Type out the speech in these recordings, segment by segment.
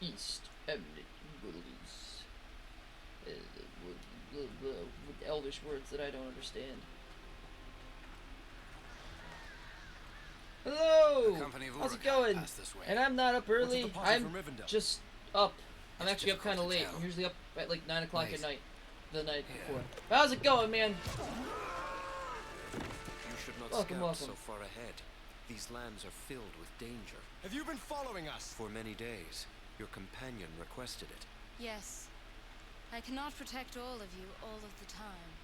East Eminent Willies. With Elvish words that I don't understand. Hello! How's it going? And I'm not up early, I'm just up. I'm actually up kind of late. I'm usually up at like 9 o'clock at night. The night before. How's it going, man? You should not scout so far ahead. These lands are filled with danger. Have you been following us? For many days. Your companion requested it. Yes. I cannot protect all of you all of the time.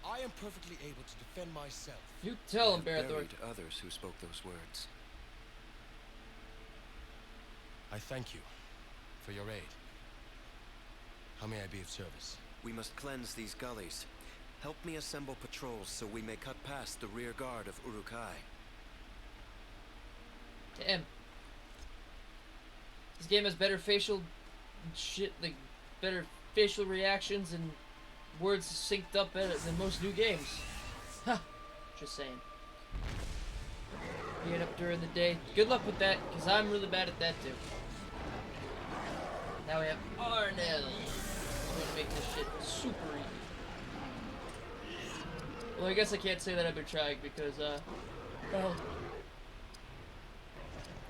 I am perfectly able to defend myself. You tell him, Barthor. Buried others who spoke those words. I thank you for your aid. How may I be of service? We must cleanse these gullies. Help me assemble patrols so we may cut past the rear guard of Uruk-hai. Damn. This game has better facial shit, like better facial reactions and words synced up better than most new games. Huh. Just saying. Being up during the day. Good luck with that, because I'm really bad at that too. Now we have Arnell. I'm gonna make this shit super easy. Well, I guess I can't say that I've been trying because, well,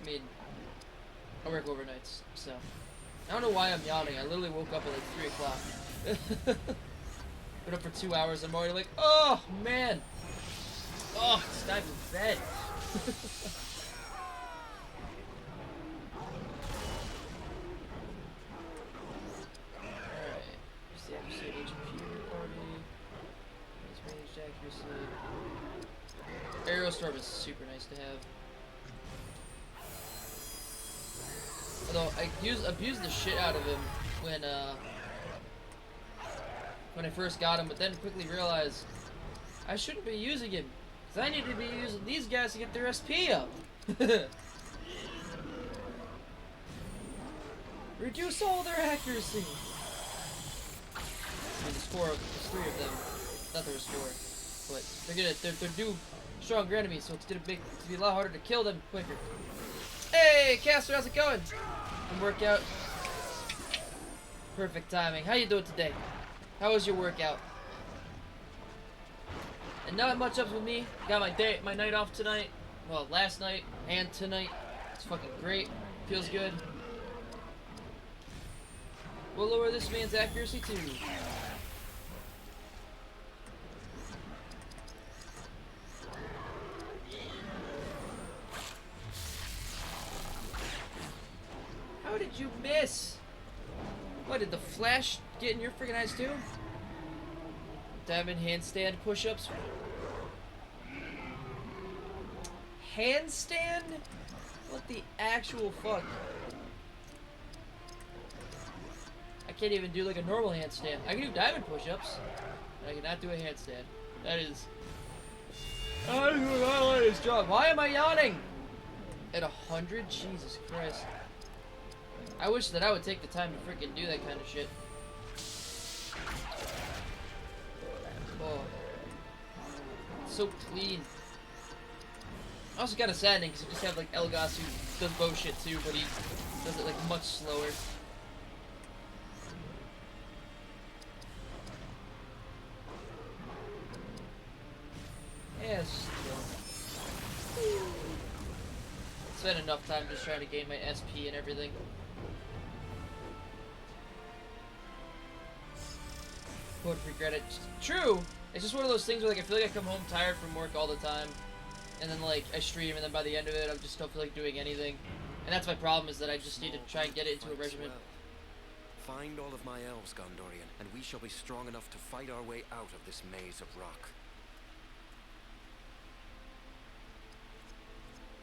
I mean, I work overnights, so. I don't know why I'm yawning. I literally woke up at like 3 o'clock. Been up for 2 hours. I'm already like, oh, man. Oh, it's time for bed. Alright. Just the accuracy, HP party. Range accuracy. Aerial storm is super nice to have. Although I abused the shit out of him when I first got him, but then quickly realized I shouldn't be using him because I need to be using these guys to get their SP up. Reduce all their accuracy. I mean, there's 3 of them. Not there was 4, but they're new stronger enemies, so it's gonna be a lot harder to kill them quicker. Hey, Caster, how's it going? And workout. Perfect timing. How you doing today? How was your workout? And not much up with me. Got my night off tonight. Well, last night and tonight. It's fucking great. Feels good. We'll lower this man's accuracy too. How did you miss? What, did the flash get in your freaking eyes too? Diamond handstand push-ups. Handstand? What the actual fuck? I can't even do like a normal handstand. I can do diamond push-ups, but I cannot do a handstand. That is... I don't know his job. Why am I yawning? At 100? Jesus Christ. I wish that I would take the time to freaking do that kind of shit. Oh. It's so clean. Also kind of saddening because you just have like Elgas who does bow shit too, but he does it like much slower. Yes. Spent enough time just trying to gain my SP and everything. Would regret it. True. It's just one of those things where like I feel like I come home tired from work all the time, and then like I stream, and then by the end of it, I just don't feel like doing anything. And that's my problem, is that I just need to try and get it into a regimen. Find all of my elves, Gondorian, and we shall be strong enough to fight our way out of this maze of rock.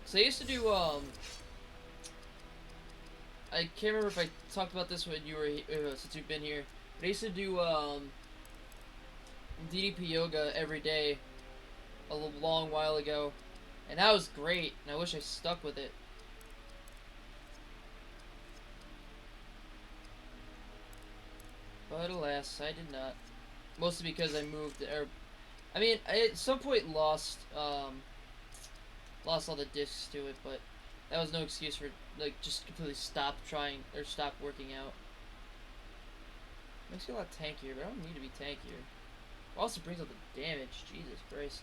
So I used to do, I can't remember if I talked about this when you were, since you've been here, but I used to do, DDP yoga every day a long while ago, and that was great, and I wish I stuck with it. But alas, I did not. Mostly because I moved, or I mean, I at some point lost all the discs to it, but that was no excuse for like just completely stop trying or stop working out. Makes you a lot tankier, but I don't need to be tankier. Also brings up the damage. Jesus Christ.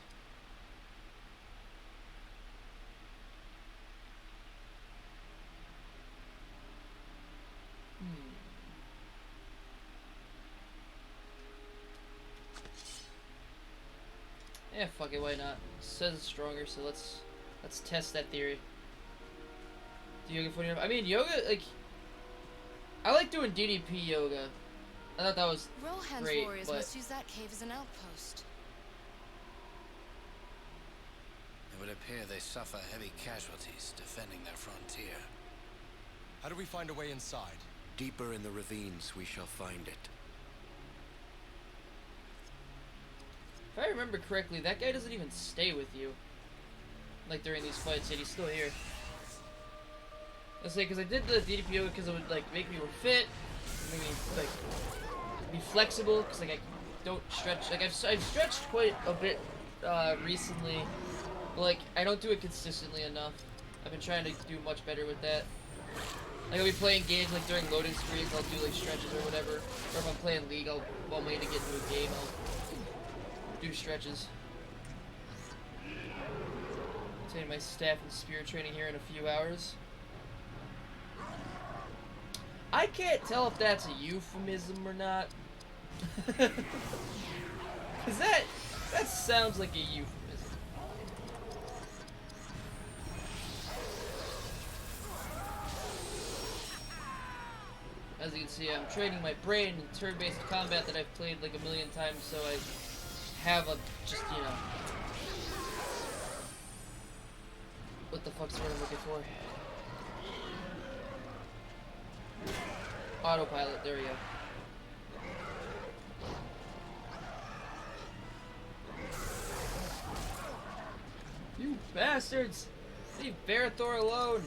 Yeah, fuck it, why not? It says it's stronger, so let's test that theory. Do yoga funny enough? I mean, yoga, like, I like doing DDP yoga. I thought that was Rohan's great, warriors but must use that cave as an outpost. It would appear they suffer heavy casualties defending their frontier. How do we find a way inside? Deeper in the ravines we shall find it. if I remember correctly, that guy doesn't even stay with you. Like during these fights, yet he's still here. Let's say, because I did the DDP yoga because it would like make me more fit, make me like be flexible, because like I don't stretch. Like I've stretched quite a bit recently, but like I don't do it consistently enough. I've been trying to do much better with that. Like I'll be playing games like during loading screens, I'll do like stretches or whatever. Or if I'm playing League, while I'm waiting to get into a game, I'll do stretches. Obtain my staff and spear training here in a few hours. I can't tell if that's a euphemism or not. Cause that sounds like a euphemism. As you can see, I'm training my brain in turn-based combat that I've played like a million times, so I have a, just, you know... What the fuck's the word I'm looking for? Autopilot, there we go. You bastards! Leave Varathor alone!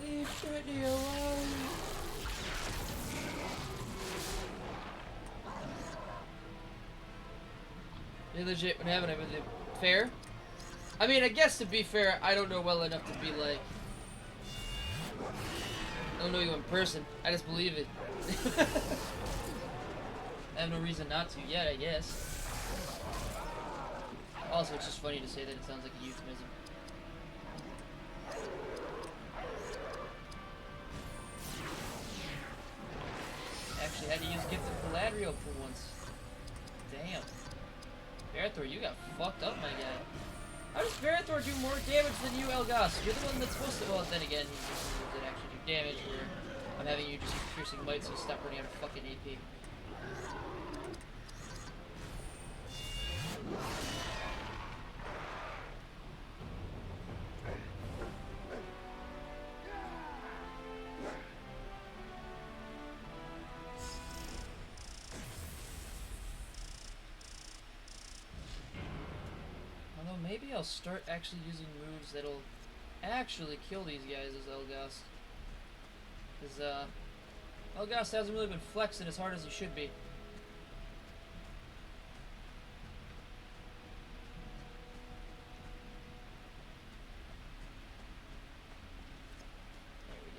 Leave Brittany alone! They legit what happened with it. Fair? I mean, I guess to be fair, I don't know well enough to be like... I don't know you in person. I just believe it. I have no reason not to yet, I guess. Also, it's just funny to say that it sounds like a euphemism. Actually had to use Gift of Galadriel for once. Damn. Varathor, you got fucked up, my guy. How does Varathor do more damage than you, Elgas? You're the one that's supposed to... Well, then again, he's just the one that actually do damage, where I'm having you just use Piercing Might, so you stop running out of fucking AP. Maybe I'll start actually using moves that'll actually kill these guys as Elgast. Because, Elgast hasn't really been flexing as hard as he should be. There we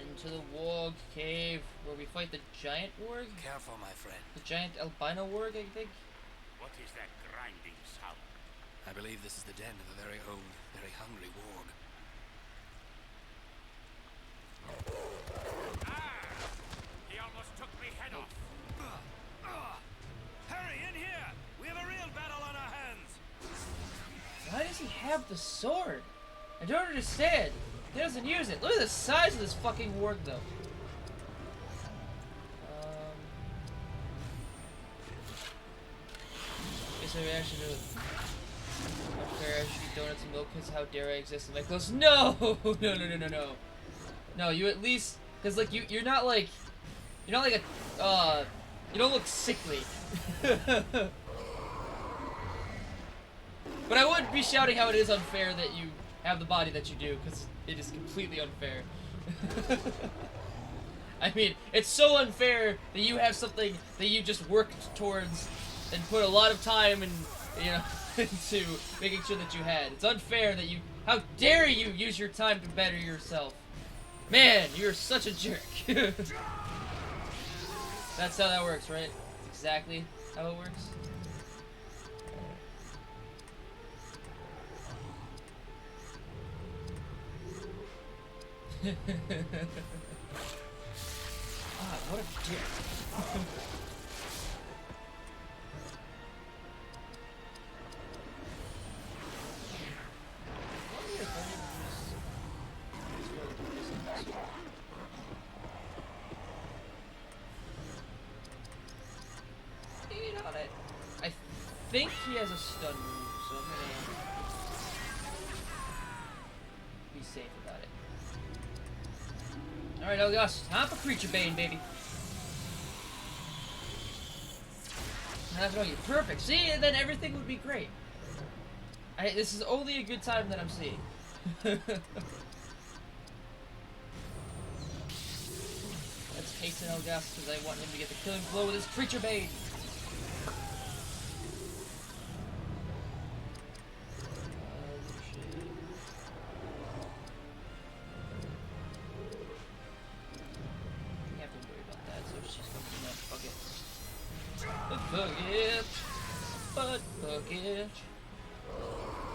go. Into the Warg Cave, where we fight the giant Warg? Careful, my friend. The giant albino Warg, I think? What is that grinding sound? I believe this is the den of a very old, very hungry warg. He almost took me head off. Hurry, in here! We have a real battle on our hands! Why does he have the sword? I don't understand. He doesn't use it. Look at the size of this fucking warg, though. Guess my reaction to it. Unfair, I should eat donuts and milk because how dare I exist in my clothes. No! No. No, you at least... Because, like, you're not like... You're not like a... you don't look sickly. But I would be shouting how it is unfair that you have the body that you do, because it is completely unfair. I mean, it's so unfair that you have something that you just worked towards and put a lot of time and, you know, into making sure that you had. It's unfair that you... How dare you use your time to better yourself? Man, you're such a jerk. That's how that works, right? That's exactly how it works. Ah, what a dick. I think he has a stun move, so I'm gonna be safe about it. Alright, Elgas, time for Creature Bane, baby. That's all you. Perfect. See, and then everything would be great. This is only a good time that I'm seeing. Let's hasten Elgas because I want him to get the killing blow with his Creature Bane.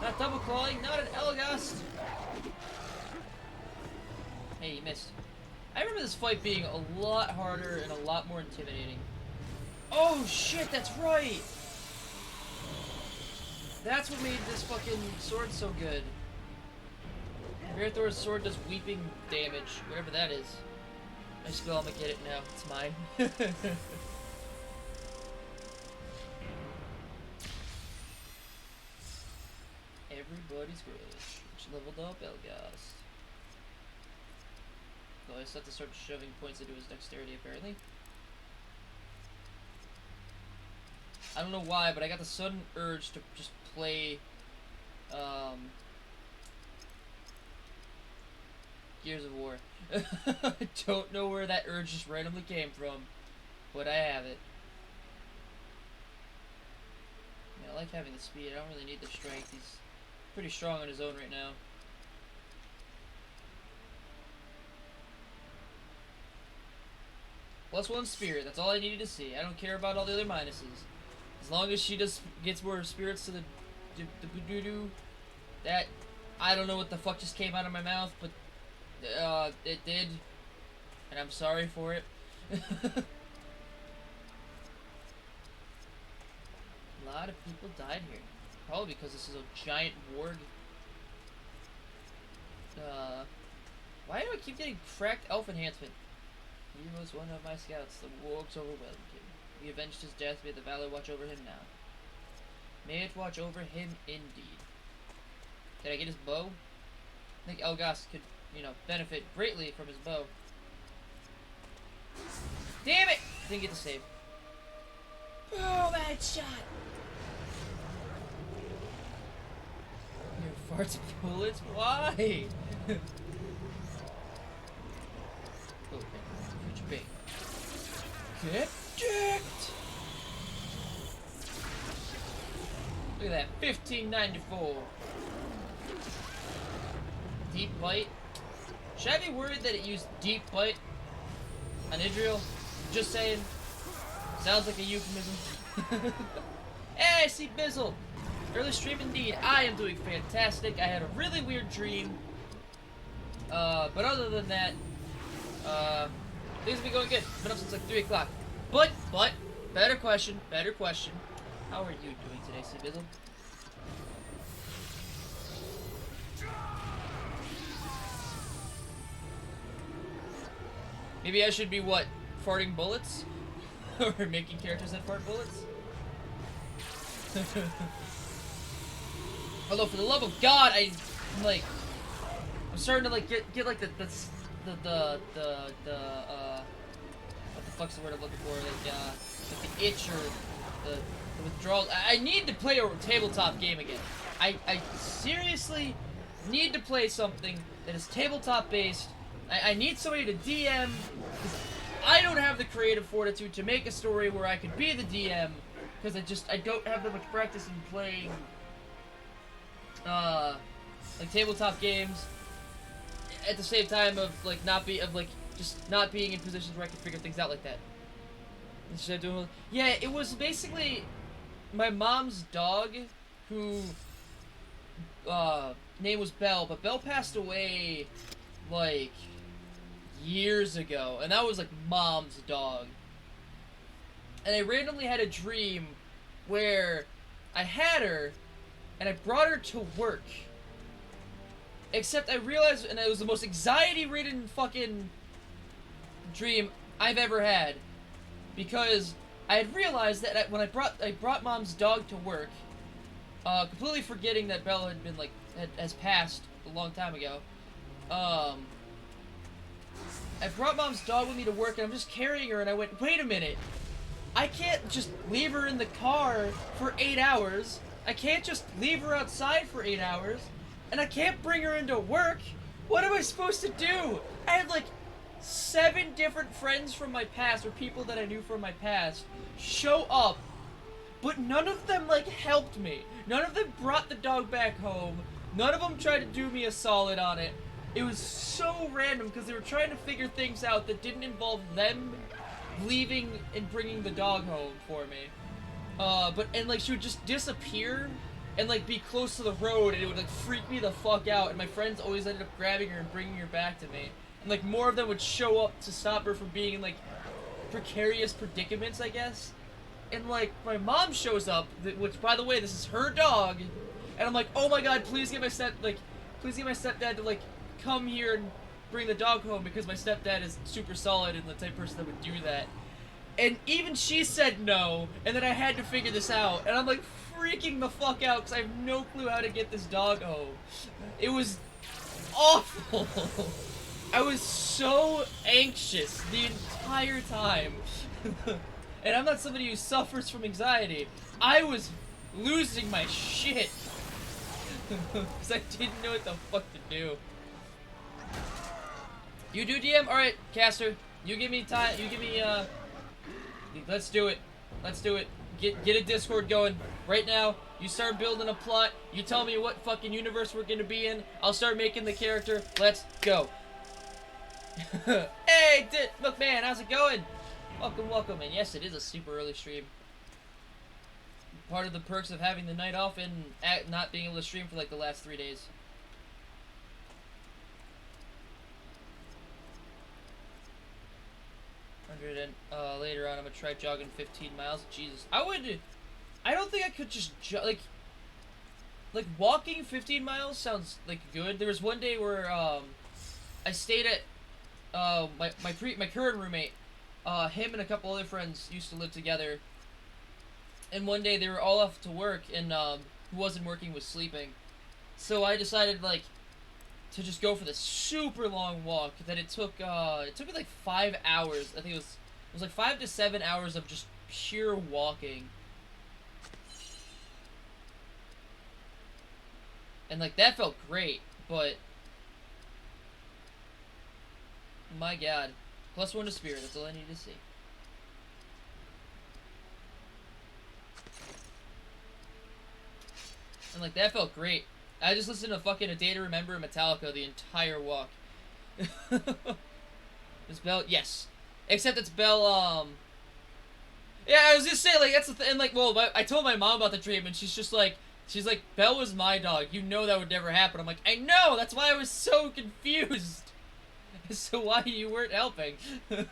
Not double clawing, not an Elgast. Hey, you missed. I remember this fight being a lot harder and a lot more intimidating. Oh shit, that's right! That's what made this fucking sword so good. Marathor's sword does weeping damage, whatever that is. I still gonna get it now, it's mine. Everybody's great. Which leveled up Elgast. Though I just have to start shoving points into his dexterity apparently. I don't know why, but I got the sudden urge to just play Gears of War. I don't know where that urge just randomly came from, but I have it. Yeah, I like having the speed. I don't really need the strength. He's pretty strong on his own right now. +1 spirit. That's all I needed to see. I don't care about all the other minuses. As long as she just gets more spirits to the doo-doo. That, I don't know what the fuck just came out of my mouth, but it did, and I'm sorry for it. A lot of people died here. Probably because this is a giant warg. Why do I keep getting cracked elf enhancement? He was one of my scouts. The wargs overwhelmed him. We avenged his death. May the valor watch over him now. May it watch over him indeed. Did I get his bow? I think Elgast could, you know, benefit greatly from his bow. Damn it! Didn't get the save. Oh, bad shot! Your farts bullets? Why? Okay, future bait. Get jacked! Look at that, 1594. Deep bite. Should I be worried that it used deep bite on Idril? Just saying. Sounds like a euphemism. Hey, I see Bizzle. Early stream indeed. I am doing fantastic. I had a really weird dream. But other than that, things have been going good. Been up since like 3 o'clock. But, better question. How are you doing today, C Bizzle? Maybe I should be, what, farting bullets? Or making characters that fart bullets? Although, for the love of God, I'm starting to, like, get like, what the fuck's the word I'm looking for? Like the itch or the withdrawal. I need to play a tabletop game again. I seriously need to play something that is tabletop based. I need somebody to DM. I don't have the creative fortitude to make a story where I could be the DM, because I don't have that much practice in playing, like, tabletop games, at the same time of, like, just not being in positions where I can figure things out like that. Instead of doing, yeah, it was basically my mom's dog, who, name was Belle, but Belle passed away, like, years ago, and that was, like, mom's dog. And I randomly had a dream where I had her, and I brought her to work. Except I realized, and it was the most anxiety-ridden fucking dream I've ever had, because I had realized that when I brought mom's dog to work, completely forgetting that Bella had been, like, has passed a long time ago. I brought mom's dog with me to work, and I'm just carrying her, and I went, wait a minute, I can't just leave her in the car for 8 hours, I can't just leave her outside for 8 hours, and I can't bring her into work. What am I supposed to do? I had, like, 7 different friends from my past, or people that I knew from my past, show up, but none of them, like, helped me. None of them brought the dog back home. None of them tried to do me a solid on it. It was so random, because they were trying to figure things out that didn't involve them leaving and bringing the dog home for me. And, like, she would just disappear and, like, be close to the road, and it would, like, freak me the fuck out, and my friends always ended up grabbing her and bringing her back to me. And, like, more of them would show up to stop her from being in, like, precarious predicaments, I guess. And, like, my mom shows up, which, by the way, this is her dog, and I'm like, oh my god, please get my stepdad to, like, come here and bring the dog home, because my stepdad is super solid and the type of person that would do that. And even she said no, and then I had to figure this out, and I'm, like, freaking the fuck out, because I have no clue how to get this dog home. It was awful. I was so anxious the entire time. And I'm not somebody who suffers from anxiety. I was losing my shit. Because I didn't know what the fuck to do. You do DM? Alright, caster. You give me time. You give me, let's do it. Let's do it. Get a Discord going. Right now, you start building a plot. You tell me what fucking universe we're gonna be in. I'll start making the character. Let's go. Hey, look, man, how's it going? Welcome, welcome. And yes, it is a super early stream. Part of the perks of having the night off and not being able to stream for like the last 3 days. And later on, I'm gonna try jogging 15 miles. Jesus, I don't think I could just like walking 15 miles sounds like good. There was one day where I stayed at my current roommate. Him and a couple other friends used to live together. And one day they were all off to work, and who wasn't working was sleeping. So I decided, like, to just go for this super long walk that it took me like 5 hours. I think it was like 5 to 7 hours of just pure walking. And like that felt great, but my god. +1 to spirit, that's all I need to see. And like that felt great. I just listened to fucking A Day to Remember Metallica the entire walk. Is Belle? Yes. Except it's Belle, yeah, I was just saying, like, that's the thing, like, well, I told my mom about the dream, and she's like, Belle was my dog. You know that would never happen. I'm like, I know! That's why I was so confused as to why you weren't helping. Okay,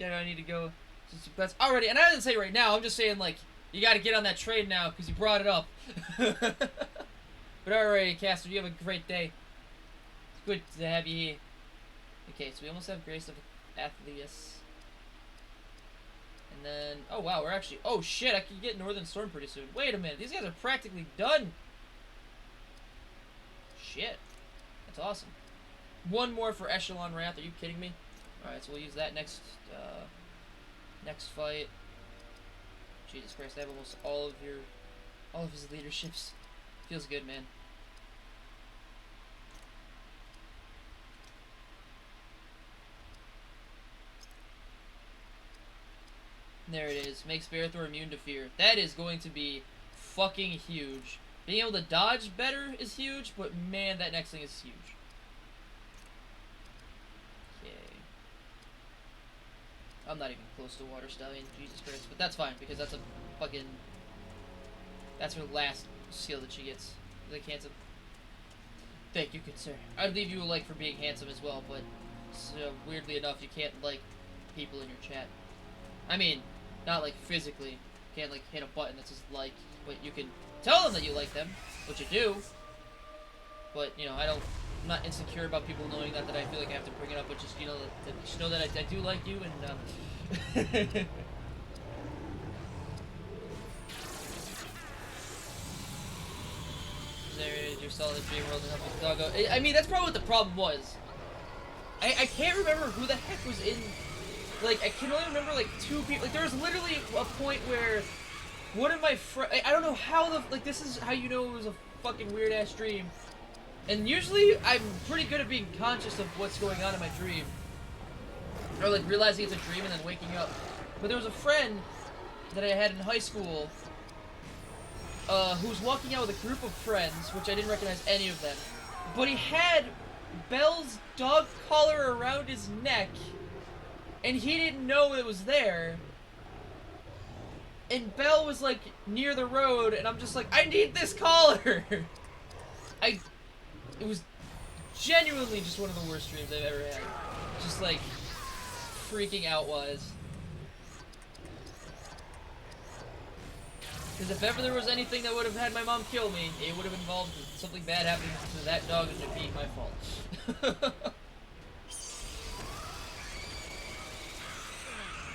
I need to go to some pets. Already, and I didn't say right now, I'm just saying, like, you gotta get on that train now, because you brought it up. But alright, Caster, you have a great day. It's good to have you here. Okay, so we almost have Grace of Athleus. And then, oh wow, we're actually, oh shit, I can get Northern Storm pretty soon. Wait a minute, these guys are practically done. Shit, that's awesome. One more for Echelon Wrath, are you kidding me? Alright, so we'll use that next fight. Jesus Christ, I have almost all of his leaderships. Feels good, man. There it is. Makes Berthor immune to fear. That is going to be fucking huge. Being able to dodge better is huge, but man, that next thing is huge. Okay. I'm not even close to Water Stallion, Jesus Christ. But that's fine, because that's a fucking... That's her last skill that she gets. Like, handsome. Thank you, good sir. I'd leave you a like for being handsome as well, but weirdly enough, you can't like people in your chat. I mean, not like physically. You can't like hit a button that says like, but you can tell them that you like them, which you do. But, you know, I'm not insecure about people knowing that I feel like I have to bring it up, but just, you know, just know that I do like you, and, there is your solid dream world and helping the doggo. I mean, that's probably what the problem was. I can't remember who the heck was in... Like, I can only remember, like, 2 people. Like, there was literally a point where one of my friends... I don't know how the... Like, this is how you know it was a fucking weird-ass dream. And usually, I'm pretty good at being conscious of what's going on in my dream. Or, like, realizing it's a dream and then waking up. But there was a friend that I had in high school who was walking out with a group of friends, which I didn't recognize any of them. But he had Belle's dog collar around his neck, and he didn't know it was there. And Belle was, like, near the road, and I'm just like, I need this collar! It was genuinely just one of the worst dreams I've ever had. Just, like, freaking out-wise. Because if ever there was anything that would have had my mom kill me, it would have involved something bad happening to that dog and it being my fault.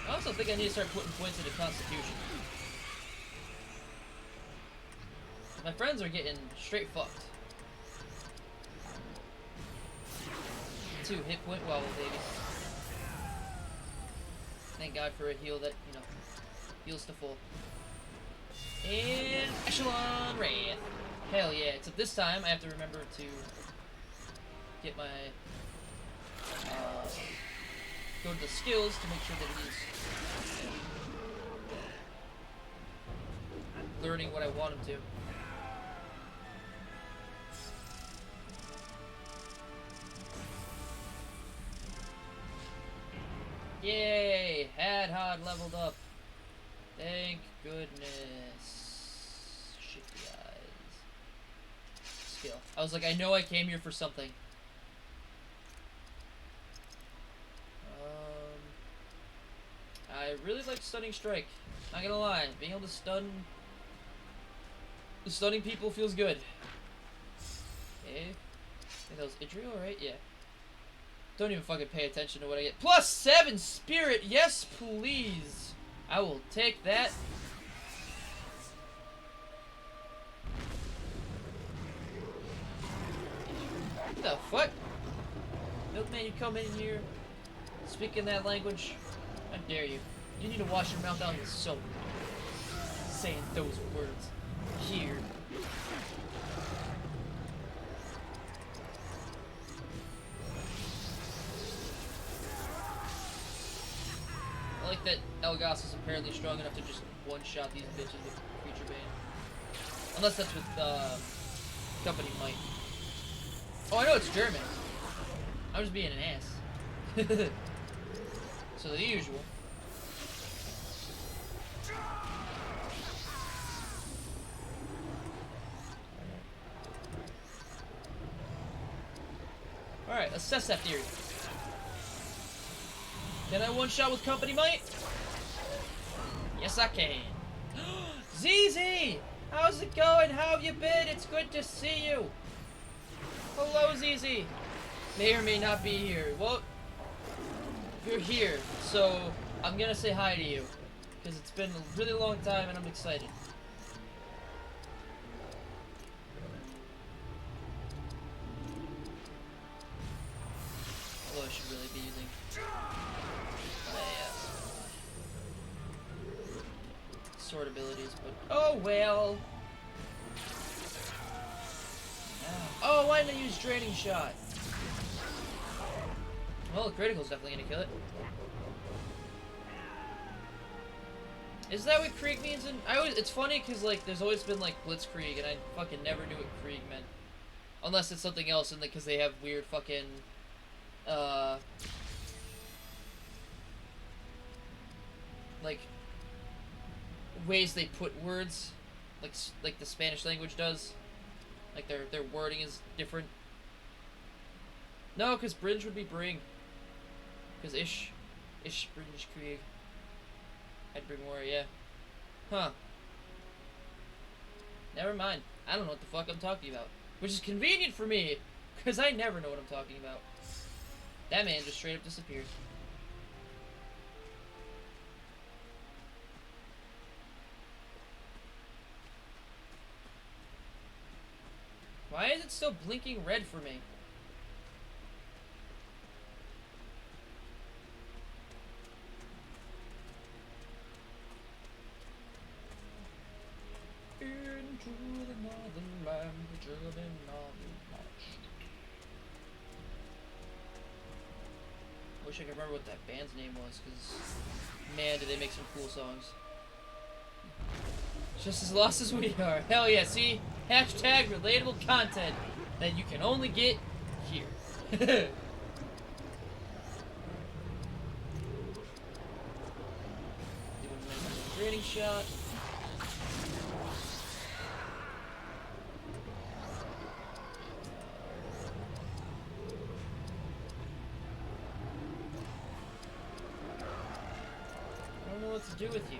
I also think I need to start putting points into Constitution. My friends are getting straight fucked. 2 hit point wobble, baby. Thank God for a heal that, you know, heals to full. And Echelon Wraith. Hell yeah. Except this time I have to remember to get my go to the skills to make sure that he's learning what I want him to. Yay! Had leveled up. Thank goodness. Shifty eyes. Skill. I was like, I know I came here for something. I really like Stunning Strike. Not gonna lie. Being able to stunning people feels good. Okay. I think that was Idriel, right? Yeah. Don't even fucking pay attention to what I get. +7 spirit! Yes, please! I will take that. What the fuck? Milkman, you come in here speaking that language? How dare you? You need to wash your mouth out with soap. Saying those words. Here. I like that Elgas is apparently strong enough to just one-shot these bitches with Creature Bane. Unless that's with, Company Might. Oh, I know it's German. I'm just being an ass. So the usual. Alright, assess that theory. Can I one-shot with Company Might? Yes, I can. ZZ! How's it going? How have you been? It's good to see you. Hello, ZZ. May or may not be here. Well, you're here, so I'm gonna say hi to you. Because it's been a really long time and I'm excited. Although I should really be using... sword abilities, but oh well. Oh, why didn't I use Draining Shot? Well, critical's definitely gonna kill it. Is that what Krieg means? And it's funny because like there's always been like Blitzkrieg, and I fucking never knew what Krieg meant, unless it's something else, and because they have weird fucking, like ways they put words, like the Spanish language does, like their wording is different. No, because Bringe would be bring, because ish Bringe Krieg. I'd bring more, yeah. Huh. Never mind. I don't know what the fuck I'm talking about. Which is convenient for me, because I never know what I'm talking about. That man just straight up disappeared. Why is it still blinking red for me? Into the northern land, the German army marched. Wish I could remember what that band's name was, because man, did they make some cool songs. Just as lost as we are. Hell yeah, see? Hashtag relatable content that you can only get here. Doing a grading shot. I don't know what to do with you.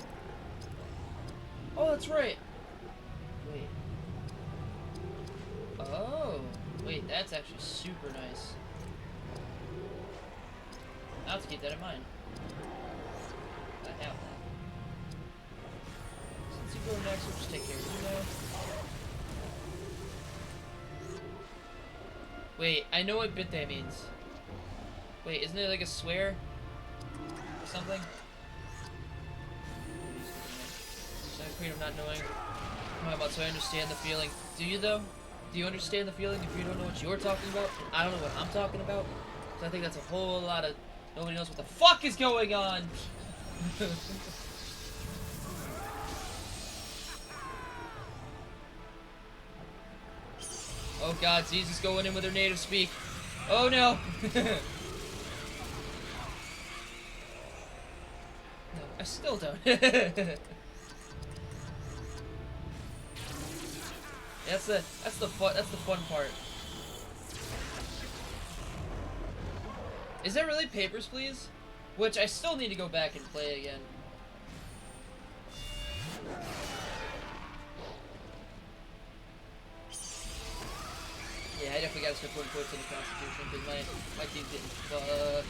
Oh, that's right. Wait. Oh. Wait, that's actually super nice. I'll have to keep that in mind. I have that. Since you go next, we'll just take care of you now. Wait, I know what bit that means. Wait, isn't it like a swear? Or something? I'm afraid of not knowing. So I understand the feeling. Do you though? Do you understand the feeling if you don't know what you're talking about? And I don't know what I'm talking about? So I think that's a whole lot of nobody knows what the fuck is going on. Oh god, Jesus going in with her native speak. Oh no. No, I still don't. That's the fun part. Is that really Papers, Please? Which I still need to go back and play again. Yeah, I definitely gotta start putting points in the Constitution because my team's getting fucked.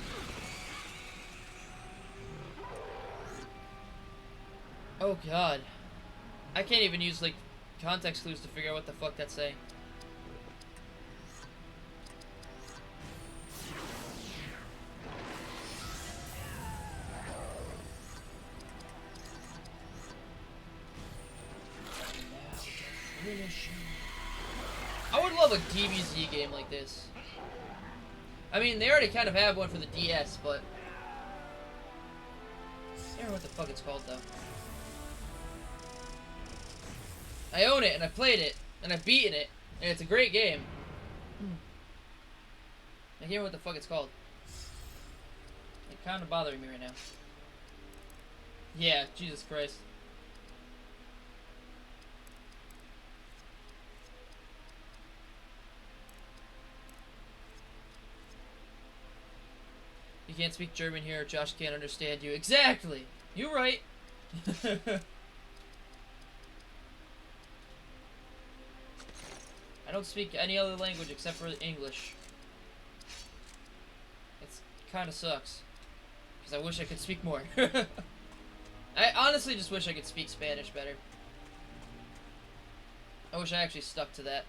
Oh god. I can't even use like context clues to figure out what the fuck that's saying. I would love a DBZ game like this. I mean, they already kind of have one for the DS, but I don't know what the fuck it's called though. I own it, and I played it, and I've beaten it, and it's a great game. I can't remember what the fuck it's called. It's kind of bothering me right now. Yeah, Jesus Christ. You can't speak German here, Josh can't understand you. Exactly! You're right! I don't speak any other language except for English. It kind of sucks. Because I wish I could speak more. I honestly just wish I could speak Spanish better. I wish I actually stuck to that.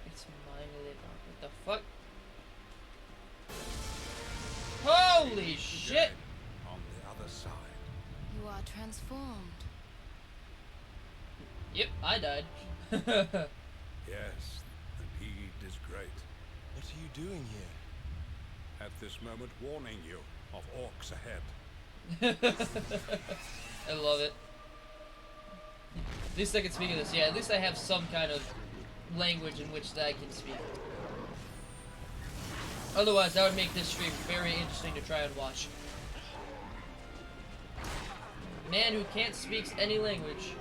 It's mine. What the fuck? Holy shit! On the other side. You are transformed. Yep, I died. Yes, the deed is great. What are you doing here? at this moment warning you of orcs ahead. I love it. At least I can speak of this. Yeah, at least I have some kind of language in which that I can speak. Otherwise, that would make this stream very interesting to try and watch. Man who can't speak any language.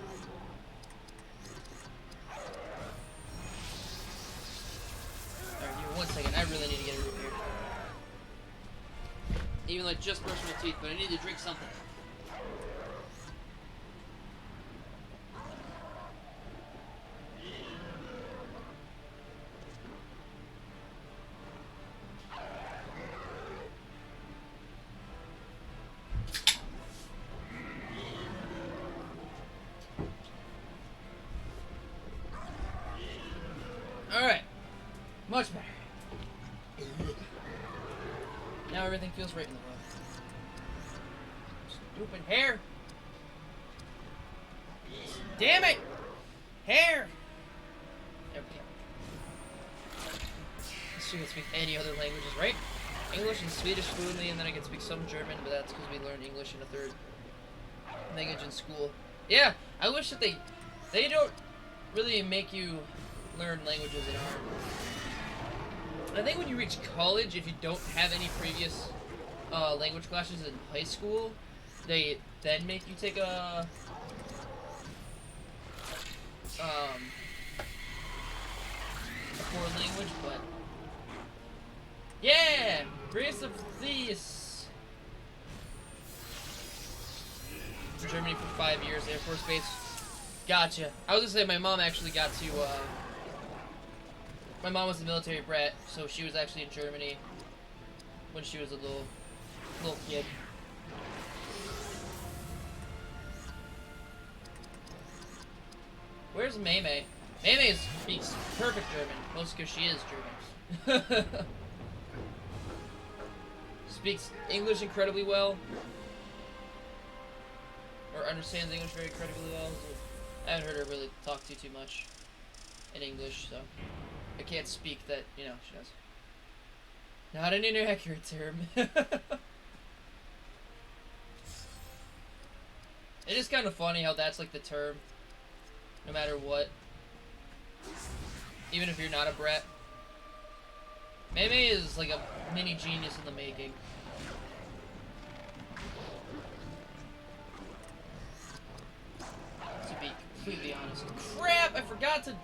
Alright, give me 1 second. I really need to get a root here. Even like just brushing my teeth, but I need to drink something. Alright. Much better. Now everything feels right in the world. Stupid hair! Damn it! Hair! There we go. So you can speak any other languages, right? English and Swedish fluently, and then I can speak some German, but that's because we learned English in a third language in school. Yeah, I wish that they don't really make you learn languages in art. I think when you reach college, if you don't have any previous language classes in high school, they then make you take a foreign language, but yeah, Grace of Thieves. Germany for 5 years, Air Force Base. Gotcha. I was gonna say my mom actually got to my mom was a military brat, so she was actually in Germany when she was a little kid. Where's May May? May May speaks perfect German, mostly because she is German. Speaks English incredibly well, or understands English very incredibly well. So I haven't heard her really talk too much in English, so I can't speak that, you know, she does. Not an inaccurate term. It is kind of funny how that's like the term, no matter what. Even if you're not a brat. Mei Mei is like a mini genius in the making. To be completely honest. Crap! I forgot to...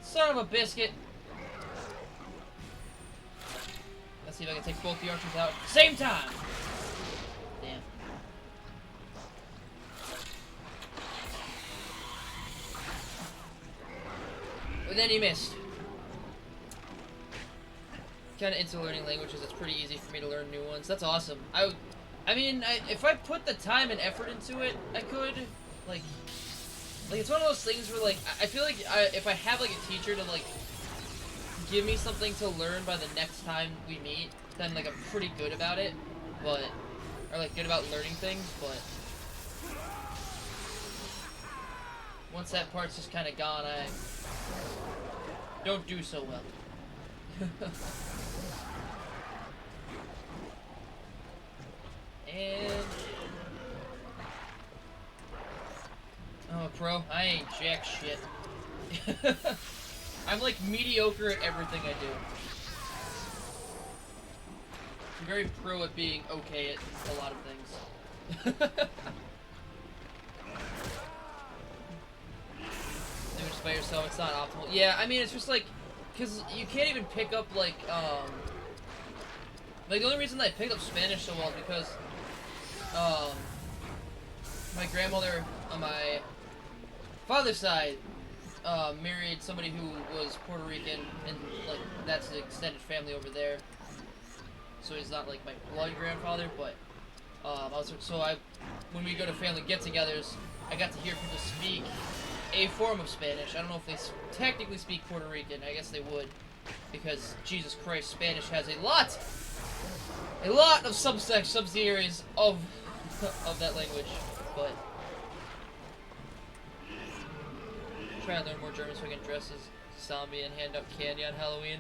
Son of a biscuit! Let's see if I can take both the archers out at the same time! Damn. But then he missed. Kind of into learning languages, it's pretty easy for me to learn new ones. That's awesome. I mean, if I put the time and effort into it, I could, like it's one of those things where, like, I feel like if I have, like, a teacher to, like, give me something to learn by the next time we meet, then, like, I'm pretty good about it, but, or, like, good about learning things, but once that part's just kind of gone, I don't do so well. And... I'm a pro. I ain't jack shit. I'm like mediocre at everything I do. I'm very pro at being okay at a lot of things. Image by yourself, it's not optimal. Yeah, I mean, it's just like, because you can't even pick up like the only reason that I picked up Spanish so well is because my grandmother on my father's side married somebody who was Puerto Rican, and like that's the extended family over there. So he's not like my blood grandfather, but when we go to family get-togethers, I got to hear people speak a form of Spanish. I don't know if they technically speak Puerto Rican. I guess they would, because Jesus Christ, Spanish has a lot of subsidiaries of that language, but try and learn more German so I can dress as zombie and hand out candy on Halloween.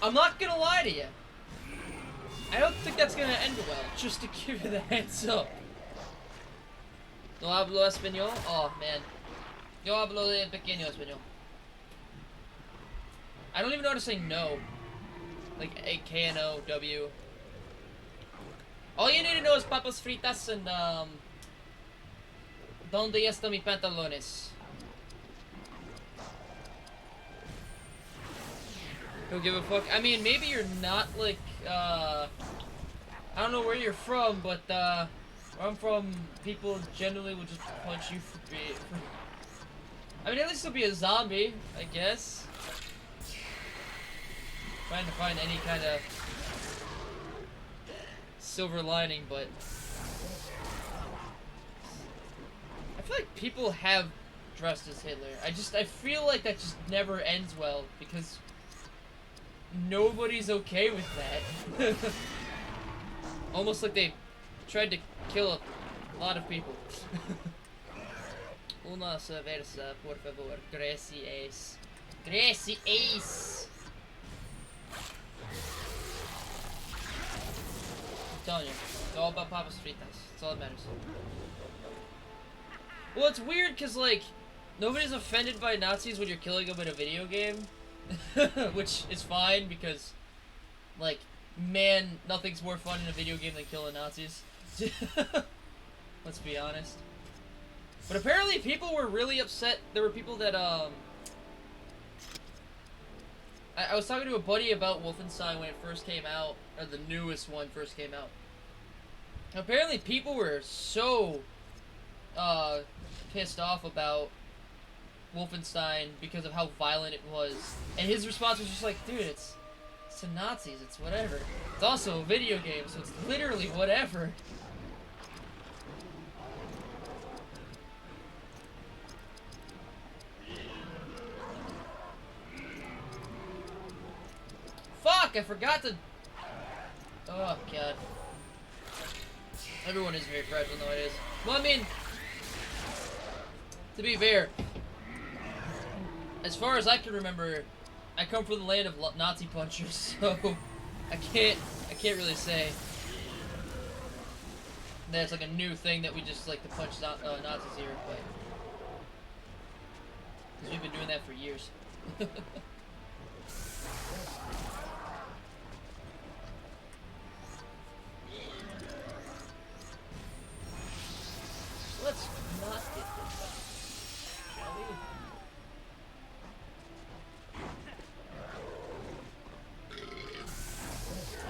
I'm not gonna lie to you. I don't think that's gonna end well, just to give you the heads up. No hablo español? Oh, man. Yo hablo de pequeño español. I don't even know how to say no. Like A-K-N-O-W. All you need to know is papas fritas and, ¿Dónde están mis pantalones? Don't give a fuck. I mean, maybe you're not, like, I don't know where you're from, but, where I'm from, people generally will just punch you for being... I mean, at least it'll be a zombie, I guess. Trying to find any kind of silver lining, but... I feel like people have dressed as Hitler. I feel like that just never ends well, because nobody's okay with that. Almost like they tried to kill a lot of people. Una cerveza, por favor. Gracias. Gracias. I'm telling you, it's all about papas fritas. That's all that matters. Well, it's weird because, like, nobody's offended by Nazis when you're killing them in a video game. Which is fine because, like, man, nothing's more fun in a video game than killing Nazis. Let's be honest. But apparently people were really upset. There were people that, I was talking to a buddy about Wolfenstein when it first came out, or the newest one first came out. Apparently people were so, pissed off about Wolfenstein because of how violent it was. And his response was just like, dude, it's to Nazis, it's whatever. It's also a video game, so it's literally whatever. Fuck, I forgot to... Oh, God. Everyone is very fragile nowadays. Well, I mean, to be fair, as far as I can remember, I come from the land of Nazi punchers, so I can't really say that's like a new thing that we just like to punch Nazis here, but because we've been doing that for years. Let's not get this, shall we?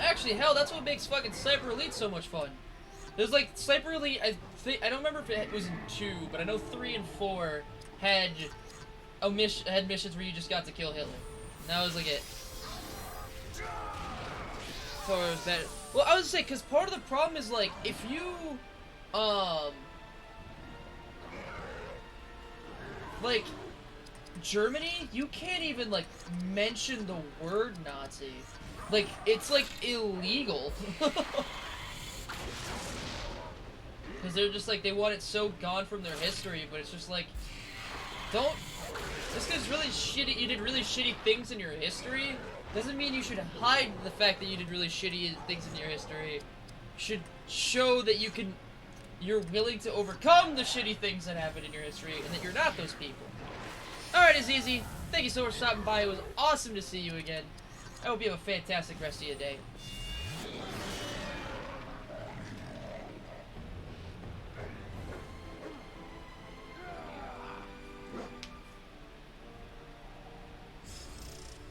Actually, hell, that's what makes fucking Sniper Elite so much fun. There's like Sniper Elite. I don't remember if it was in 2, but I know 3 and 4 had missions where you just got to kill Hitler. And that was like it. So it was better. Well, I was gonna say, because part of the problem is like if you like Germany, you can't even like mention the word Nazi. Like it's like illegal. Because they're just like, they want it so gone from their history, but it's just like, don't, just because really shitty, you did really shitty things in your history, doesn't mean you should hide the fact that you did really shitty things in your history. You should show that you're willing to overcome the shitty things that happened in your history, and that you're not those people. Alright, Azizi, thank you so much for stopping by. It was awesome to see you again. I hope you have a fantastic rest of your day.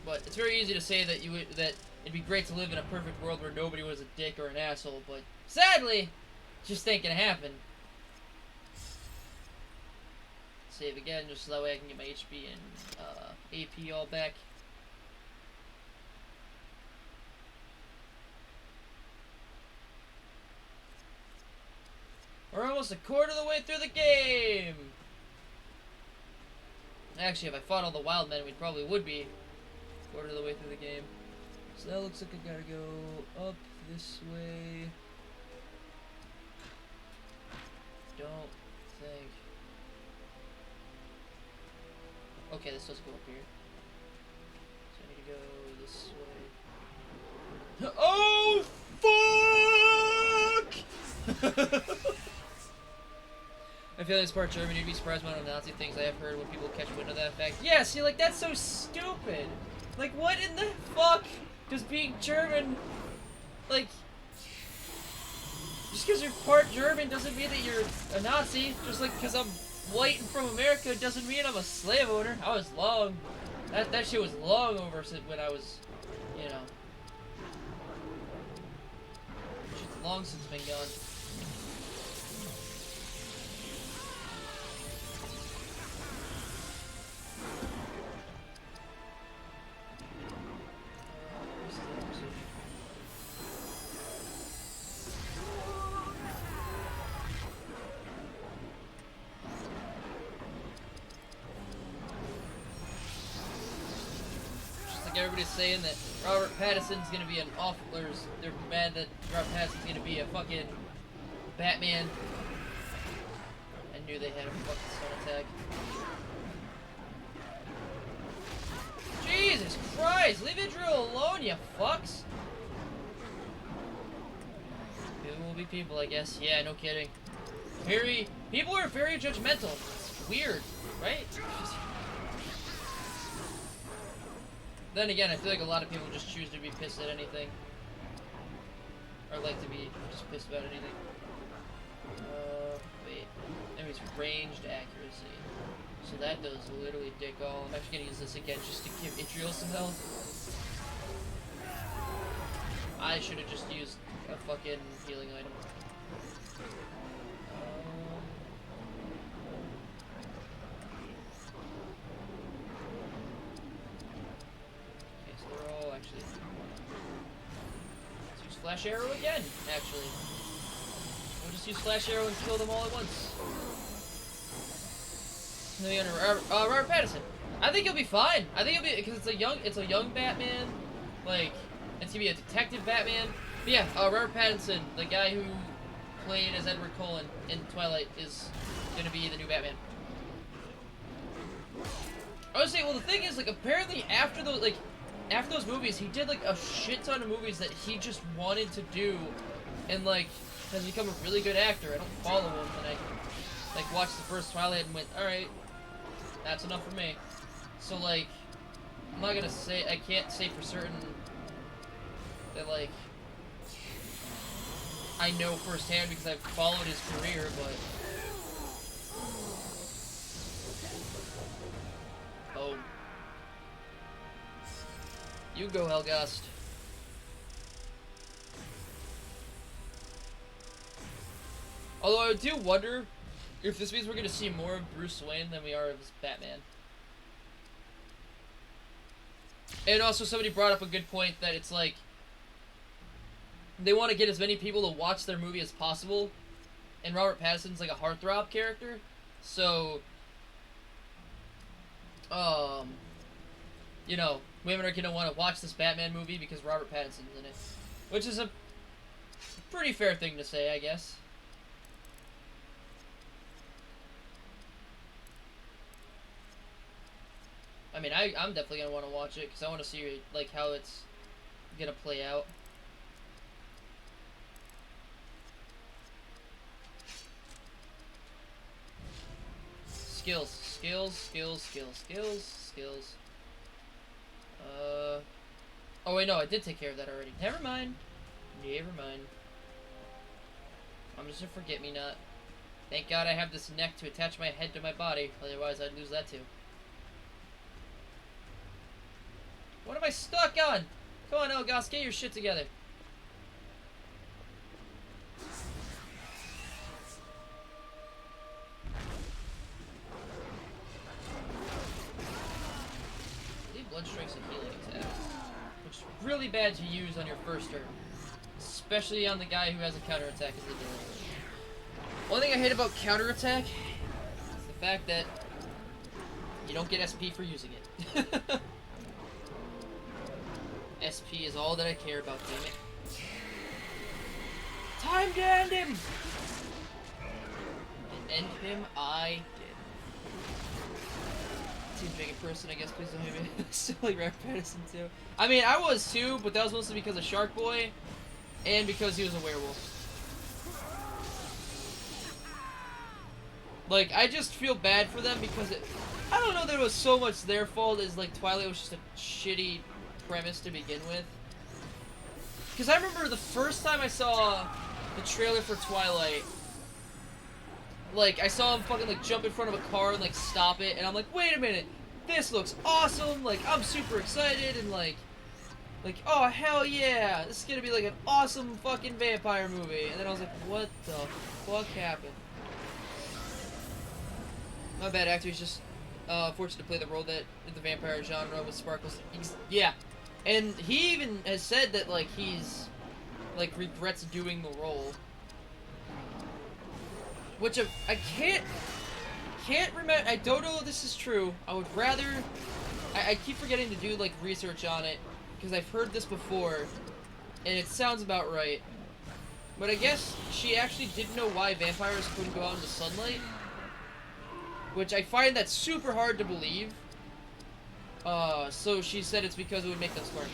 But it's very easy to say that that it'd be great to live in a perfect world where nobody was a dick or an asshole, but sadly, just ain't gonna happen. Save again, just so that way I can get my HP and AP all back. We're almost a quarter of the way through the game! Actually, if I fought all the wild men, we probably would be a quarter of the way through the game. So that looks like I gotta go up this way. Don't think... Okay, this doesn't go up here. So I need to go this way. Oh, fuck! I feel like it's part German. You'd be surprised by the Nazi things I have heard when people catch wind of that fact. Yeah, see, like, that's so stupid. Like, what in the fuck does being German, like, just because you're part German doesn't mean that you're a Nazi. Just like because I'm white and from America doesn't mean I'm a slave owner. I was long. That shit was long over since when I was, you know. Shit's long since been gone. Everybody's saying that Robert Pattinson's gonna be an awful, or they're mad that Robert Pattinson's gonna be a fucking Batman. I knew they had a fucking stun attack. Jesus Christ, leave Israel alone, you fucks! People will be people, I guess. Yeah, no kidding. People are very judgmental. It's weird, right? Then again, I feel like a lot of people just choose to be pissed at anything. Or like to be just pissed about anything. Wait. Enemies ranged accuracy. So that does literally dick all. I'm actually gonna use this again just to give Idriel some health. I should have just used a fucking healing item. Flash arrow again, actually. We'll just use flash arrow and kill them all at once. And then Robert Pattinson. I think he'll be fine. I think he'll be because it's a young Batman. Like it's gonna be a detective Batman. But yeah, Robert Pattinson, the guy who played as Edward Cullen in Twilight, is gonna be the new Batman. I would say, well, the thing is, like, apparently after those movies, he did, like, a shit ton of movies that he just wanted to do, and, like, has become a really good actor. I don't follow him, and I, like, watched the first Twilight and went, alright, that's enough for me. So, like, I'm not gonna say, I can't say for certain that, like, I know firsthand because I've followed his career, but... Oh. You go, Helgast. Although I do wonder if this means we're going to see more of Bruce Wayne than we are of his Batman. And also somebody brought up a good point that it's like they want to get as many people to watch their movie as possible, and Robert Pattinson's like a heartthrob character, so you know, women are going to want to watch this Batman movie because Robert Pattinson's in it. Which is a pretty fair thing to say, I guess. I mean, I'm definitely going to want to watch it because I want to see, like, how it's going to play out. Skills. Skills, skills, skills, skills, skills. Oh wait, no, I did take care of that already. Never mind. Never mind. I'm just a forget-me-not. Thank God I have this neck to attach my head to my body, otherwise I'd lose that too. What am I stuck on? Come on, Elgos, get your shit together. Blood strikes a healing attack, which is really bad to use on your first turn, especially on the guy who has a counterattack as the delivery. One thing I hate about counterattack is the fact that you don't get SP for using it. SP is all that I care about, damn it. Time to end him! And end him I did. team-drinking person, I guess. Please don't hit me. Still like Robert Pattinson too. I mean, I was too, but that was mostly because of Shark Boy, and because he was a werewolf. Like, I just feel bad for them because I don't know that it was so much their fault as like Twilight was just a shitty premise to begin with. Because I remember the first time I saw the trailer for Twilight, like, I saw him fucking, like, jump in front of a car and, like, stop it, and I'm like, wait a minute, this looks awesome, like, I'm super excited, and, like, oh, hell yeah, this is gonna be, like, an awesome fucking vampire movie, and then I was like, what the fuck happened? My bad, actor, he's just, fortunate to play the role that, in the vampire genre with Sparkles, yeah. And he even has said that, like, he's, like, regrets doing the role. Which, I can't remember, I don't know if this is true. I would rather, I keep forgetting to do, like, research on it, because I've heard this before, and it sounds about right. But I guess she actually didn't know why vampires couldn't go out in the sunlight. Which I find that super hard to believe. So she said it's because it would make them sparkle.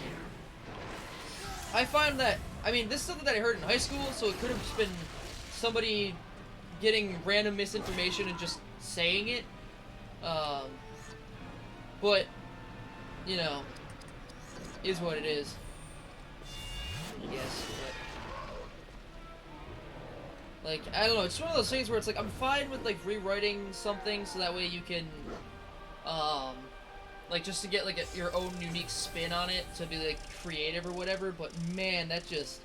I find that, I mean, this is something that I heard in high school, so it could have just been somebody getting random misinformation and just saying it. But, you know, is what it is. I guess, but, like, I don't know, it's one of those things where it's like, I'm fine with, like, rewriting something so that way you can, like, just to get, like, your own unique spin on it, to be, like, creative or whatever, but man, that just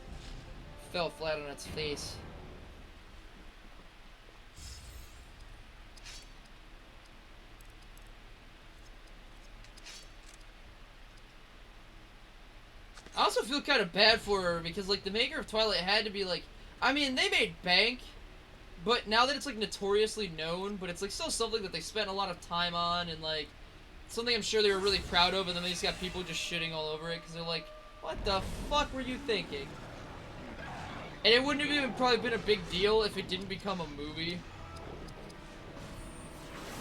fell flat on its face. I also feel kind of bad for her, because, like, the maker of Twilight had to be, like, I mean, they made bank, but now that it's, like, notoriously known, but it's, like, still something that they spent a lot of time on, and, like, something I'm sure they were really proud of, and then they just got people just shitting all over it, because they're like, what the fuck were you thinking? And it wouldn't have even probably been a big deal if it didn't become a movie.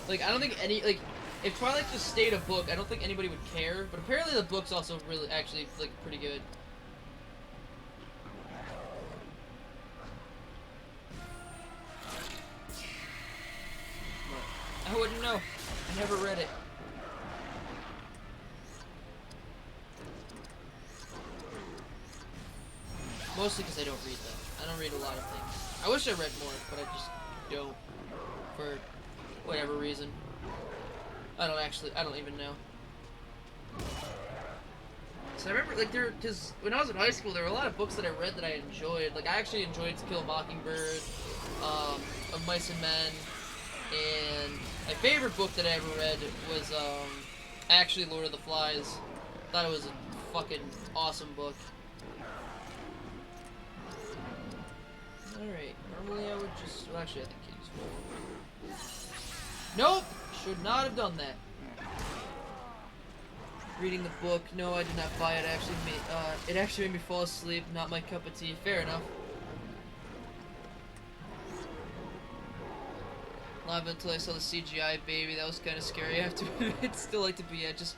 Like, I don't think like, if Twilight just stayed a book, I don't think anybody would care, but apparently the book's also really, actually, like, pretty good. I wouldn't know. I never read it. Mostly because I don't read them. I don't read a lot of things. I wish I read more, but I just don't. For whatever reason. I don't even know. So I remember, like, because when I was in high school, there were a lot of books that I read that I enjoyed. Like, I actually enjoyed To Kill a Mockingbird, Of Mice and Men, and my favorite book that I ever read was, actually Lord of the Flies. Thought it was a fucking awesome book. Alright, normally I would just, well, actually I think King's Nope! Should not have done that. Reading the book, no, I did not buy it. It actually made me fall asleep. Not my cup of tea. Fair enough. Not until I saw the CGI baby. That was kind of scary. I have to admit, still like to be just.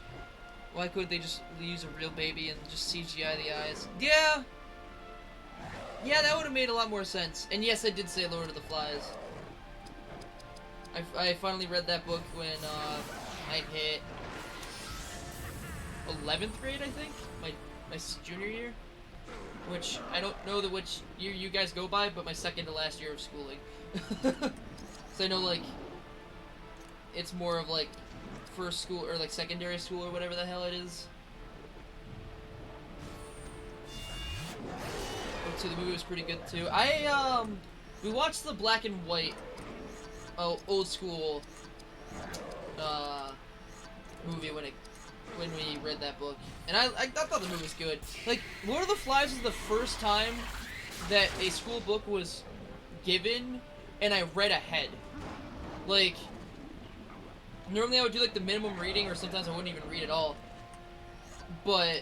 Why couldn't they just use a real baby and just CGI the eyes? Yeah. Yeah, that would have made a lot more sense. And yes, I did say Lord of the Flies. I finally read that book when I hit 11th grade, I think, my junior year, which I don't know which year you guys go by, but my second to last year of schooling. So I know, like, it's more of like first school or like secondary school or whatever the hell it is. So the movie was pretty good too. We watched the black and white, old school movie when we read that book, and I thought the movie was good. Like, Lord of the Flies was the first time that a school book was given, and I read ahead. Like, normally I would do like the minimum reading, or sometimes I wouldn't even read at all. But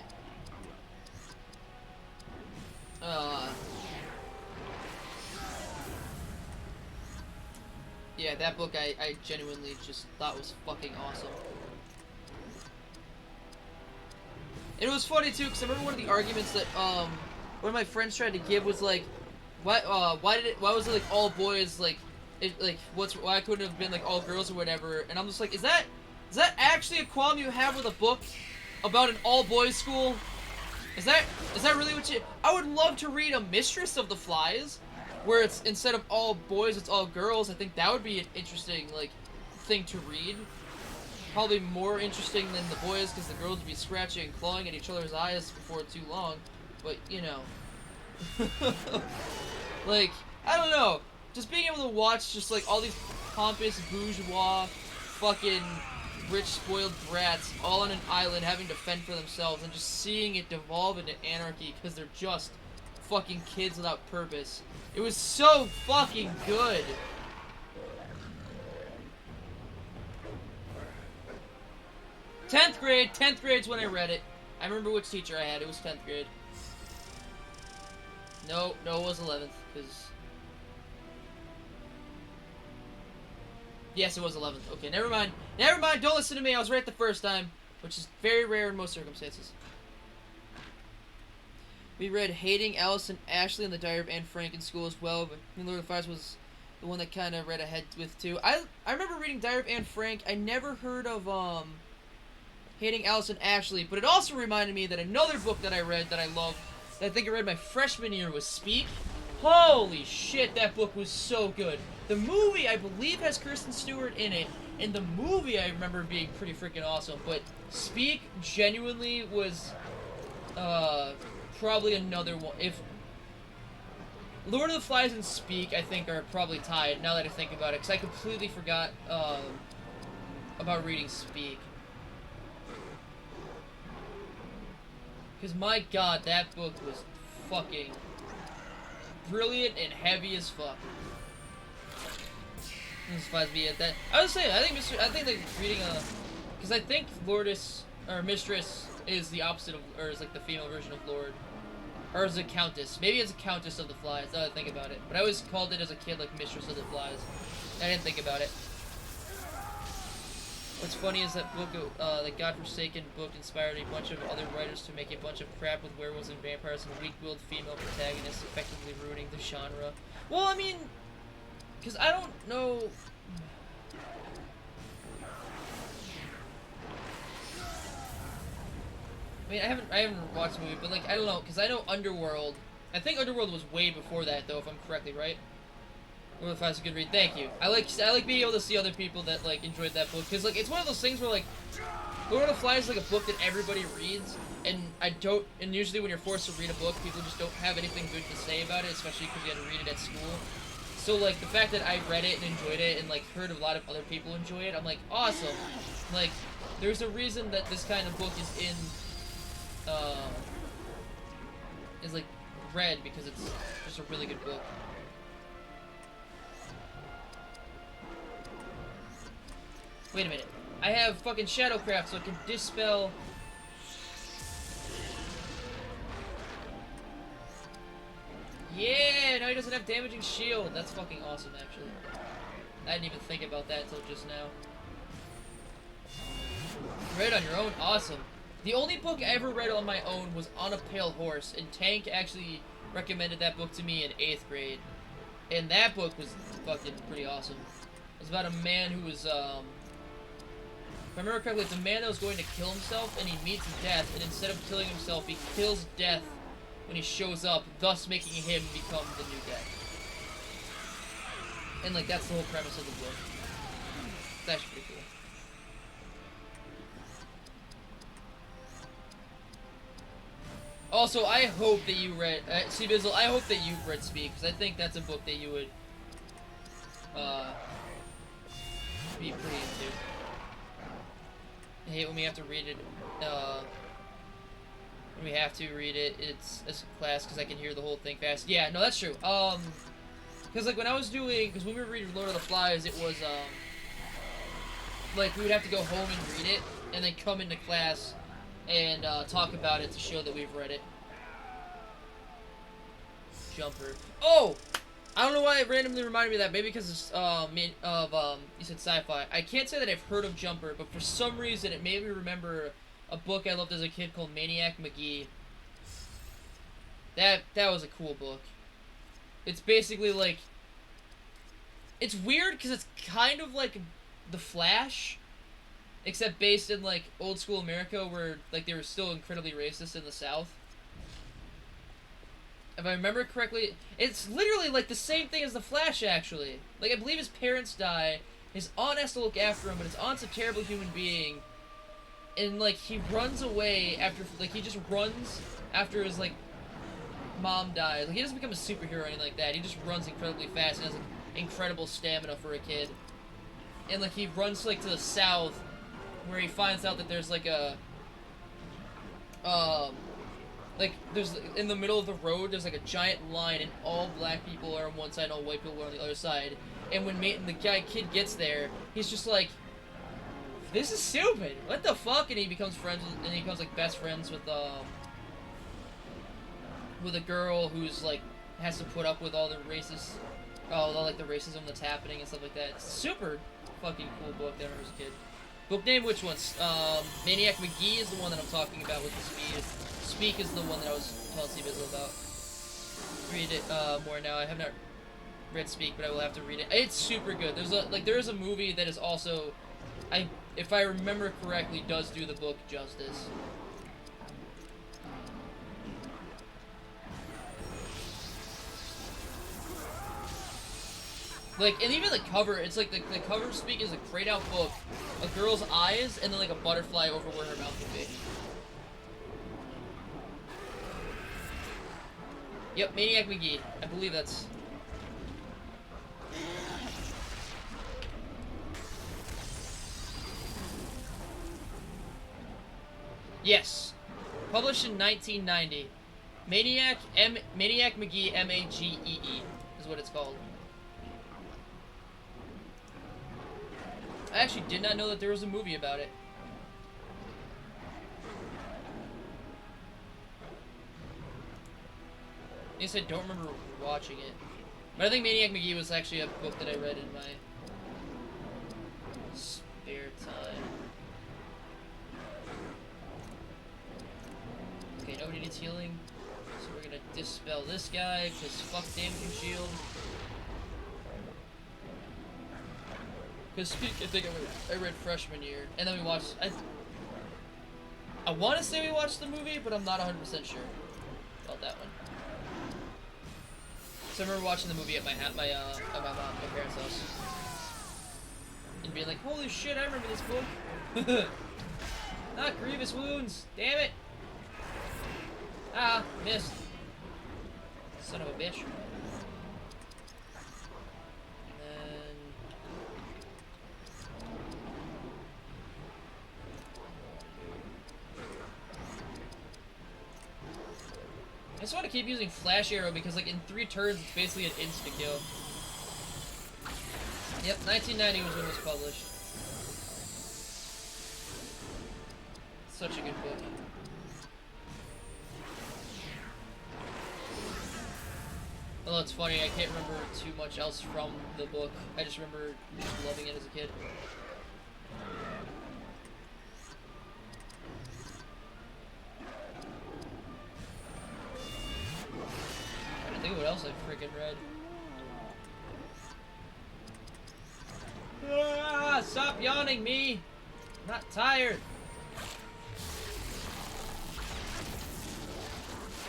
yeah, that book I genuinely just thought was fucking awesome. And it was funny too, because I remember one of the arguments that one of my friends tried to give was like, why was it like all boys, like why couldn't it have been like all girls or whatever? And I'm just like, is that actually a qualm you have with a book about an all boys school? Is that really what you? I would love to read a Mistress of the Flies, where it's instead of all boys, it's all girls. I think that would be an interesting like thing to read. Probably more interesting than the boys, because the girls would be scratching and clawing at each other's eyes before too long. But you know, like I don't know, just being able to watch just like all these pompous bourgeois, fucking rich spoiled brats all on an island having to fend for themselves, and just seeing it devolve into anarchy because they're just fucking kids without purpose. It was so fucking good. Tenth grade's when I read it. I remember which teacher I had. It was 10th grade. No, it was 11th, because... Yes, it was 11th. Okay, never mind. Never mind, don't listen to me. I was right the first time, which is very rare in most circumstances. We read Hating Alice and Ashley and the Diary of Anne Frank in school as well, but Lord of the Flies was the one that kind of read ahead with too. I remember reading Diary of Anne Frank. I never heard of, Hating Alice and Ashley, but it also reminded me that another book that I read that I loved, that I think I read my freshman year, was Speak. Holy shit, that book was so good. The movie, I believe, has Kristen Stewart in it, and the movie I remember being pretty freaking awesome, but Speak genuinely was, probably another one. If Lord of the Flies and Speak, I think, are probably tied, now that I think about it, because I completely forgot, about reading Speak. Because, my god, that book was fucking brilliant and heavy as fuck. This flies me at that. I was saying, I think like reading because I think Lordess, or Mistress, is the opposite of, or is like the female version of Lord. Or is it Countess? Maybe it's a Countess of the Flies, now that I think about it. But I always called it as a kid, like, Mistress of the Flies. I didn't think about it. What's funny is that book, the godforsaken book, inspired a bunch of other writers to make a bunch of crap with werewolves and vampires and weak-willed female protagonists, effectively ruining the genre. Well, I mean, because I don't know... I mean, I haven't watched the movie, but, like, I don't know, because I know Underworld... I think Underworld was way before that, though, if I'm correctly right. Lord of the Flies is a good read. Thank you. I like being able to see other people that like enjoyed that book, because like it's one of those things where like Lord of the Flies is like a book that everybody reads, and and usually when you're forced to read a book, people just don't have anything good to say about it, especially because you had to read it at school. So like the fact that I read it and enjoyed it and like heard a lot of other people enjoy it, I'm like, awesome. Like there's a reason that this kind of book is like read, because it's just a really good book. Wait a minute. I have fucking Shadowcraft, so it can dispel... Yeah! Now he doesn't have damaging shield. That's fucking awesome, actually. I didn't even think about that until just now. Read on your own? Awesome. The only book I ever read on my own was On a Pale Horse, and Tank actually recommended that book to me in 8th grade. And that book was fucking pretty awesome. It's about a man who was, if I remember correctly, it's a man that was going to kill himself, and he meets death, and instead of killing himself, he kills death when he shows up, thus making him become the new death. And, like, that's the whole premise of the book. It's actually pretty cool. Also, I hope that you read, see, Bizzle, I hope that you've read Speak, because I think that's a book that you would, be pretty into. I hate when we have to read it, when we have to read it, it's class, because I can hear the whole thing fast. Yeah, no, that's true. Because, like, when I was doing, because when we were reading Lord of the Flies, it was, like, we would have to go home and read it, and then come into class and, talk about it to show that we've read it. Jumper. Oh! I don't know why it randomly reminded me of that. Maybe because it's, you said sci-fi. I can't say that I've heard of Jumper, but for some reason it made me remember, a book I loved as a kid called Maniac McGee. That was a cool book. It's basically like, it's weird because it's kind of like The Flash, except based in like old school America where like they were still incredibly racist in the South. If I remember correctly, it's literally like the same thing as The Flash actually. Like I believe his parents die, his aunt has to look after him, but his aunt's a terrible human being. And like he runs away after, like he just runs after his like mom dies. Like he doesn't become a superhero or anything like that. He just runs incredibly fast and has like incredible stamina for a kid. And like he runs like to the south, where he finds out that there's like a, like there's in the middle of the road there's like a giant line and all black people are on one side and all white people are on the other side. And when the kid gets there, he's just like, this is stupid. What the fuck? And he becomes friends with, and he becomes like best friends with a girl who's like has to put up with all the racist, all like the racism that's happening and stuff like that. It's super fucking cool book that I remember as a kid. Book name, which one's? Maniac McGee is the one that I'm talking about with the speed. Speak is the one that I was telling Steve about. Read it more now. I have not read Speak, but I will have to read it. It's super good. There is a movie that is also, if I remember correctly, does do the book justice. Like, and even the cover, it's like the cover of Speak is a grayed out book, a girl's eyes, and then like a butterfly over where her mouth would be. Yep, Maniac McGee. I believe that's... Yes. Published in 1990. Maniac McGee, M-A-G-E-E is what it's called. I actually did not know that there was a movie about it. I guess I don't remember watching it. But I think Maniac McGee was actually a book that I read in my spare time. Okay, nobody needs healing. So we're gonna dispel this guy, because fuck damaging shield. Because Speak, I think I read freshman year. And then we watched... I want to say we watched the movie, but I'm not 100% sure about that one. So I remember watching the movie at my parents' house. And being like, holy shit, I remember this book. Not grievous wounds. Damn it. Ah, missed. Son of a bitch. And then... I just want to keep using Flash Arrow because, like, in 3 turns, it's basically an insta-kill. Yep, 1990 was when it was published. Such a good book. Although it's funny, I can't remember too much else from the book. I just remember just loving it as a kid. I think what else I freaking read. Ah, stop yawning me! I'm not tired.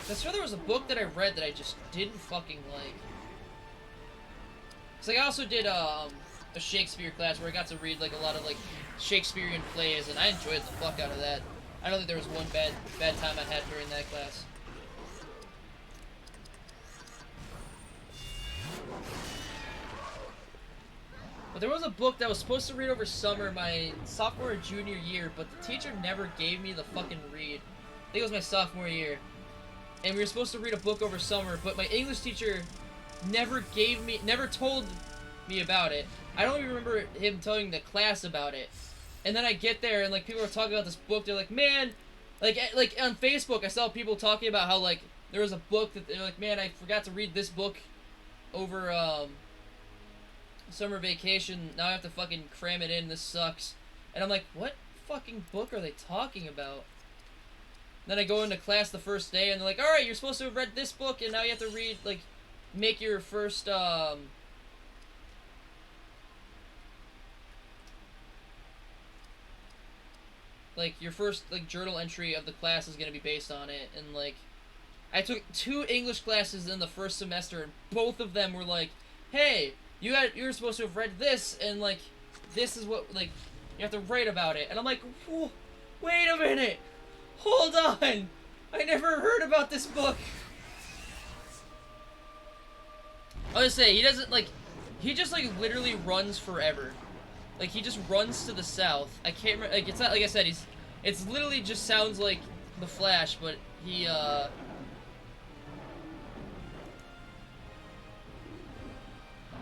I swear there was a book that I read that I just didn't fucking like. Cause like I also did a Shakespeare class where I got to read like a lot of like Shakespearean plays, and I enjoyed the fuck out of that. I don't think there was one bad time I had during that class. But there was a book that I was supposed to read over summer, my sophomore or junior year, but the teacher never gave me the fucking read. I think it was my sophomore year. And we were supposed to read a book over summer, but my English teacher never told me about it. I don't even remember him telling the class about it. And then I get there and like people are talking about this book. They're like, man, like on Facebook, I saw people talking about how like there was a book that they're like, man, I forgot to read this book over summer vacation. Now I have to fucking cram it in. This sucks. And I'm like, what fucking book are they talking about? Then I go into class the first day and they're like, alright, you're supposed to have read this book and now you have to read, like, make your first, like, your first, like, journal entry of the class is gonna be based on it. And, like, I took 2 English classes in the first semester and both of them were like, hey, you're supposed to have read this and, like, this is what, like, you have to write about it. And I'm like, wait a minute! Hold on! I never heard about this book! I was gonna say, he doesn't, like, he just, like, literally runs forever. Like, he just runs to the south. I can't remember, like, it's not, like I said, it's literally just sounds like the Flash, but he,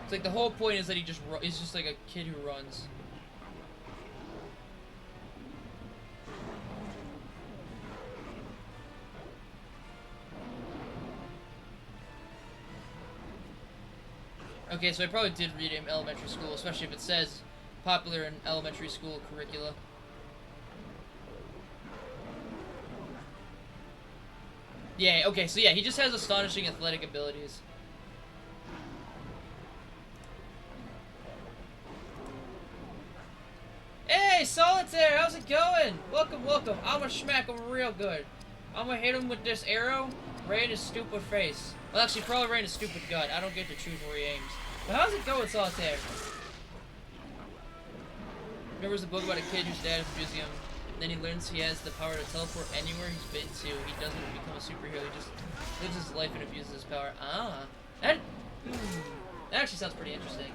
it's like the whole point is that he's just like a kid who runs. Okay, so I probably did read it in elementary school, especially if it says popular in elementary school curricula. Yeah, okay, so yeah, he just has astonishing athletic abilities. Hey, Solitaire, how's it going? Welcome, welcome. I'm gonna smack him real good. I'm gonna hit him with this arrow right in his stupid face. Well, actually, probably right in his stupid gut. I don't get to choose where he aims. But how's it going, Solitaire? Remembers a book about a kid whose dad is abusing him. Then he learns he has the power to teleport anywhere he's been to. He doesn't become a superhero. He just lives his life and abuses his power. Ah, that actually sounds pretty interesting.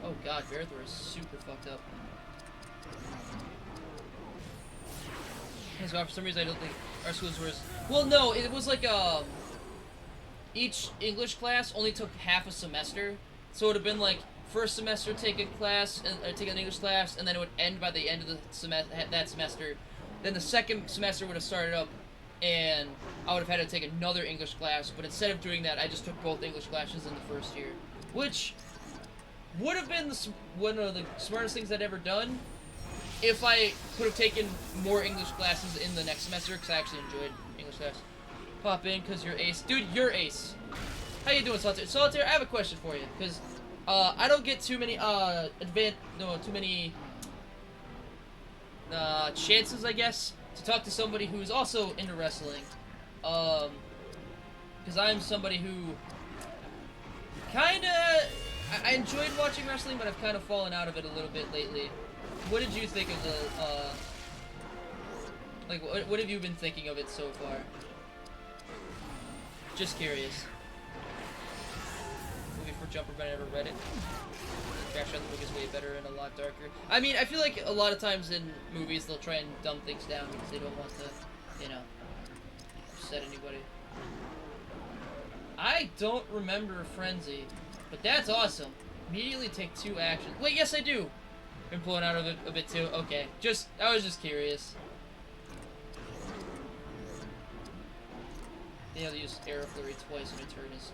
Oh god, Berthor is super fucked up. So for some reason I don't think our schools were as... Well, no, it was like, each English class only took half a semester. So it would have been like, first semester take a class, and take an English class, and then it would end by the end of the that semester. Then the second semester would have started up, and I would have had to take another English class, but instead of doing that, I just took both English classes in the first year. Which would have been one of the smartest things I'd ever done if I could have taken more English classes in the next semester, because I actually enjoyed English class. Pop in, because you're ace. Dude, you're ace. How you doing, Solitaire? Solitaire, I have a question for you, because I don't get too many, chances, I guess, to talk to somebody who's also into wrestling. Because I'm somebody who kinda... I enjoyed watching wrestling, but I've kind of fallen out of it a little bit lately. What did you think of the, like, what have you been thinking of it so far? Just curious. Movie for Jumper, but I never read it. Trash on the book is way better and a lot darker. I mean, I feel like a lot of times in movies they'll try and dumb things down because they don't want to, you know, upset anybody. I don't remember Frenzy. But that's awesome. Immediately take 2 actions. Wait, yes I do. Been pulling out of it a bit too. Okay. I was just curious. Being able to use Arrow Flurry twice in a turn is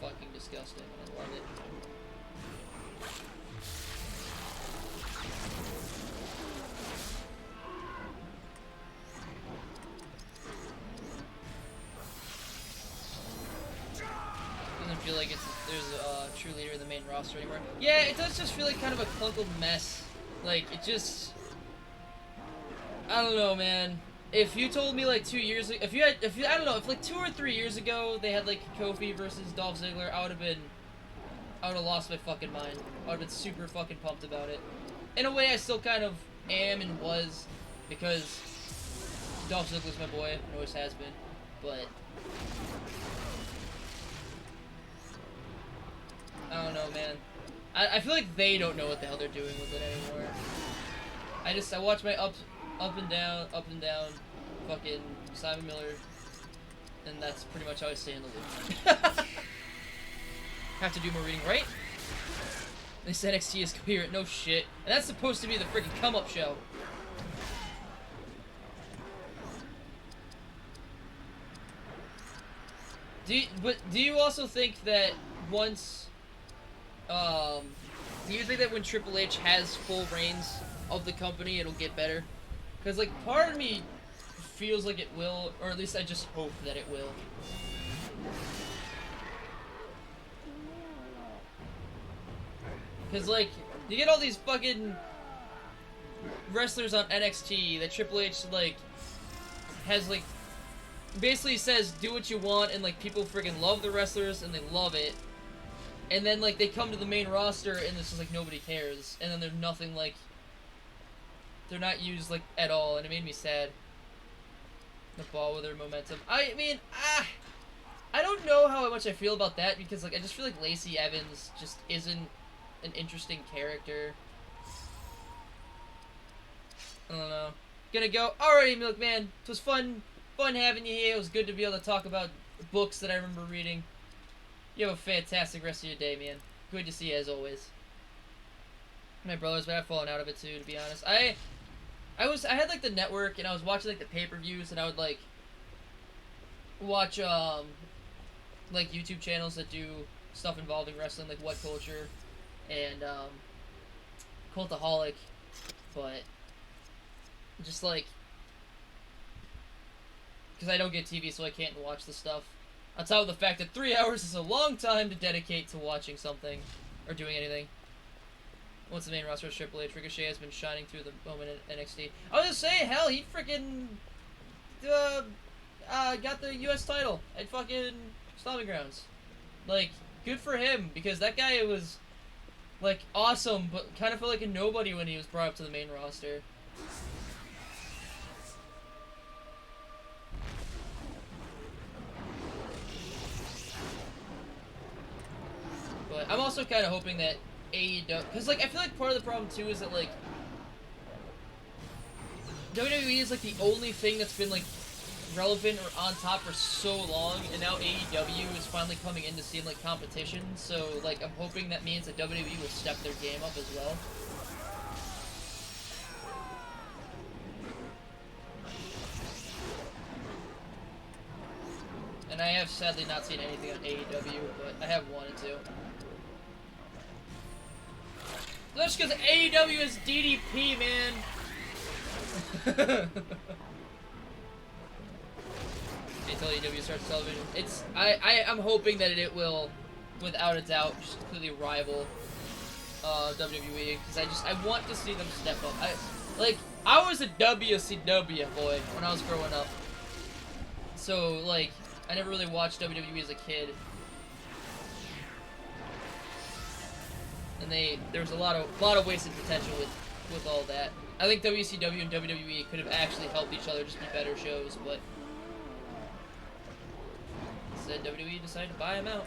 fucking disgusting. I love it. Doesn't feel like there's a true leader in the main roster anymore. Yeah, it does just feel like kind of a clunkled mess. Like, it just... I don't know, man. If you told me like 2 years ago, I don't know, if like 2 or 3 years ago they had like Kofi versus Dolph Ziggler, I would have lost my fucking mind. I would have been super fucking pumped about it. In a way, I still kind of am and was, because Dolph Ziggler's my boy, and always has been, but... I don't know, man. I feel like they don't know what the hell they're doing with it anymore. I watch my up and down, fucking Simon Miller, and that's pretty much how I stay in the loop. Have to do more reading, right? They said NXT is coherent, no shit. And that's supposed to be the freaking come-up show. Do you also think that once, Do you think that when Triple H has full reigns of the company, it'll get better? Because, like, part of me feels like it will, or at least I just hope that it will. Because, like, you get all these fucking wrestlers on NXT that Triple H, like, has, like, basically says, do what you want, and, like, people friggin' love the wrestlers, and they love it. And then, like, they come to the main roster, and it's just, like, nobody cares. And then they're nothing, like, they're not used, like, at all, and it made me sad. The ball with their momentum. I mean, I don't know how much I feel about that, because, like, I just feel like Lacey Evans just isn't an interesting character. I don't know. Gonna go, alrighty, Milkman. It was fun having you here. It was good to be able to talk about books that I remember reading. You have a fantastic rest of your day, man. Good to see you as always. My brothers, but I've fallen out of it too, to be honest. I had like the network, and I was watching like the pay-per-views, and I would like watch like YouTube channels that do stuff involving wrestling, like What Culture and Cultaholic, but just like because I don't get TV, so I can't watch the stuff. On top of the fact that 3 hours is a long time to dedicate to watching something or doing anything. What's the main roster of Triple H? Ricochet has been shining through the moment in NXT. I was just saying, hell, he freaking got the U.S. title at fucking Stomping Grounds. Like, good for him, because that guy was, like, awesome, but kind of felt like a nobody when he was brought up to the main roster. But I'm also kind of hoping that AEW, because like I feel like part of the problem too is that like WWE is like the only thing that's been like relevant or on top for so long, and now AEW is finally coming in to seem like competition. So like I'm hoping that means that WWE will step their game up as well. And I have sadly not seen anything on AEW, but I have wanted to. That's because AEW is DDP, man. Until AEW starts television, I'm hoping that it will, without a doubt, just completely rival WWE, because I want to see them step up. I was a WCW boy when I was growing up, so like I never really watched WWE as a kid. And there was a lot of wasted potential with all that. I think WCW and WWE could have actually helped each other just be better shows, but instead WWE decided to buy them out.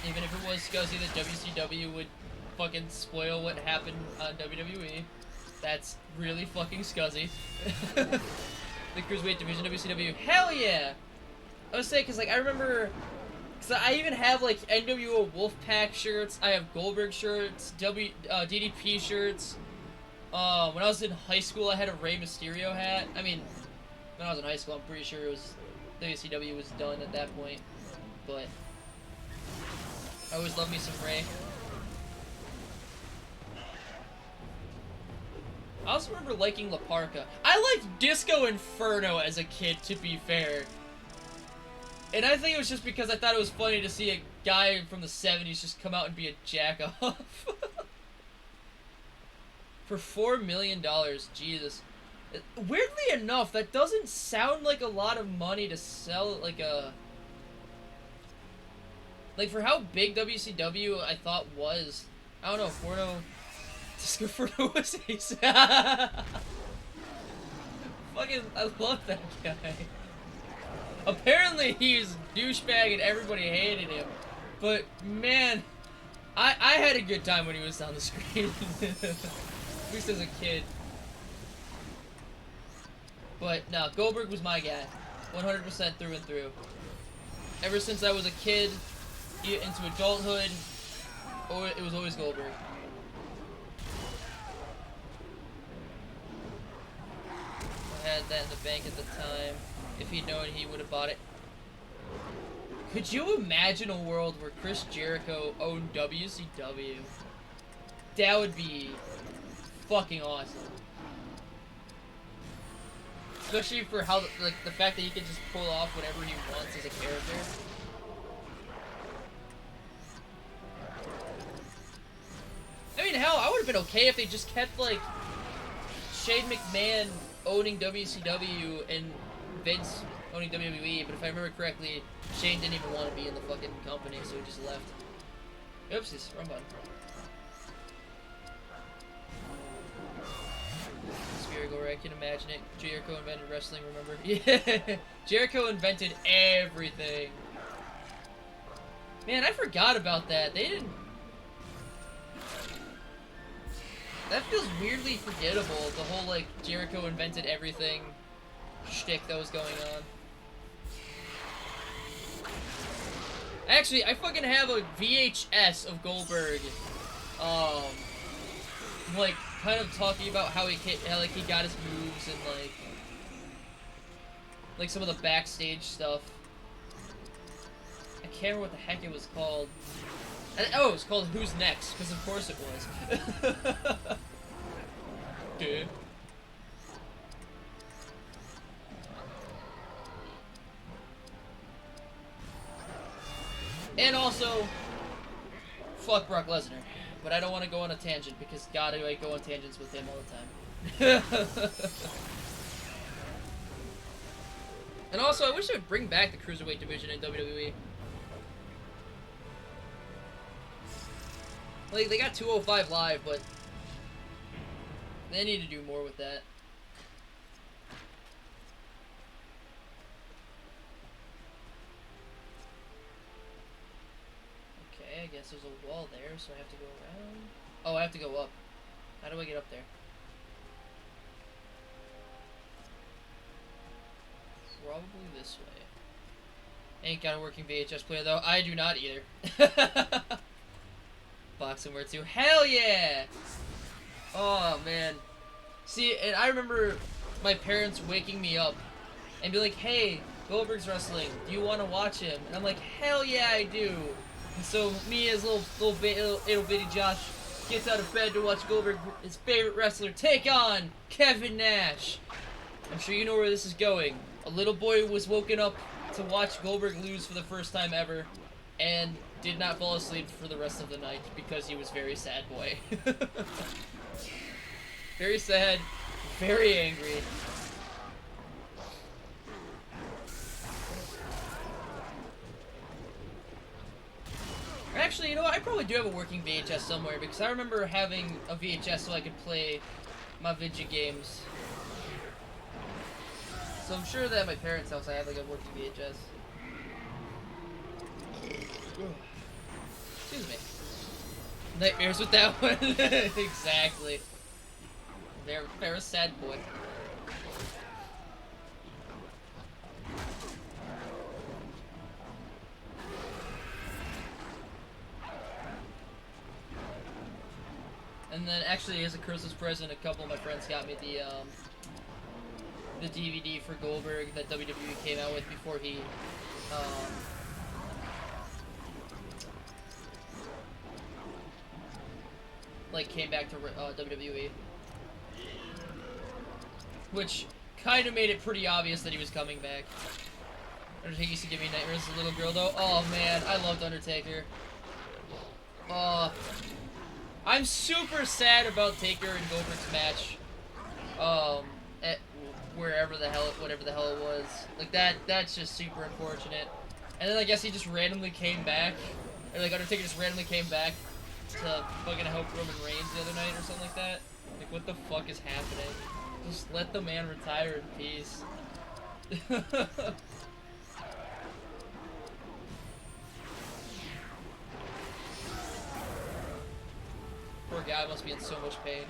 Even if it was scuzzy that WCW would fucking spoil what happened on WWE, that's really fucking scuzzy. The Cruiserweight division, WCW. Hell yeah! I was saying, because, like, I remember... Because I even have, like, NWO Wolfpack shirts. I have Goldberg shirts. DDP shirts. When I was in high school, I had a Rey Mysterio hat. I mean, when I was in high school, I'm pretty sure it was... WCW was done at that point. But... I always loved me some Rey. I also remember liking La Parka. I liked Disco Inferno as a kid, to be fair. And I think it was just because I thought it was funny to see a guy from the 70s just come out and be a jack-off. For $4 million, Jesus. Weirdly enough, that doesn't sound like a lot of money to sell, like a... Like, for how big WCW I thought was. I don't know, Forno... Disco Inferno was ace. Fucking, I love that guy. Apparently he's a douchebag and everybody hated him. But, man, I had a good time when he was on the screen. At least as a kid. But, no, Goldberg was my guy. 100% through and through. Ever since I was a kid, into adulthood, it was always Goldberg. I had that in the bank at the time. If he'd known, he would have bought it. Could you imagine a world where Chris Jericho owned WCW? That would be fucking awesome. Especially for how, like, the fact that he could just pull off whatever he wants as a character. I mean, hell, I would have been okay if they just kept, like, Shane McMahon owning WCW and Vince owning WWE, but if I remember correctly, Shane didn't even want to be in the fucking company, so he just left. Oopsies, wrong button. Where I can imagine it. Jericho invented wrestling, remember? Yeah, Jericho invented everything. Man, I forgot about that. They didn't... That feels weirdly forgettable, the whole, like, Jericho invented everything shtick that was going on. Actually, I fucking have a VHS of Goldberg, like, kind of talking about how he got his moves and, like some of the backstage stuff. I can't remember what the heck it was called. Oh, it was called Who's Next, because of course it was. Dude. And also, fuck Brock Lesnar. But I don't want to go on a tangent, because God, I go on tangents with him all the time. And also, I wish they would bring back the Cruiserweight division in WWE. Like, they got 205 Live, but they need to do more with that. Okay, I guess there's a wall there, so I have to go around. Oh, I have to go up. How do I get up there? Probably this way. Ain't got a working VHS player, though. I do not either. Boxing Word 2. Hell yeah! Oh, man. See, and I remember my parents waking me up and be like, hey, Goldberg's wrestling. Do you want to watch him? And I'm like, hell yeah, I do. And so me as little bitty Josh gets out of bed to watch Goldberg, his favorite wrestler, take on Kevin Nash. I'm sure you know where this is going. A little boy was woken up to watch Goldberg lose for the first time ever and did not fall asleep for the rest of the night because he was very sad boy. Very sad, very angry. Actually, you know what? I probably do have a working VHS somewhere because I remember having a VHS so I could play my video games. So I'm sure that at my parents' house I have like a working VHS. Excuse me. Nightmares with that one. Exactly. They're a sad boy. And then actually as a Christmas present, a couple of my friends got me the DVD for Goldberg that WWE came out with before he like came back to WWE, which kind of made it pretty obvious that he was coming back. Undertaker used to give me nightmares as a little girl, though. Oh man, I loved Undertaker. I'm super sad about Taker and Goldberg's match. At whatever the hell it was. Like that's just super unfortunate. And then I guess he just randomly came back, or like Undertaker just randomly came back to fucking help Roman Reigns the other night or something like that. Like what the fuck is happening? Just let the man retire in peace. Poor guy must be in so much pain.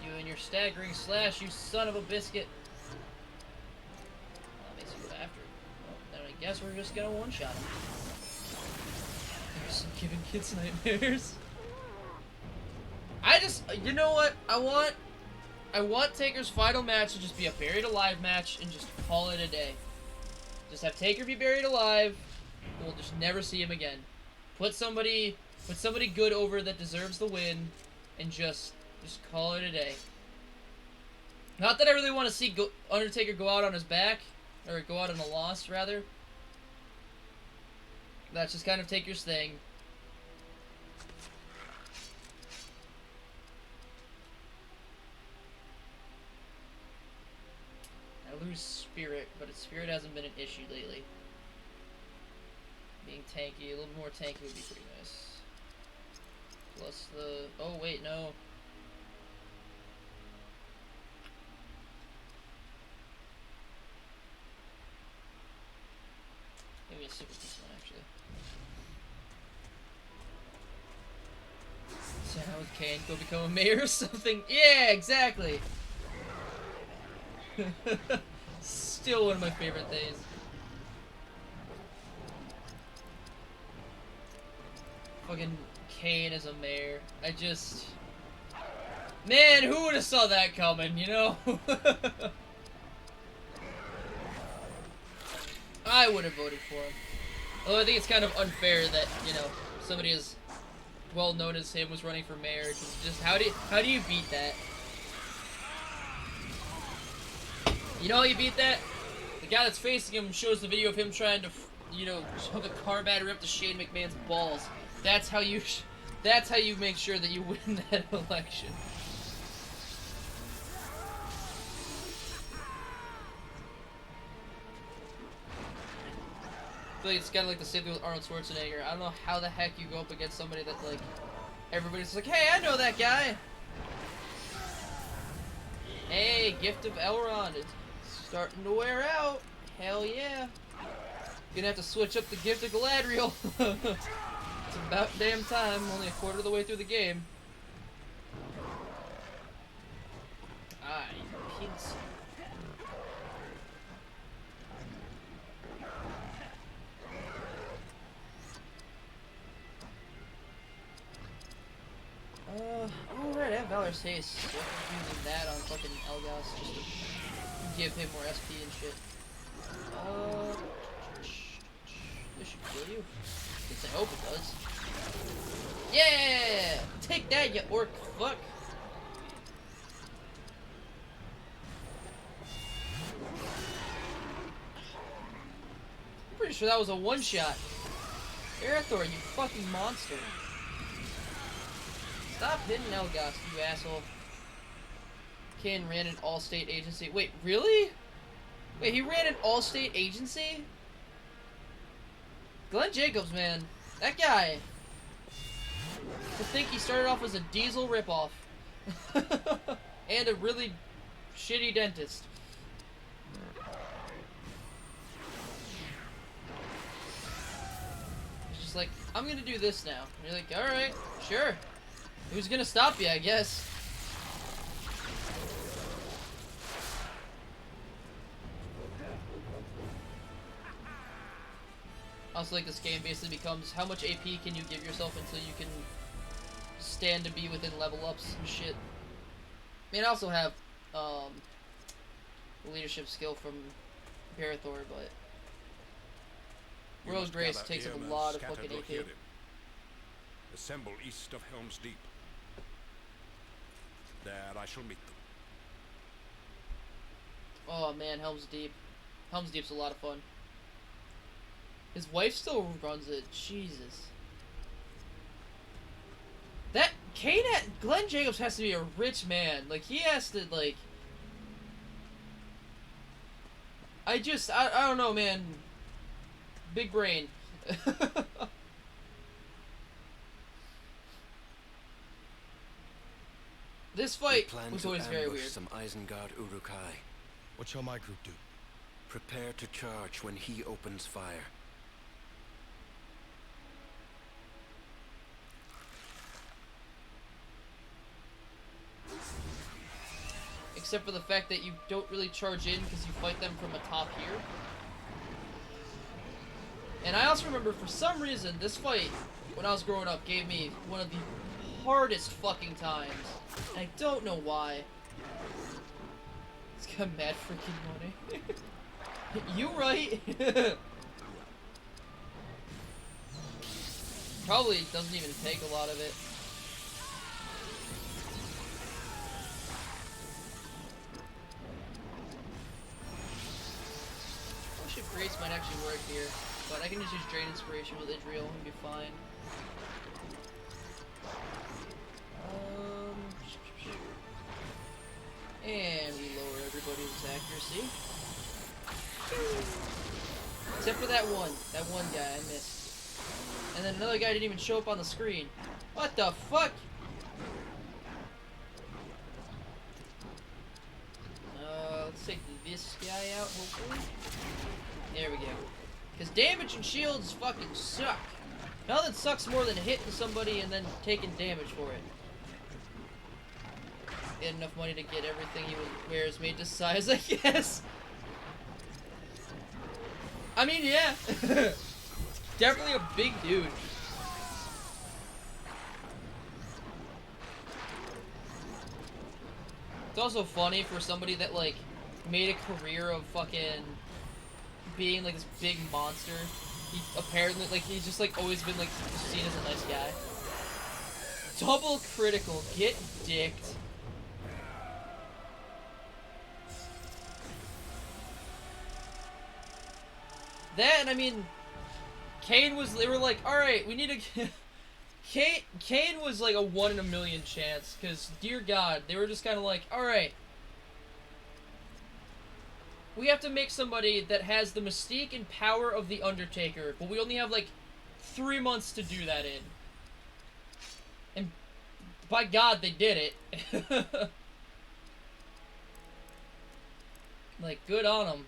You and your staggering slash, you son of a biscuit. That makes you go after. Well, then I guess we're just gonna one-shot him. There's some giving kids nightmares. You know what? I want Taker's final match to just be a buried alive match and just call it a day. Just have Taker be buried alive. We'll just never see him again. Put somebody good over that deserves the win, and just call it a day. Not that I really want to see Undertaker go out on his back, or go out on a loss, rather. That's just kind of Taker's thing. I lose Spirit, but its Spirit hasn't been an issue lately. Being tanky, a little more tanky would be pretty nice. Plus the... Oh, wait, no. Maybe a stick with this one, actually. So now with Kane, go become a mayor or something? Yeah, exactly! Still one of my favorite things. Fucking Kane as a mayor. Man, who would have saw that coming, you know? I would have voted for him. Although I think it's kind of unfair that, you know, somebody as well known as him was running for mayor. Just how do you beat that? You know how you beat that? The guy that's facing him shows the video of him trying to, you know, shove a car battery up to Shane McMahon's balls. That's how you make sure that you win that election. I feel like it's kind of like the same thing with Arnold Schwarzenegger. I don't know how the heck you go up against somebody that, like, everybody's like, hey, I know that guy! Hey, Gift of Elrond, it's starting to wear out. Hell yeah. Gonna have to switch up the Gift of Galadriel. It's about damn time, only a quarter of the way through the game. Ah, you kids. Alright, I have Valor's Haste. So I'm using that on fucking Elgas just to give him more SP and shit. This should kill you. At least I hope it does. Yeah! Take that, you orc fuck! I'm pretty sure that was a one-shot. Arathor, you fucking monster. Stop hitting Elgas, you asshole. Kane ran an all-state agency. Wait, really? Wait, he ran an all-state agency? Glenn Jacobs, man. That guy. To think he started off as a diesel ripoff. And a really shitty dentist. He's just like, I'm gonna do this now. And you're like, alright, sure. Who's gonna stop you, I guess? Also, like, this game basically becomes how much AP can you give yourself until you can stand to be within level ups and shit. I mean, I also have leadership skill from Parathor, but World Grace takes up a lot of fucking AP. Assemble east of Helm's Deep. There I shall meet them. Oh man, Helm's Deep. Helm's Deep's a lot of fun. His wife still runs it. Jesus. That Glenn Jacobs has to be a rich man. Like, he has to, like... I don't know, man. Big brain. This fight was always very weird. Some Isengard Urukai. What shall my group do? Prepare to charge when he opens fire. Except for the fact that you don't really charge in because you fight them from atop here. And I also remember, for some reason, this fight, when I was growing up, gave me one of the hardest fucking times. And I don't know why. It's got mad freaking money. You right? Probably doesn't even take a lot of it. Worship Grace might actually work here, but I can just use Drain Inspiration with Israel and be fine. And we lower everybody's accuracy. Except for that one guy I missed. And then another guy didn't even show up on the screen. What the fuck? Let's take this guy out, hopefully. There we go. Because damage and shields fucking suck. Nothing sucks more than hitting somebody and then taking damage for it. Get enough money to get everything he wears made to size, I guess. I mean, yeah. Definitely a big dude. It's also funny for somebody that, like, made a career of fucking being, like, this big monster. He apparently, like, he's just, like, always been, like, seen as a nice guy. Double critical. Get dicked. That, and I mean, Kane was, they were like, alright, we need to, Kane was like a 1 in a million chance, because, dear God, they were just kind of like, alright, we have to make somebody that has the mystique and power of the Undertaker, but we only have like 3 months to do that in. And, by God, they did it. Like, good on them.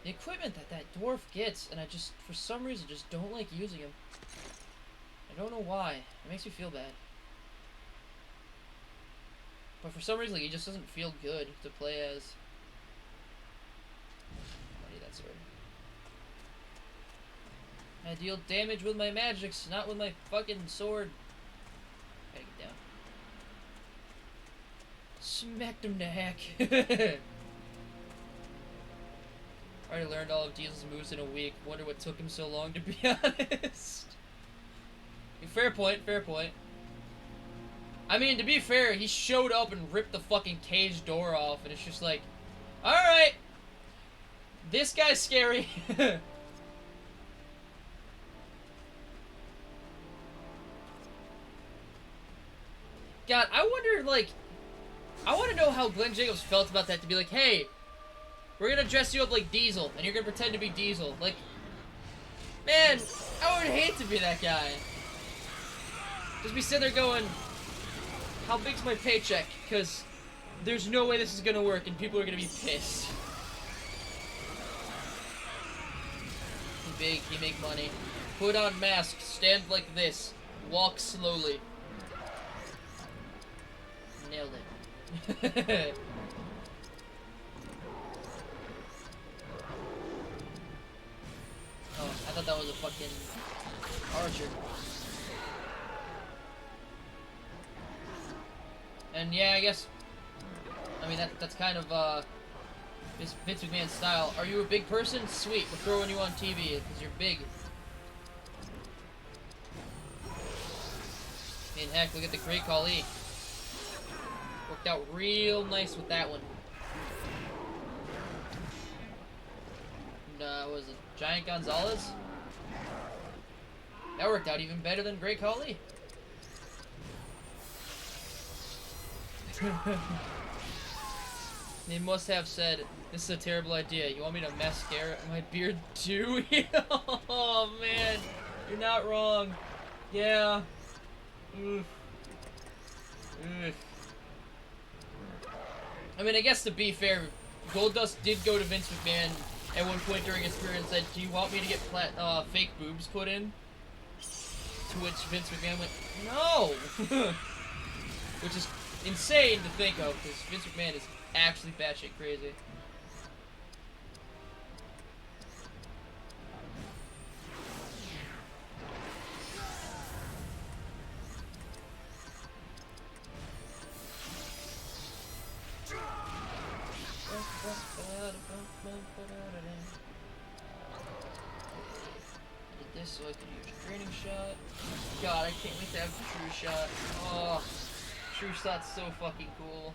The equipment that dwarf gets, and I just, for some reason, just don't like using him. I don't know why. It makes me feel bad. But for some reason, like, he just doesn't feel good to play as. I need that sword. I deal damage with my magics, not with my fucking sword. Gotta get down. Smacked him to heck. Already learned all of Diesel's moves in a week. Wonder what took him so long, to be honest. Fair point, fair point. I mean, to be fair, he showed up and ripped the fucking cage door off, and it's just like, alright, this guy's scary. God, I wonder, like, I want to know how Glenn Jacobs felt about that, to be like, hey, we're gonna dress you up like Diesel, and you're gonna pretend to be Diesel. Like, man, I would hate to be that guy. Just be sitting there going, how big's my paycheck? Because there's no way this is gonna work, and people are gonna be pissed. He big, he make money. Put on mask, stand like this, walk slowly. Nailed it. Oh, I thought that was a fucking archer. And yeah, I guess, I mean, that's kind of, Vince McMahon's style. Are you a big person? Sweet, we're throwing you on TV because you're big. I mean, heck, look at the Great Khali. Worked out real nice with that one. And, what was it? Giant Gonzalez? That worked out even better than Great Khali. They must have said, this is a terrible idea. You want me to mascara my beard too? Oh man, you're not wrong. Yeah. Oof. Oof. I mean, I guess to be fair, Goldust did go to Vince McMahon at one point during his career and said, do you want me to get fake boobs put in? To which Vince McMahon went, no! Which is insane to think of, because Vince McMahon is actually batshit crazy. I did this so I could use training shot. God, I can't wait to have the true shot. Oh, true shot's so fucking cool.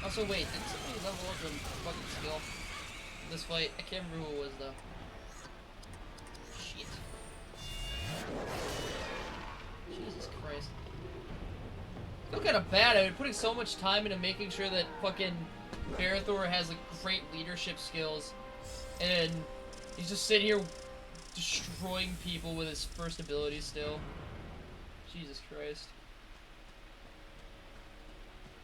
Also, wait, did somebody level up the fucking skill in this fight? I can't remember who it was though. Shit. Jesus Christ. I feel kind of bad. I've been putting so much time into making sure that fucking Barathor has like great leadership skills, and he's just sitting here destroying people with his first ability still. Jesus Christ.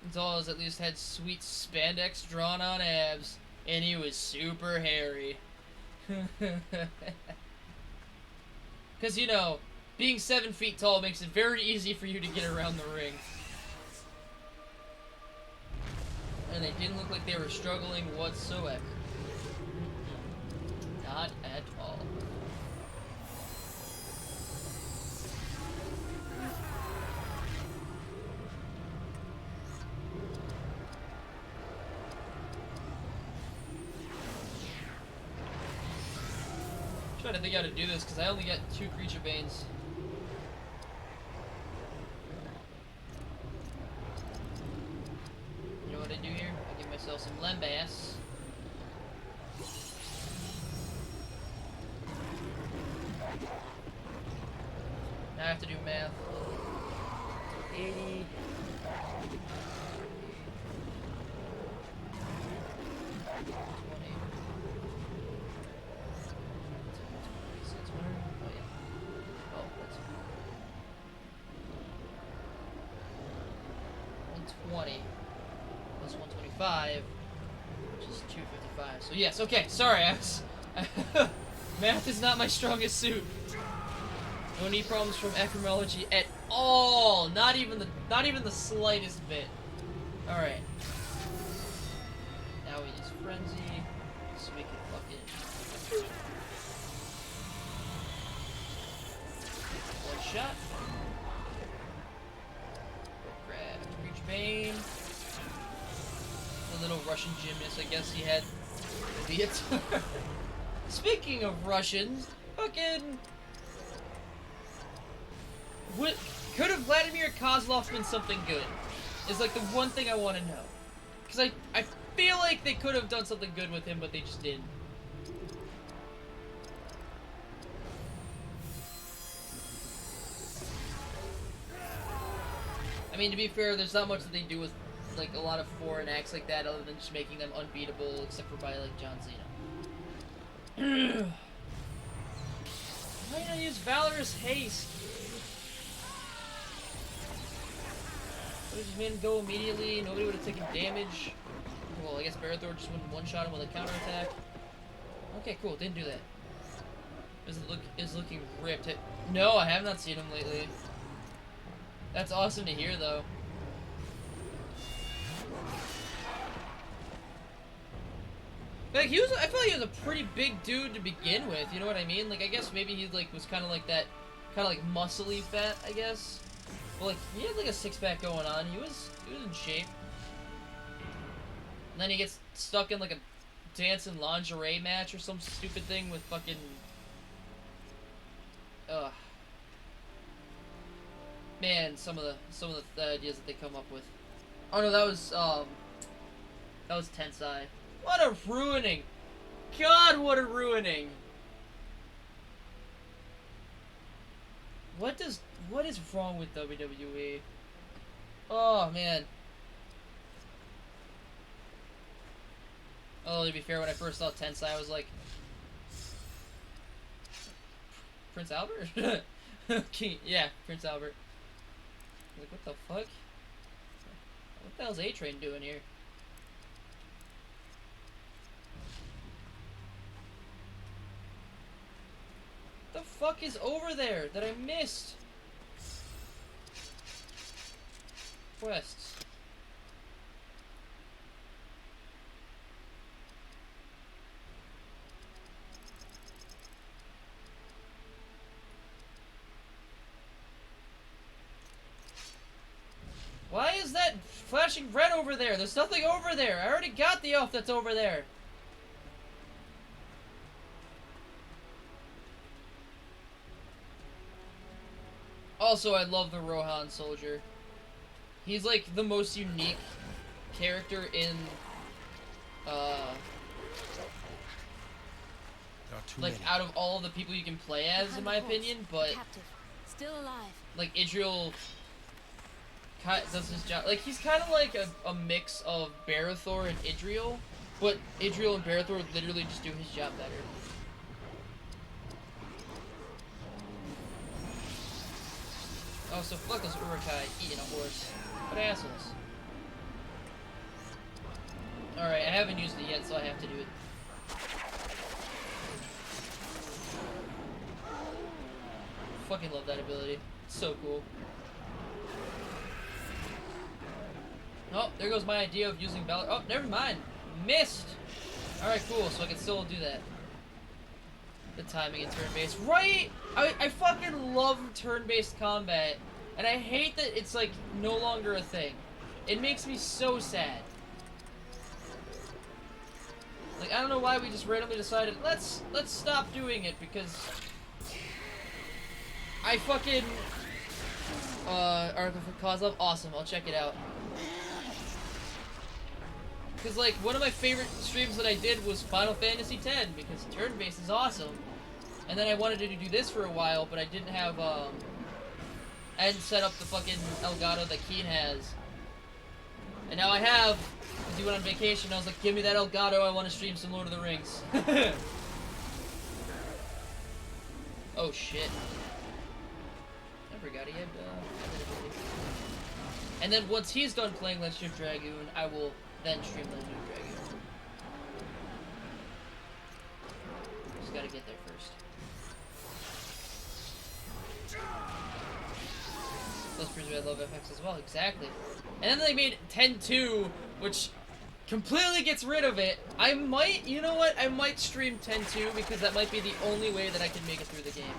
Gonzalez at least had sweet spandex drawn on abs, and he was super hairy. Because, you know, being 7 feet tall makes it very easy for you to get around the ring. And they didn't look like they were struggling whatsoever. Not at all. I'm trying to think how to do this because I only got 2 creature banes. You know what I do here? I give myself some lembas. Now I have to do math. 80. 20. Oh yeah. Oh, that's 120 plus 125, which is 255. So yes, okay. Sorry, I was. Math is not my strongest suit. No knee problems from acromology at all. Not even the slightest bit. All right. Now we use frenzy, so we can fucking one shot. Grab Breach Bane. The little Russian gymnast, I guess he had to be it. Speaking of Russians, fucking. What could have Vladimir Kozlov been something good? Is like the one thing I want to know. Because I feel like they could have done something good with him, but they just didn't. I mean, to be fair, there's not much that they do with like a lot of foreign acts like that, other than just making them unbeatable, except for by like John Cena. Why did I use Valorous Haste? I just made him go immediately. Nobody would have taken damage. Well, I guess Barathor just wouldn't one-shot him with a counterattack. Okay, cool. Didn't do that. Is looking ripped. No, I have not seen him lately. That's awesome to hear, though. Like I feel like he was a pretty big dude to begin with. You know what I mean? Like I guess maybe he like was kind of like that, kind of like muscly fat. I guess. But like he had like a six-pack going on. He was in shape. And then he gets stuck in like a dancing lingerie match or some stupid thing with fucking. Man, some of the ideas that they come up with. Oh no, that was Tensai. What a ruining! God, what a ruining! What is wrong with WWE? Oh man. Oh, to be fair, when I first saw Tensai, I was like, Prince Albert? Yeah, Prince Albert. Like, what the fuck? What the hell's A-Train doing here? fuck is over there that I missed? Quests. Why is that flashing red over there? There's nothing over there. I already got the elf that's over there. Also, I love the Rohan soldier. He's like the most unique character in like out of all the people you can play as, in my opinion, but Captive. Still alive. like Idril does his job. Like he's kind of like a mix of Barathor and Idril, but Idril and Barathor literally just do his job better. Oh, so fuck those Urukai eating a horse. What assholes. Alright, I haven't used it yet, so I have to do it. Fucking love that ability. It's so cool. Oh, there goes my idea of using Balrog. Oh, never mind. Missed! Alright, cool, so I can still do that. The timing in turn-based. Right! I fucking love turn-based combat, and I hate that it's, like, no longer a thing. It makes me so sad. Like, I don't know why we just randomly decided, let's stop doing it, because I fucking... Article for Kozlov? Awesome, I'll check it out. Because, like, one of my favorite streams that I did was Final Fantasy X, because turn-based is awesome. And then I wanted to do this for a while, but I didn't have, I hadn't set up the fucking Elgato that Keen has. And now I have, because he went on vacation, I was like, give me that Elgato, I want to stream some Lord of the Rings. Oh, shit. I forgot he had, and then once he's done playing Legend of Dragoon, I will then stream Legend of Dragoon. Just gotta get there first. Plus, I love FX as well, exactly. And then they made 10-2, which completely gets rid of it. I might, you know what? I might stream 10-2 because that might be the only way that I can make it through the game.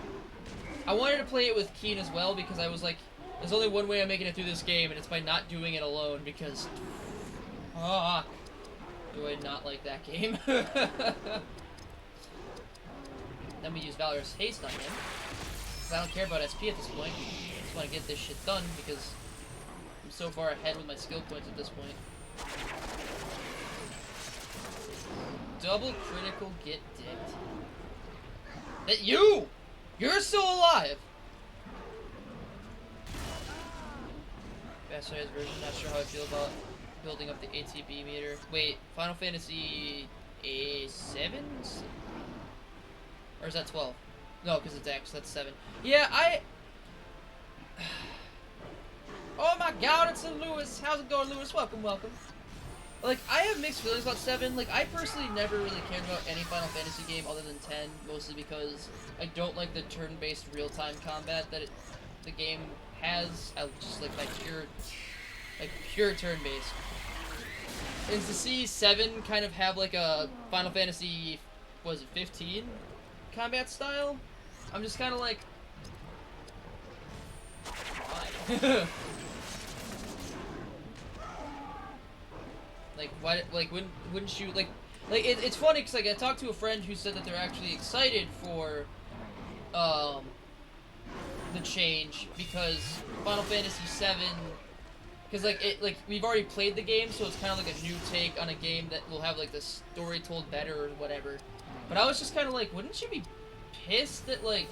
I wanted to play it with Keen as well because I was like, there's only one way I'm making it through this game, and it's by not doing it alone because... do I not like that game? Then we use Valorous Haste on him. Because I don't care about SP at this point. I just want to get this shit done because I'm so far ahead with my skill points at this point. Double critical get dicked. That you! You're still alive! Bastardized version, not sure how I feel about building up the ATB meter. Wait, Final Fantasy A7? Or is that 12? No, because it's X, that's 7. Yeah, oh my god, it's a Lewis! How's it going, Lewis? Welcome, welcome. Like, I have mixed feelings about 7. Like, I personally never really cared about any Final Fantasy game other than 10, mostly because I don't like the turn-based real-time combat that the game has. I just like my pure turn-based. And to see 7 kind of have like a Final Fantasy, was it 15 combat style? I'm just kind of like, why? Like, why? Like, wouldn't you like? It's funny because like I talked to a friend who said that they're actually excited for the change because Final Fantasy VII, because like we've already played the game, so it's kind of like a new take on a game that will have like the story told better or whatever. But I was just kind of like, wouldn't you be pissed that like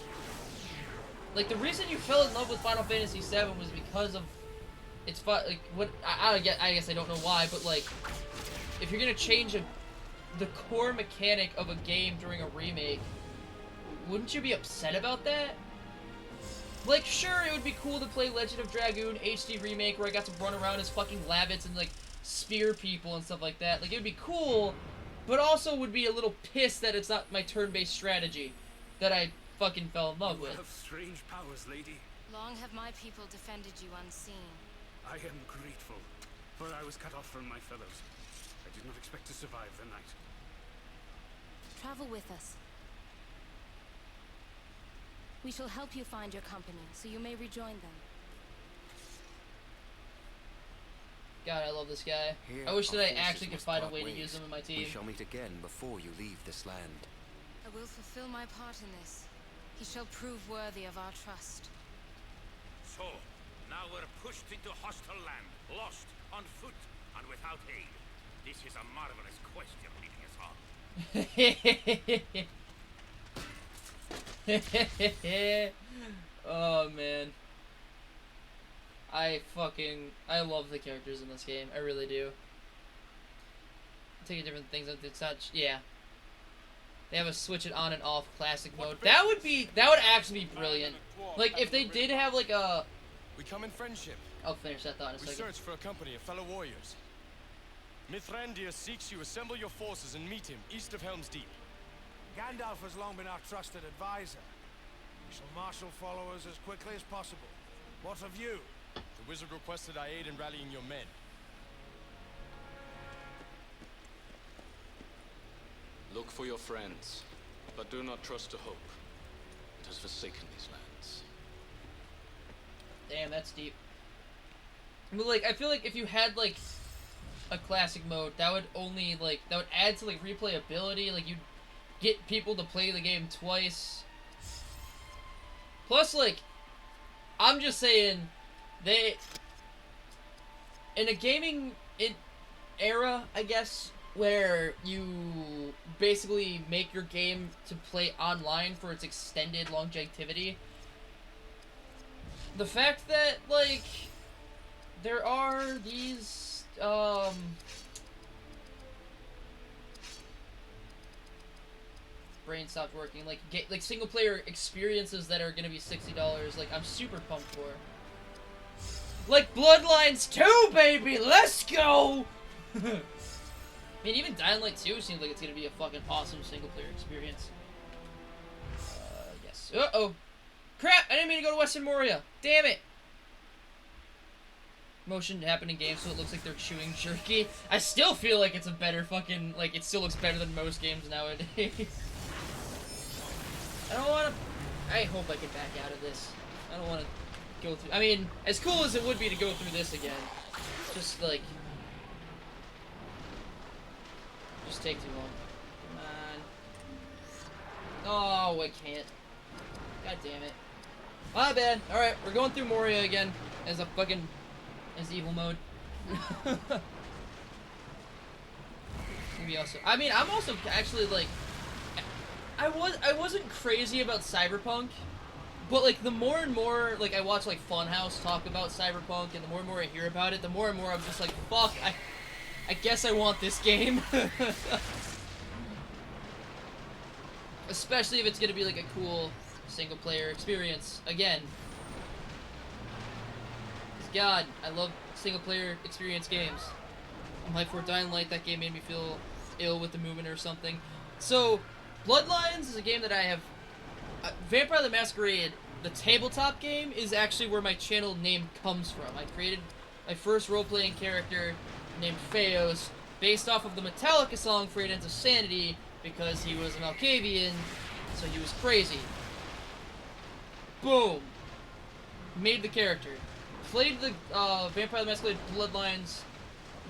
the reason you fell in love with Final Fantasy VII was because of it's fun, like what I guess I don't know why, but like if you're gonna change the core mechanic of a game during a remake, wouldn't you be upset about that? Like, sure, it would be cool to play Legend of Dragoon HD remake where I got to run around as fucking Labbits and like spear people and stuff like that. Like, it would be cool, but also would be a little pissed that it's not my turn-based strategy that I fucking fell in love You with. have strange powers, lady. Long have my people defended you unseen. I am grateful, for I was cut off from my fellows. I did not expect to survive the night. Travel with us. We shall help you find your company, so you may rejoin them. God, I love this guy. Here I wish our that I forces actually could must find a part way to ways. use him in my We team. shall meet again before you leave this land. I will fulfill my part in this. He shall prove worthy of our trust. So, now we're pushed into hostile land, lost, on foot, and without aid. This is a marvelous quest you're leading us on. Oh man. I love the characters in this game. I really do. Taking different things, it's not, yeah. They have a switch it on and off classic mode. That would actually be brilliant. Like, if they did have like a... We come in friendship. I'll finish that thought in a We second. search for a company of fellow warriors. Mithrandir seeks you assemble your forces and meet him east of Helm's Deep. Gandalf has long been our trusted advisor. We shall marshal followers as quickly as possible. What of you? The wizard requested I aid in rallying your men. Look for your friends, but do not trust to hope. It has forsaken these lands. Damn, that's deep. But like, I feel like if you had like a classic mode, that would only like that would add to like replayability. Like you'd get people to play the game twice. Plus, like, I'm just saying, they in a gaming era, I guess, where you basically make your game to play online for its extended longevity. The fact that, like, there are these, brain stopped working, like, single player experiences that are gonna be $60, like, I'm super pumped for. Like, Bloodlines 2, baby! Let's go! I mean, even Dying Light 2 seems like it's gonna be a fucking awesome single player experience. Yes. Uh-oh. Crap! I didn't mean to go to Western Moria. Damn it! Motion happened in games, so it looks like they're chewing jerky. I still feel like it's a better fucking, like, it still looks better than most games nowadays. I don't wanna... I hope I get back out of this. I don't wanna go through... I mean, as cool as it would be to go through this again, just, like... Just take too long. Come on. Oh, I can't. God damn it. My bad. Alright, we're going through Moria again as a fucking... as evil mode. Maybe also... I mean, I'm also actually, like... I wasn't crazy about Cyberpunk, but, like, the more and more, like, I watch, like, Funhouse talk about Cyberpunk, and the more and more I hear about it, the more and more I'm just like, fuck, I guess I want this game. Especially if it's gonna be, like, a cool single-player experience, again. 'Cause God, I love single-player experience games. I'm hyped for Dying Light. That game made me feel ill with the movement or something. So, Bloodlines is a game that I have... Vampire the Masquerade, the tabletop game, is actually where my channel name comes from. I created my first role-playing character named Feos based off of the Metallica song Freight Ends of Sanity because he was an Alcavian, so he was crazy. Boom. Made the character. Played the Vampire the Masquerade Bloodlines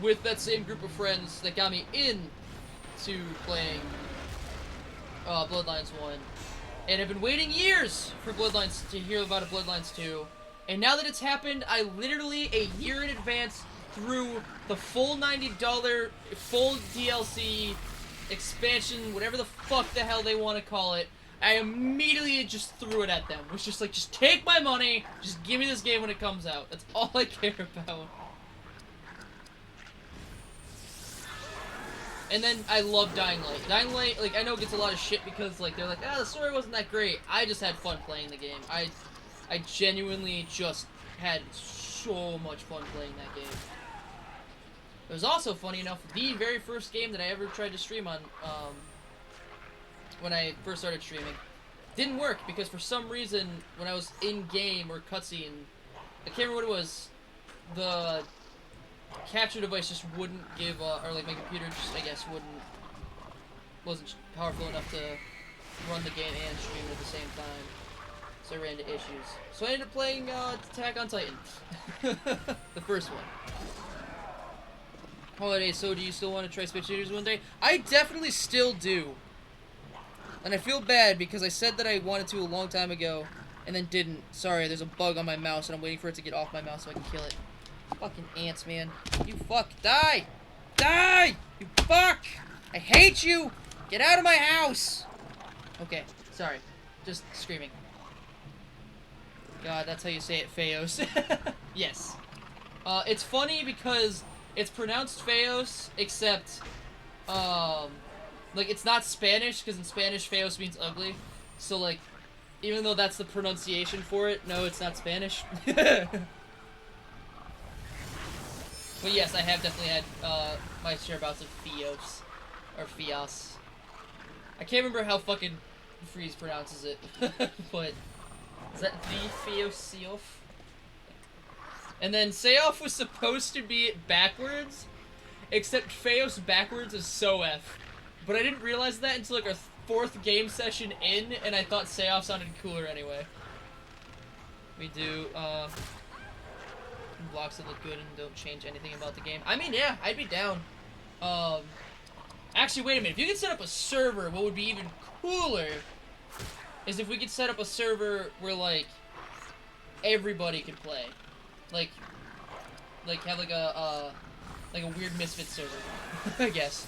with that same group of friends that got me into playing Bloodlines 1. And I've been waiting years for Bloodlines to hear about a Bloodlines 2. And now that it's happened, I literally, a year in advance, threw the full $90 full DLC expansion, whatever the fuck the hell they want to call it. I immediately just threw it at them. It was just like, just take my money, just give me this game when it comes out. That's all I care about. And then I love Dying Light. Dying Light, like, I know it gets a lot of shit because, like, they're like, ah, the story wasn't that great. I just had fun playing the game. I genuinely just had so much fun playing that game. It was also, funny enough, the very first game that I ever tried to stream on, when I first started streaming. didn't work because for some reason when I was in game or cutscene, I can't remember what it was, the capture device just wouldn't give, or like my computer just, I guess, wasn't powerful enough to run the game and stream it at the same time. So I ran into issues. So I ended up playing Attack on Titan. The first one. Holiday, so do you still want to try Switch Shooters one day? I definitely still do. And I feel bad because I said that I wanted to a long time ago and then didn't. Sorry, there's a bug on my mouse and I'm waiting for it to get off my mouse so I can kill it. Fucking ants, man. You fuck. Die! Die! You fuck! I hate you! Get out of my house! Okay, sorry. Just screaming. God, that's how you say it, Feos. Yes. It's funny because it's pronounced Feos, except, like, it's not Spanish, because in Spanish, Feos means ugly. So, like, even though that's the pronunciation for it, no, it's not Spanish. But yes, I have definitely had, my share bouts of Feos. Or Feos. I can't remember how fucking Freeze pronounces it. But, is that the Feos? And then Seoff was supposed to be backwards, except Feos backwards is Soef. But I didn't realize that until like our 4th game session in, and I thought Seoff sounded cooler anyway. We do, blocks that look good and don't change anything about the game. I mean, yeah, I'd be down. Actually, wait a minute. If you could set up a server, what would be even cooler is if we could set up a server where, like, everybody could play. Like have like a weird misfit server, I guess.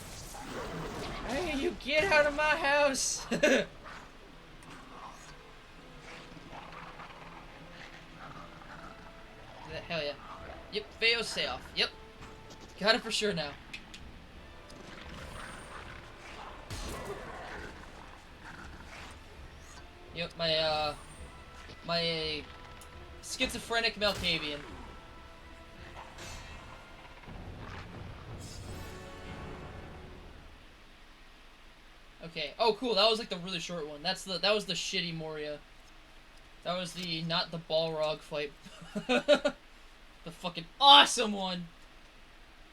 Hey, you get out of my house! Hell yeah. Yep, Feos stay off. Yep. Got it for sure now. Yep, my schizophrenic Malkavian. Okay. Oh, cool. That was like the really short one. That was the shitty Moria. That was not the Balrog fight. The fucking awesome one.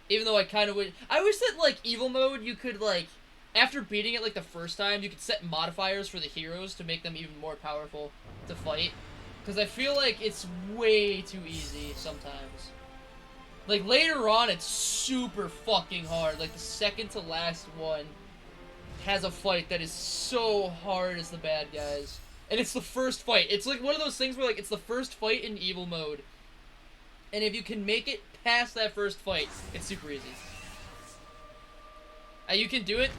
Even though I kind of would. I wish that like evil mode you could like, after beating it like the first time, you could set modifiers for the heroes to make them even more powerful to fight. Because I feel like it's way too easy sometimes. Like later on, it's super fucking hard. Like the second to last one has a fight that is so hard as the bad guys. And it's the first fight. It's like one of those things where like it's the first fight in evil mode. And if you can make it past that first fight, it's super easy. You can do it,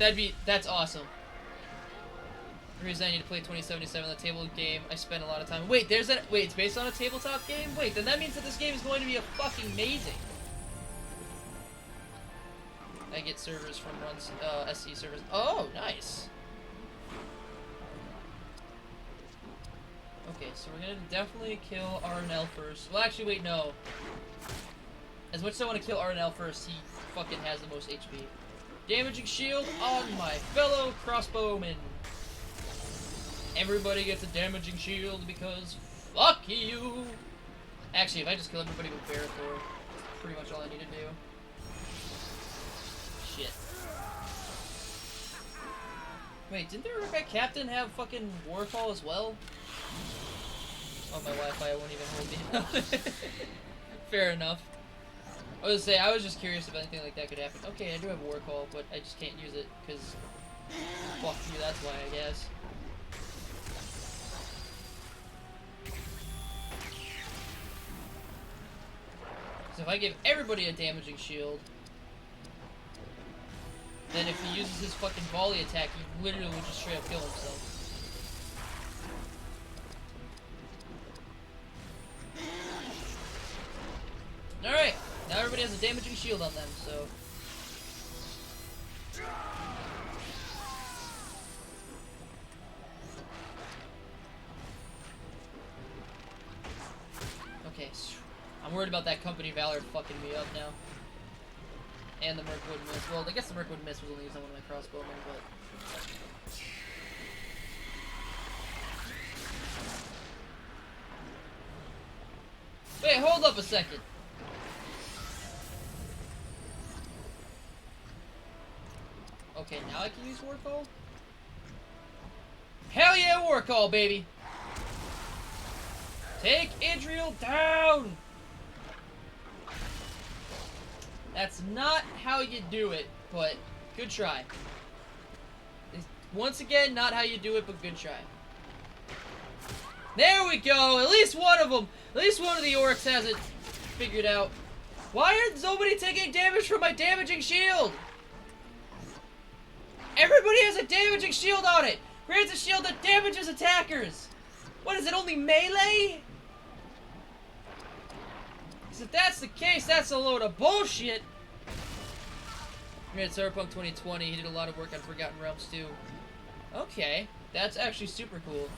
that's awesome. The reason I need to play 2077 on the table game, I spent a lot of time. Wait, it's based on a tabletop game? Wait, then that means that this game is going to be fucking amazing. I get servers from SC servers. Oh, nice. Okay, so we're gonna definitely kill Arnell first. Well, actually, wait, no. As much as I want to kill Arnell first, he fucking has the most HP. Damaging shield on my fellow crossbowmen. Everybody gets a damaging shield because fuck you. Actually, if I just kill everybody with Barathor, that's pretty much all I need to do. Shit. Wait, didn't the Rebecca Captain have fucking Warfall as well? Oh, my Wi-Fi won't even hold me. Fair enough. I was gonna say, I was just curious if anything like that could happen. Okay, I do have War Call, but I just can't use it, because fuck you, that's why, I guess. So if I give everybody a damaging shield, then if he uses his fucking volley attack, he literally will just straight up kill himself. Alright, now everybody has a damaging shield on them, so... Okay, I'm worried about that Company Valor fucking me up now. And the Mirkwood Miss. Well, I guess the Mirkwood Miss was only used on one of my crossbowmen, but... Wait, hold up a second. Okay, now I can use War Call? Hell yeah, War Call, baby! Take Idriel down! That's not how you do it, but good try. It's, once again, not how you do it, but good try. There we go! At least one of them! At least one of the orcs has it figured out. Why are nobody taking damage from my damaging shield? Everybody has a damaging shield on it! Grants a shield that damages attackers! What is it, only melee? Because if that's the case, that's a load of bullshit! We had Cyberpunk 2020, he did a lot of work on Forgotten Realms too. Okay, that's actually super cool.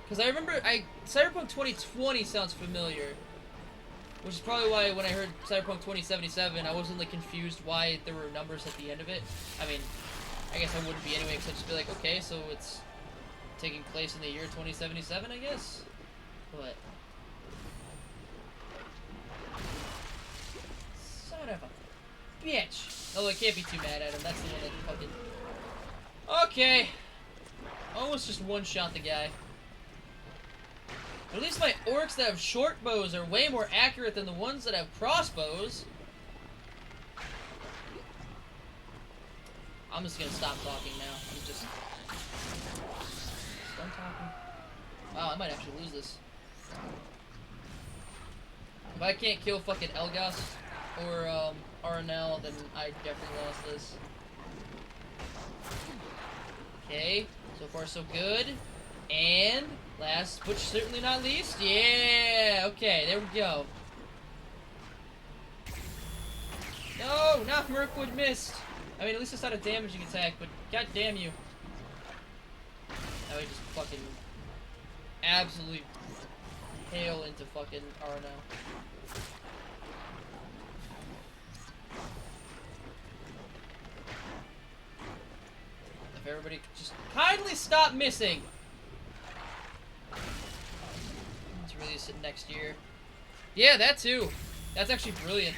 Because I remember, Cyberpunk 2020 sounds familiar. Which is probably why when I heard Cyberpunk 2077, I wasn't like confused why there were numbers at the end of it. I mean, I guess I wouldn't be anyway, because I'd just be like, okay, so it's taking place in the year 2077, I guess? But... son of a bitch! Although I can't be too mad at him, that's the one that fucking... Okay! Almost just one-shot the guy. At least my orcs that have short bows are way more accurate than the ones that have crossbows. I'm just gonna stop talking now. I'm just done talking. Wow, I might actually lose this. If I can't kill fucking Elgas or Arnell, then I definitely lost this. Okay, so far so good. And last, but certainly not least, yeah, okay, there we go. No, not Mirkwood missed. I mean, at least it's not a damaging attack, but god damn you. Now we just fucking absolutely hail into fucking Arno. If everybody could just kindly stop missing. Let's release it next year. Yeah, that too. That's actually brilliant.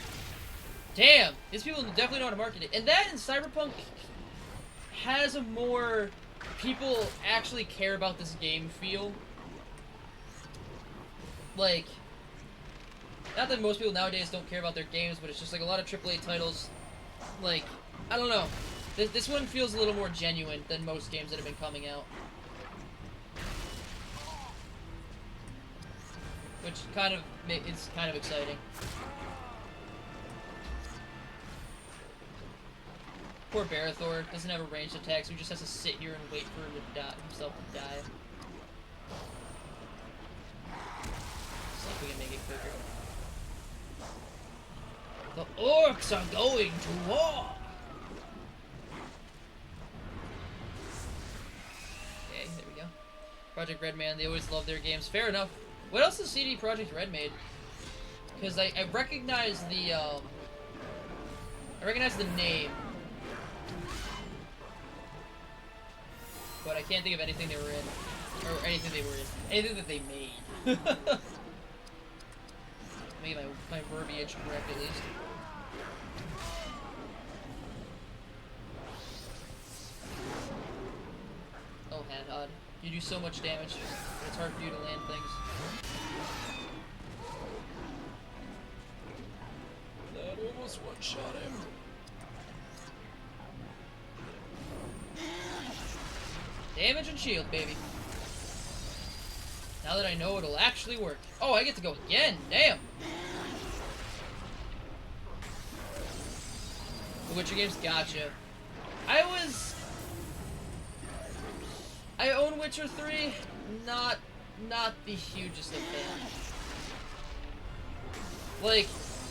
Damn, these people definitely know how to market it. And that in Cyberpunk has a more people actually care about this game feel. Like, not that most people nowadays don't care about their games, but it's just like a lot of AAA titles, like, I don't know. This one feels a little more genuine than most games that have been coming out. Which kind of, it's kind of exciting. Poor Barathor doesn't have a ranged attack, so he just has to sit here and wait for him to die, himself to die. See if we can make it quicker. The orcs are going to war! Okay, there we go. Project Red Man, they always love their games. Fair enough. What else has CD Projekt Red made? Because I recognize the, name. But I can't think of anything they were in. Or anything they were in. Anything that they made. Make my verbiage correct at least. Oh, Hadhod. You do so much damage, but it's hard for you to land things. That almost one-shot him. Damage and shield, baby. Now that I know it'll actually work. Oh, I get to go again. Damn. The Witcher games, gotcha. I own Witcher 3. Not the hugest of fans. Like,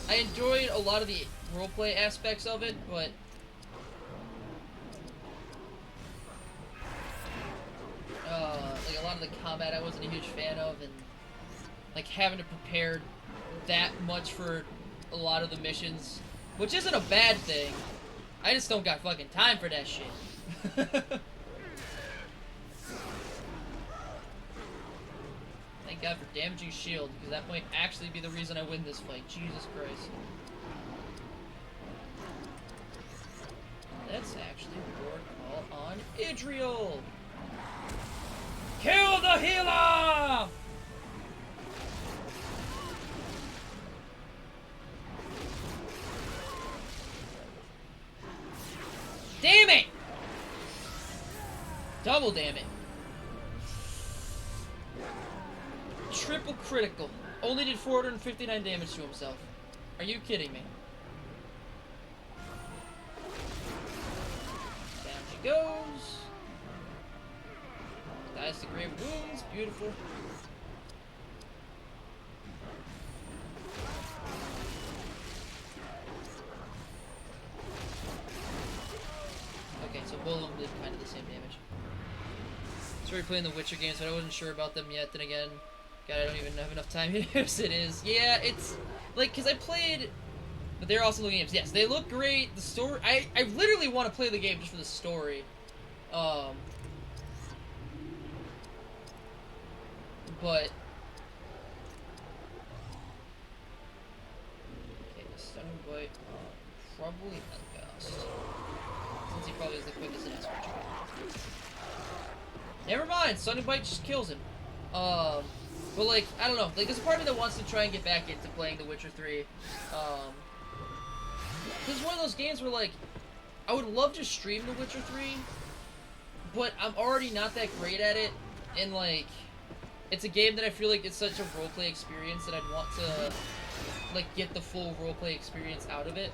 I enjoyed a lot of the roleplay aspects of it, but like a lot of the combat I wasn't a huge fan of, and like having to prepare that much for a lot of the missions, which isn't a bad thing. I just don't got fucking time for that shit. Thank Thank God for damaging shield, because that might actually be the reason I win this fight. Jesus Christ. Let's actually war call on Idriel. Kill the healer! Damn it! Double damn it. Triple critical. Only did 459 damage to himself. Are you kidding me? Down she goes. Dies to grave wounds. Beautiful. Okay, so both of them did kind of the same damage. Started playing the Witcher games, but I wasn't sure about them yet. Then again, God, I don't even have enough time. Yes, it is. Yeah, it's like, because I played, but they're also looking games. Yes, they look great. The story, I literally want to play the game just for the story. But okay, the stunning bite on probably Elgast, since he probably is the quickest in his range. Never mind, stunning bite just kills him. But like, I don't know, like there's a part of me that wants to try and get back into playing The Witcher 3. This is one of those games where like, I would love to stream The Witcher 3, but I'm already not that great at it, and like, it's a game that I feel like it's such a roleplay experience that I'd want to like get the full roleplay experience out of it.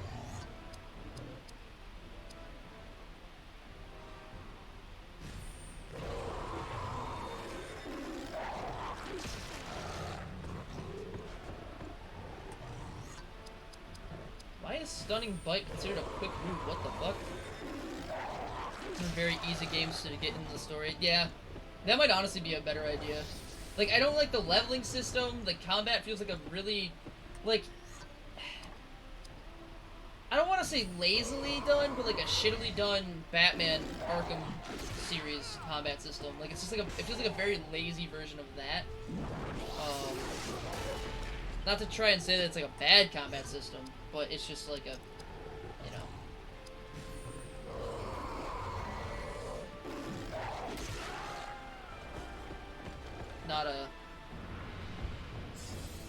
Why is Stunning Bite considered a quick move? What the fuck? Very easy games to get into the story. Yeah, that might honestly be a better idea. Like, I don't like the leveling system. The combat feels like a really, like, I don't want to say lazily done, but like a shittily done Batman Arkham series combat system. Like, it's just like it feels like a very lazy version of that. Not to try and say that it's like a bad combat system, but it's just like a, you know. Not a...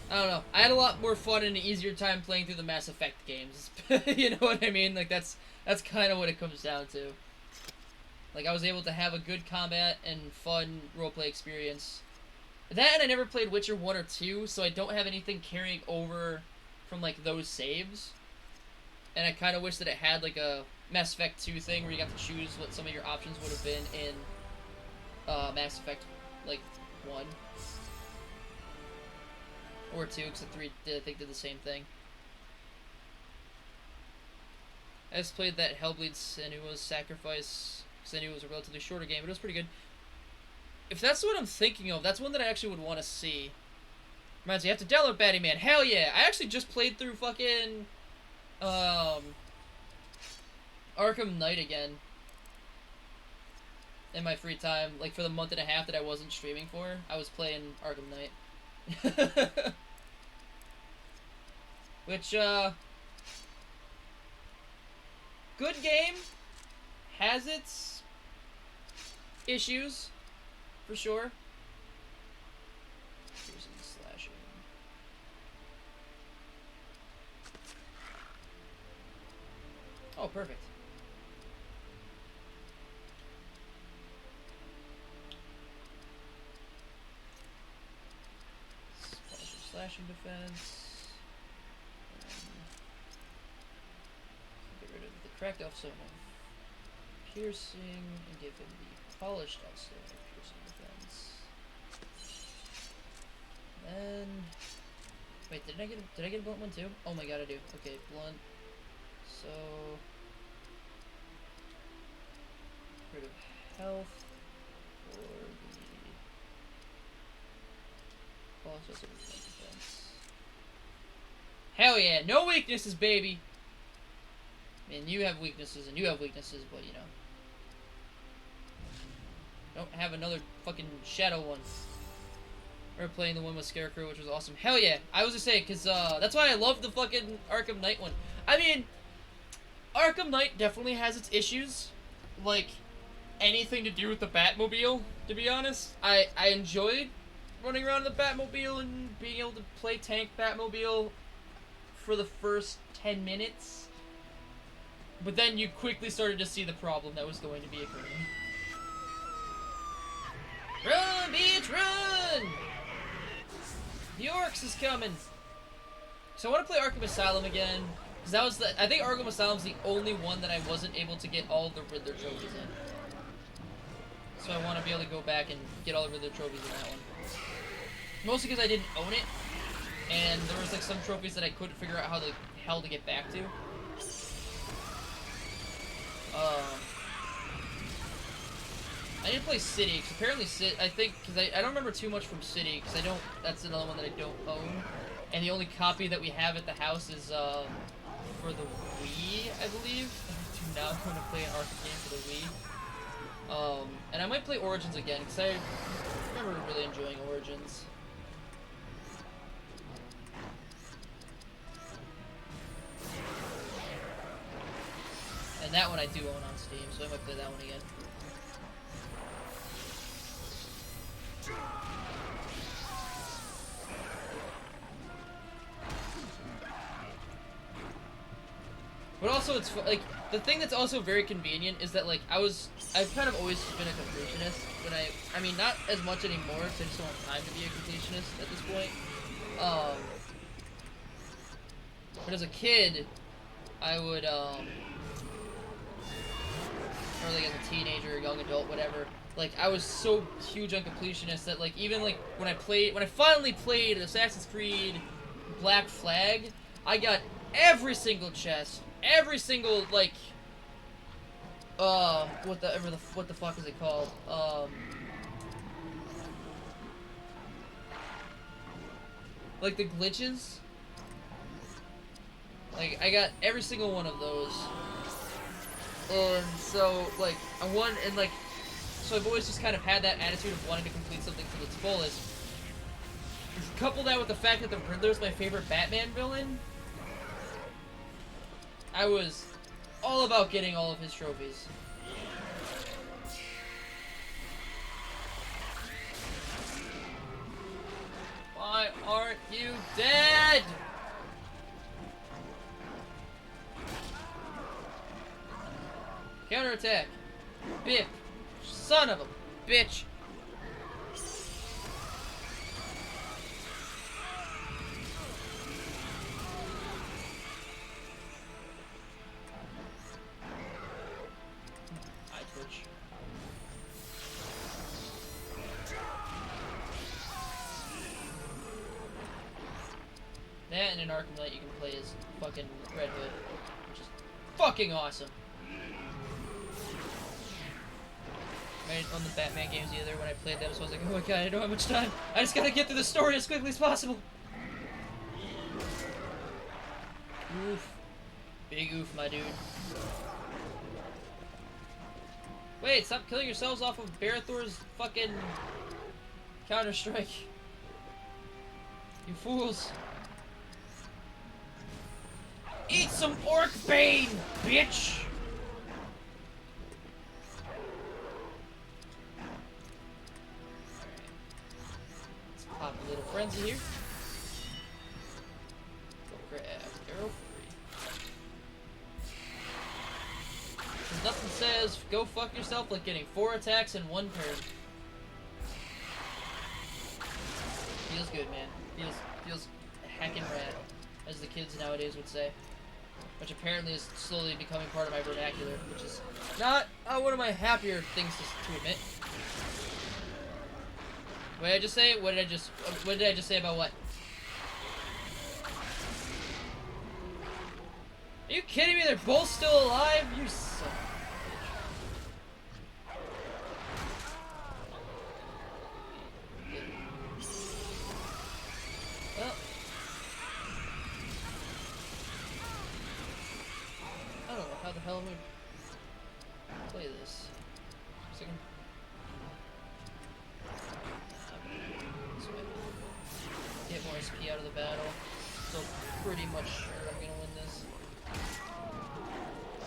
I don't know. I had a lot more fun and an easier time playing through the Mass Effect games. You know what I mean? Like, that's kind of what it comes down to. Like, I was able to have a good combat and fun roleplay experience. That, and I never played Witcher 1 or 2, so I don't have anything carrying over from, like, those saves. And I kind of wish that it had, like, a Mass Effect 2 thing where you got to choose what some of your options would have been in Mass Effect, like, 1. Or 2, because the 3, I think, did the same thing. I just played that Hellbleed Senua's Sacrifice, because I knew it was a relatively shorter game, but it was pretty good. If that's what I'm thinking of, that's one that I actually would want to see. Reminds me, you have to download Batty Man. Hell yeah! I actually just played through fucking Arkham Knight again in my free time. Like, for the month and a half that I wasn't streaming for, I was playing Arkham Knight. Which, good game. Has its issues, for sure. Here's some slashing. Oh, perfect. Slashing defense. Get rid of the cracked off zone of piercing and give him the polished also piercing defense. Then wait, did I get a blunt one too? Oh my god, I do. Okay, blunt. So rid of health for the polished also defense. Hell yeah, no weaknesses, baby. I mean, you have weaknesses and you have weaknesses, but you know, don't have another fucking shadow one. Or playing the one with Scarecrow, which was awesome. Hell yeah. I was just saying, because that's why I love the fucking Arkham Knight one. I mean, Arkham Knight definitely has its issues. Like, anything to do with the Batmobile, to be honest. I enjoyed running around in the Batmobile and being able to play tank Batmobile for the first 10 minutes. But then you quickly started to see the problem that was going to be occurring. Run, bitch, run! The Orcs is coming! So I want to play Arkham Asylum again. Because that was I think Arkham Asylum's the only one that I wasn't able to get all the Riddler trophies in. So I want to be able to go back and get all the Riddler trophies in that one. Mostly because I didn't own it. And there was like some trophies that I couldn't figure out how the hell to get back to. I didn't play City, because apparently I think, because I don't remember too much from City, because that's another one that I don't own. And the only copy that we have at the house is, for the Wii, I believe. I do not want to play an Arkham game for the Wii. And I might play Origins again, because I remember really enjoying Origins. And that one I do own on Steam, so I might play that one again. But also, it's like the thing that's also very convenient is that like I've kind of always been a completionist. When I mean not as much anymore because I just don't have time to be a completionist at this point. But as a kid, I would or like as a teenager, young adult, whatever. Like I was so huge on completionist that like even like when I finally played Assassin's Creed Black Flag, I got every single chest. Every single like what the fuck is it called? Like the glitches. Like I got every single one of those. And so like so I've always just kind of had that attitude of wanting to complete something to its fullest. Couple that with the fact that the Riddler's my favorite Batman villain. I was all about getting all of his trophies. Why aren't you dead? Counterattack. Bip. Son of a bitch. That and in Arkham Knight you can play as fucking Red Hood, which is fucking awesome. I didn't own the Batman games either when I played them, so I was like, oh my god, I don't have much time. I just gotta get through the story as quickly as possible. Oof. Big oof, my dude. Wait, stop killing yourselves off of Barathor's fucking Counter-Strike. You fools. Eat some orc bane, bitch! Let's pop a little frenzy here. Go grab arrow free. Because nothing says go fuck yourself like getting 4 attacks in 1 turn. Feels good, man. Feels heckin' rad, as the kids nowadays would say. Which apparently is slowly becoming part of my vernacular, which is not one of my happier things to admit. What did I just say? What did I just say about what? Are you kidding me? They're both still alive? You son of a bitch. Well. I don't know how the hell I'm gonna play this. Second. This way. SP out of the battle. So pretty much sure I'm gonna win this.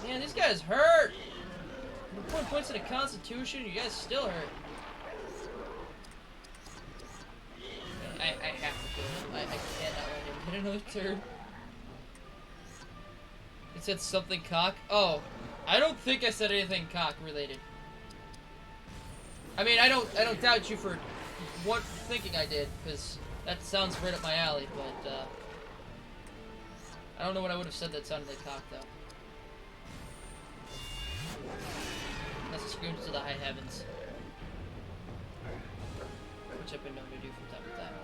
Man, these guys hurt! We're putting points in a Constitution, you guys still hurt. I have to kill him. I cannot let him get another turn. It said something cock. Oh, I don't think I said anything cock related. I mean, I don't doubt you for what thinking I did, because that sounds right up my alley. But I don't know what I would have said that sounded like cock though. Unless it screams to the high heavens, which I've been known to do from time to time.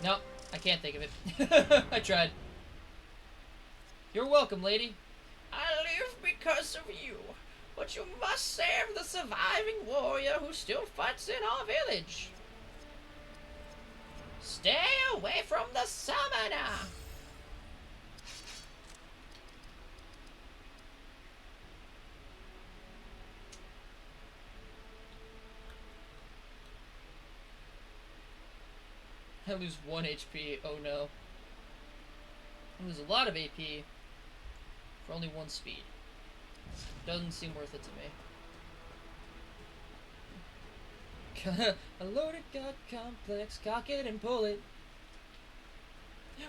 No, I can't think of it. I tried. You're welcome, lady. I live because of you, but you must save the surviving warrior who still fights in our village. Stay away from the summoner. I lose 1 HP, oh no. I lose a lot of AP for only 1 speed. Doesn't seem worth it to me. A loaded gun complex, cock it and pull it.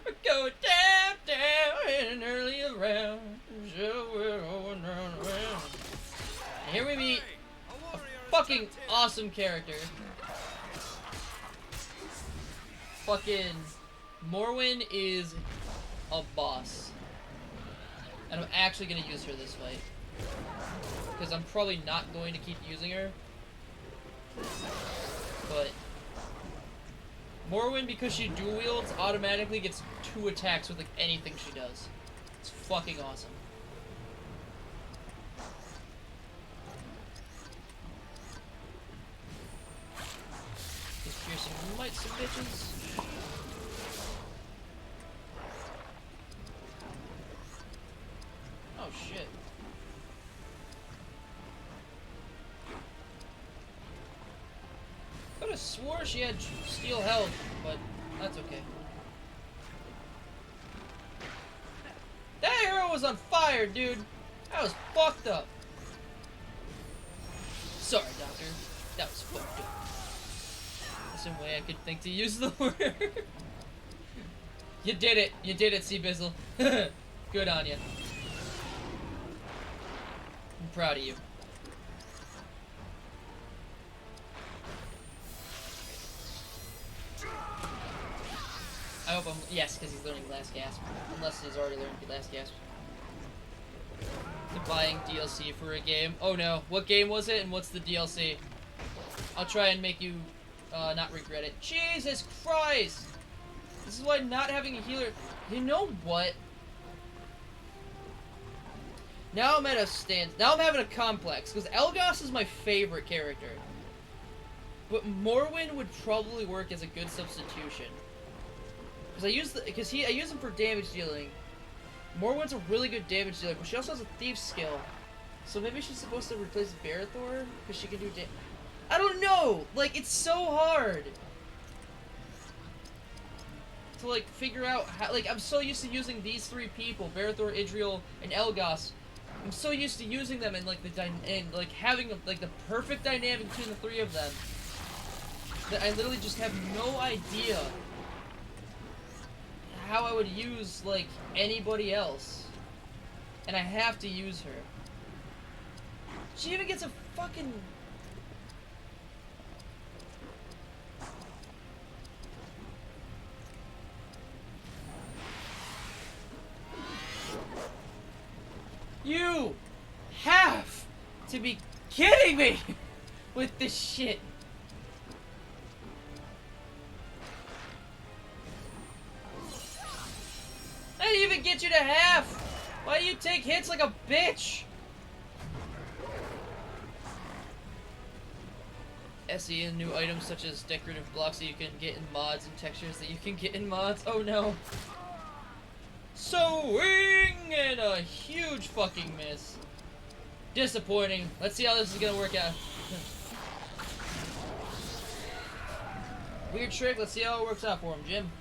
We're going down, down in an early round. So we're going round and round. And here we meet a fucking awesome character. Fucking Morwen is a boss. And I'm actually gonna use her this fight. Because I'm probably not going to keep using her. But Morwen, because she dual wields, automatically gets 2 attacks with like anything she does. It's fucking awesome. Just piercing might some bitches. Oh shit. I could have swore she had steel health, but that's okay. That arrow was on fire, dude. That was fucked up. Sorry, Doctor. That was fucked up. There's some way I could think to use the word. You did it. You did it, Seabizzle. Good on you. I'm proud of you. I hope I'm... Yes, because he's learning Last Gasp. Unless he's already learned Last Gasp. To buying DLC for a game. Oh no. What game was it and what's the DLC? I'll try and make you not regret it. Jesus Christ! This is why not having a healer... You know what? Now I'm at a stand. Now I'm having a complex because Elgas is my favorite character, but Morwen would probably work as a good substitution because I use him for damage dealing. Morwen's a really good damage dealer, but she also has a thief skill, so maybe she's supposed to replace Barathor because she can do damage. I don't know. Like it's so hard to like figure out how. Like I'm so used to using these 3 people: Barathor, Idriel, and Elgas. I'm so used to using them and like like having like the perfect dynamic between the 3 of them that I literally just have no idea how I would use like anybody else, and I have to use her. She even gets a fucking... You have to be kidding me with this shit. I didn't even get you to half. Why do you take hits like a bitch? SE and new items such as decorative blocks that you can get in mods and textures that you can get in mods. Oh no. Swing and a huge fucking miss. Disappointing. Let's see how this is gonna work out. Weird trick. Let's see how it works out for him, Jim.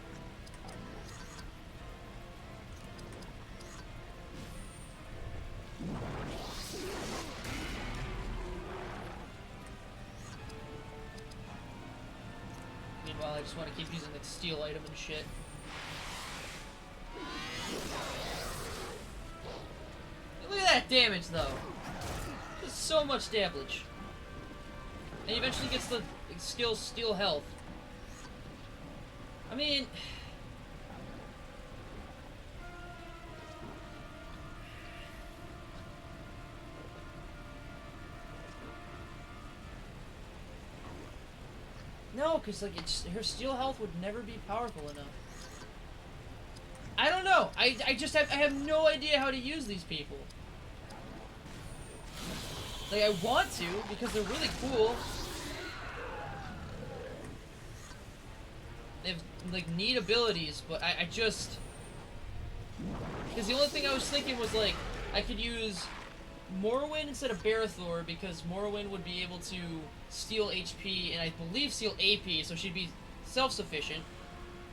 Meanwhile, I just want to keep using the steel item and shit. Look at that damage, though. Just so much damage. And he eventually gets the skill Steel Health. I mean... No, because like her Steel Health would never be powerful enough. I don't know. I have no idea how to use these people. Like, I want to, because they're really cool. They have, like, neat abilities, but I just... Because the only thing I was thinking was, like, I could use Morrowind instead of Barathor, because Morrowind would be able to steal HP, and I believe steal AP, so she'd be self-sufficient.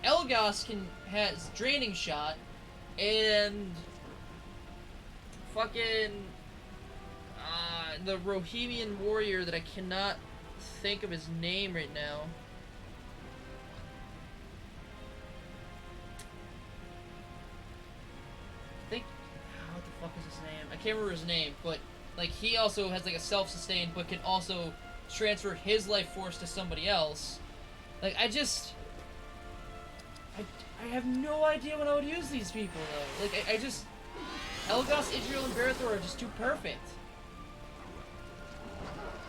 Elgas has Draining Shot, and... Fucking... the Rohirrim warrior that I cannot think of his name right now. What the fuck is his name? I can't remember his name, but like he also has like a self-sustained, but can also transfer his life force to somebody else. Like I have no idea when I would use these people though. Like I just Elgas, Idril, and Barathor are just too perfect.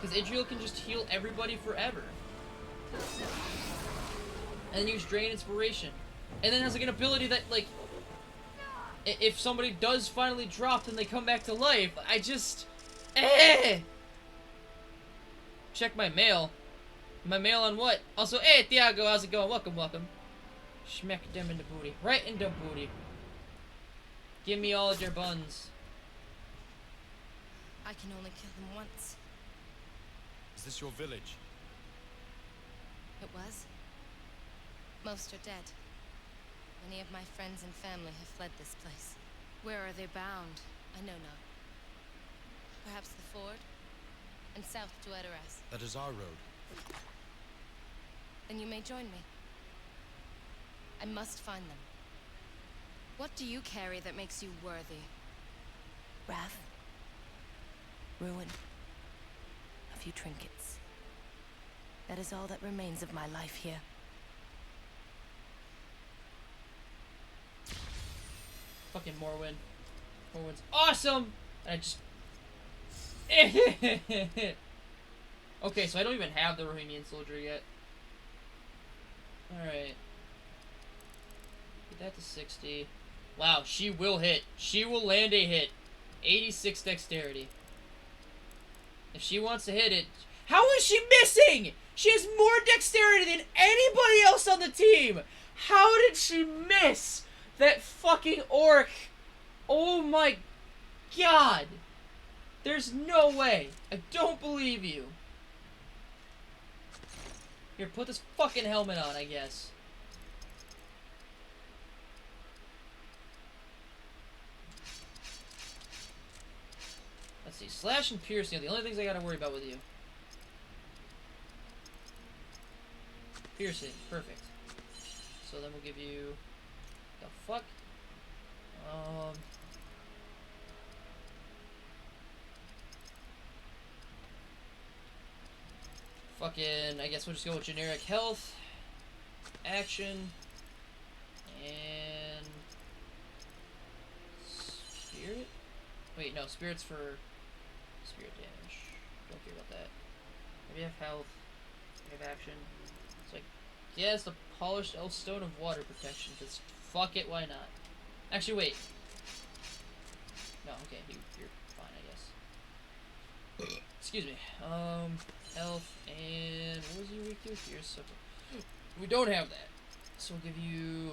Because Idril can just heal everybody forever. And then use Drain Inspiration. And then has like an ability that like if somebody does finally drop and they come back to life, I just check my mail. My mail on what? Also, hey Thiago, how's it going? Welcome, welcome. Schmeck them in the booty. Right in the booty. Give me all of your buns. I can only kill them once. Is this your village? It was. Most are dead. Many of my friends and family have fled this place. Where are they bound? I know not. Perhaps the ford? And south to Edoras. That is our road. Then you may join me. I must find them. What do you carry that makes you worthy? Wrath? Ruin? A few trinkets. That is all that remains of my life here. Fucking Morrowind. Morrowind's awesome! And I just... Okay, so I don't even have the Rohirrim soldier yet. Alright. Get that to 60. Wow, she will hit. She will land a hit. 86 dexterity. If she wants to hit it... How is she missing? She has more dexterity than anybody else on the team! How did she miss that fucking orc? Oh my god! There's no way. I don't believe you. Here, put this fucking helmet on, I guess. Let's see. Slash and piercing are the only things I gotta worry about with you. Piercing. Perfect. So then we'll give you... The fuck? Fucking, I guess we'll just go with generic health, action, and spirit? Wait, no, spirit's for spirit damage. Don't care about that. Maybe have health, maybe have action. It's like, yes, the polished elf stone of water protection, because fuck it, why not? Actually, wait. No, okay, you're fine, I guess. Excuse me. Health, and what was your weak to? Here's supper. We don't have that. So we'll give you...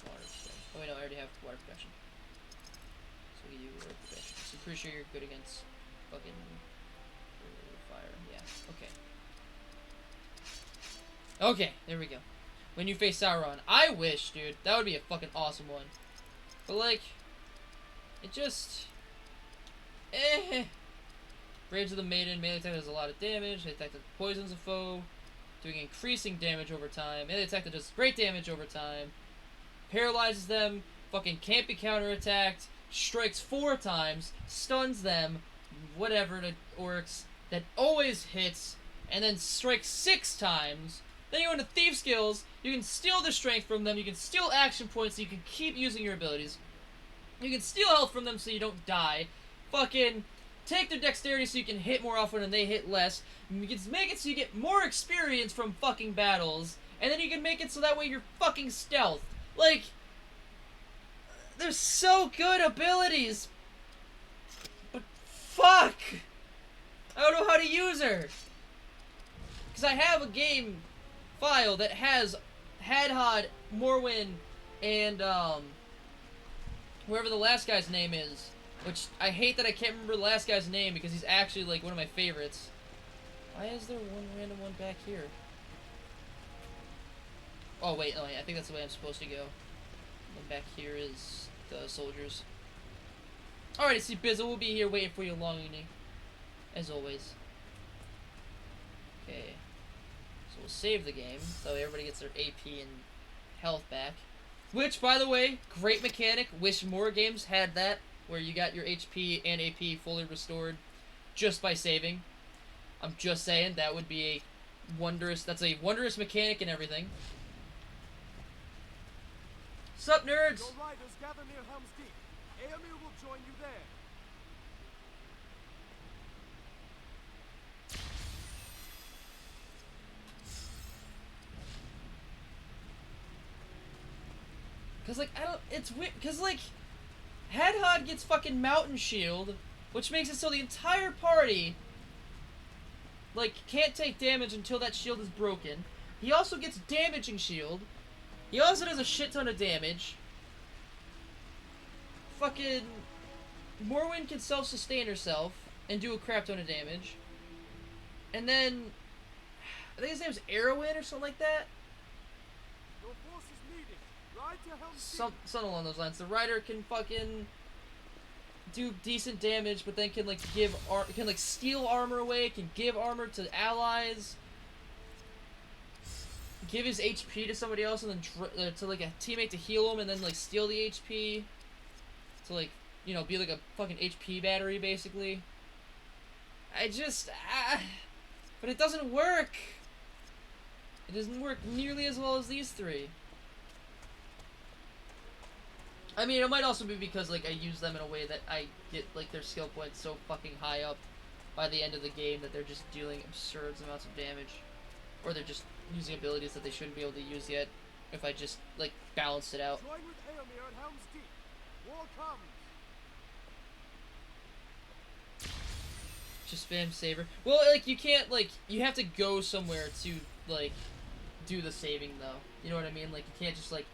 Water protection. Oh wait, no, I already have water protection. So we'll give you water protection. I'm pretty sure you're good against fucking fire. Yeah. Okay. Okay, there we go. When you face Sauron. I wish, dude. That would be a fucking awesome one. But, like, it just... Rage of the Maiden. Melee attack does a lot of damage. Melee attack that poisons a foe. Doing increasing damage over time. Melee attack that does great damage over time. Paralyzes them. Fucking can't be counterattacked. Strikes 4 times. Stuns them. Whatever to orcs. That always hits. And then strikes 6 times. Then you go into Thief Skills. You can steal the strength from them. You can steal action points so you can keep using your abilities. You can steal health from them so you don't die. Fucking take their dexterity so you can hit more often and they hit less. You can make it so you get more experience from fucking battles. And then you can make it so that way you're fucking stealth. Like, they're so good abilities. But fuck! I don't know how to use her. Because I have a game file that has Hadhod, Morwen, and whoever the last guy's name is. Which, I hate that I can't remember the last guy's name because he's actually, like, one of my favorites. Why is there one random one back here? Oh, wait, I think that's the way I'm supposed to go. And back here is the soldiers. Alright, see, Bizzle will be here waiting for you longingly. As always. Okay. So we'll save the game, so everybody gets their AP and health back. Which, by the way, great mechanic. Wish more games had that, where you got your HP and AP fully restored just by saving. I'm just saying, that would be a wondrous, that's a wondrous mechanic and everything. Sup, nerds? Your riders gather near Helm's Deep. Eomer will join you there. Cause, like, I don't, it's weird, cause, like, Hadhod gets fucking Mountain Shield, which makes it so the entire party, like, can't take damage until that shield is broken. He also gets Damaging Shield. He also does a shit ton of damage. Fucking Morwen can self-sustain herself and do a crap ton of damage. And then, I think his name's Arrowin or something like that. Your force is needed. Ride to Helm's Deep. Something along those lines. The rider can fucking do decent damage, but then can like steal armor away. Can give armor to allies. Give his HP to somebody else, and then to like a teammate to heal him, and then like steal the HP. To like, you know, be like a fucking HP battery basically. But it doesn't work. It doesn't work nearly as well as these three. I mean, it might also be because, like, I use them in a way that I get, like, their skill points so fucking high up by the end of the game that they're just dealing absurd amounts of damage. Or they're just using abilities that they shouldn't be able to use yet if I just, like, balanced it out. Join with Eomer at Helm's Deep. War comes. Just spam saber. Well, like, you can't, like, you have to go somewhere to, like, do the saving, though. You know what I mean? Like, you can't just, like,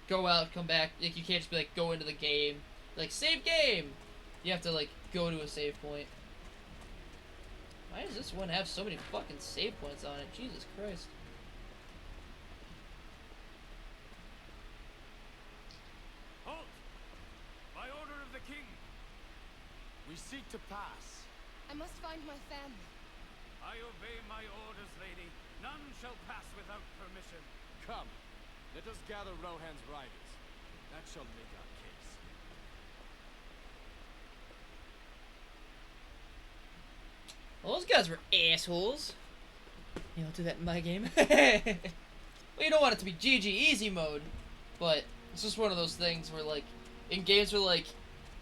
go out, come back. Like, you can't just be like, go into the game. Like, save game! You have to, like, go to a save point. Why does this one have so many fucking save points on it? Jesus Christ. Halt! By order of the king. We seek to pass. I must find my family. I obey my orders, lady. None shall pass without permission. Come, let us gather Rohan's riders. That shall make our case. Well, those guys were assholes. You don't do that in my game. Well, you don't want it to be GG easy mode, but it's just one of those things where, like, in games where, like,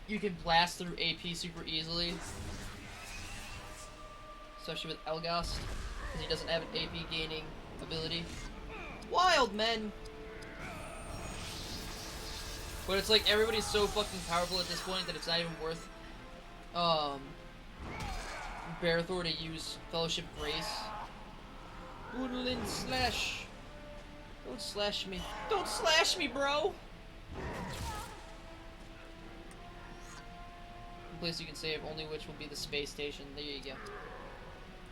you can blast through AP super easily, especially with Elgast, because he doesn't have an AP gaining ability. Wild men! But it's like everybody's so fucking powerful at this point that it's not even worth Barathor to use Fellowship Grace. Boodlin slash. Don't slash me. Don't slash me, bro! place you can save, only which will be the space station. There you go.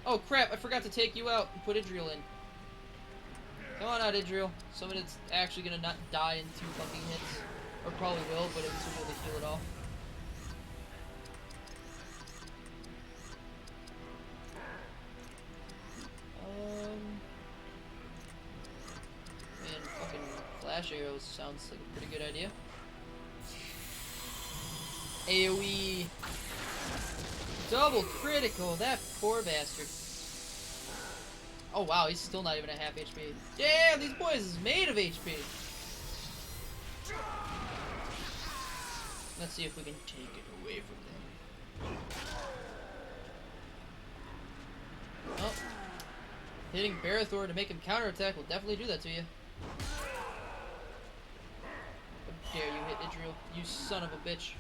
Oh crap, I forgot to take you out and put Idriel in. Come on out, Idriel. Someone that's actually gonna not die in 2 fucking hits. Or probably will, but at least we'll be able to heal it off. Man, fucking flash arrows sounds like a pretty good idea. AoE. Double critical, that poor bastard. Oh wow, he's still not even at half HP. Damn, these boys is made of HP. Let's see if we can take it away from them. Oh. Hitting Barathor to make him counterattack will definitely do that to you. How dare you hit Idriel, you son of a bitch.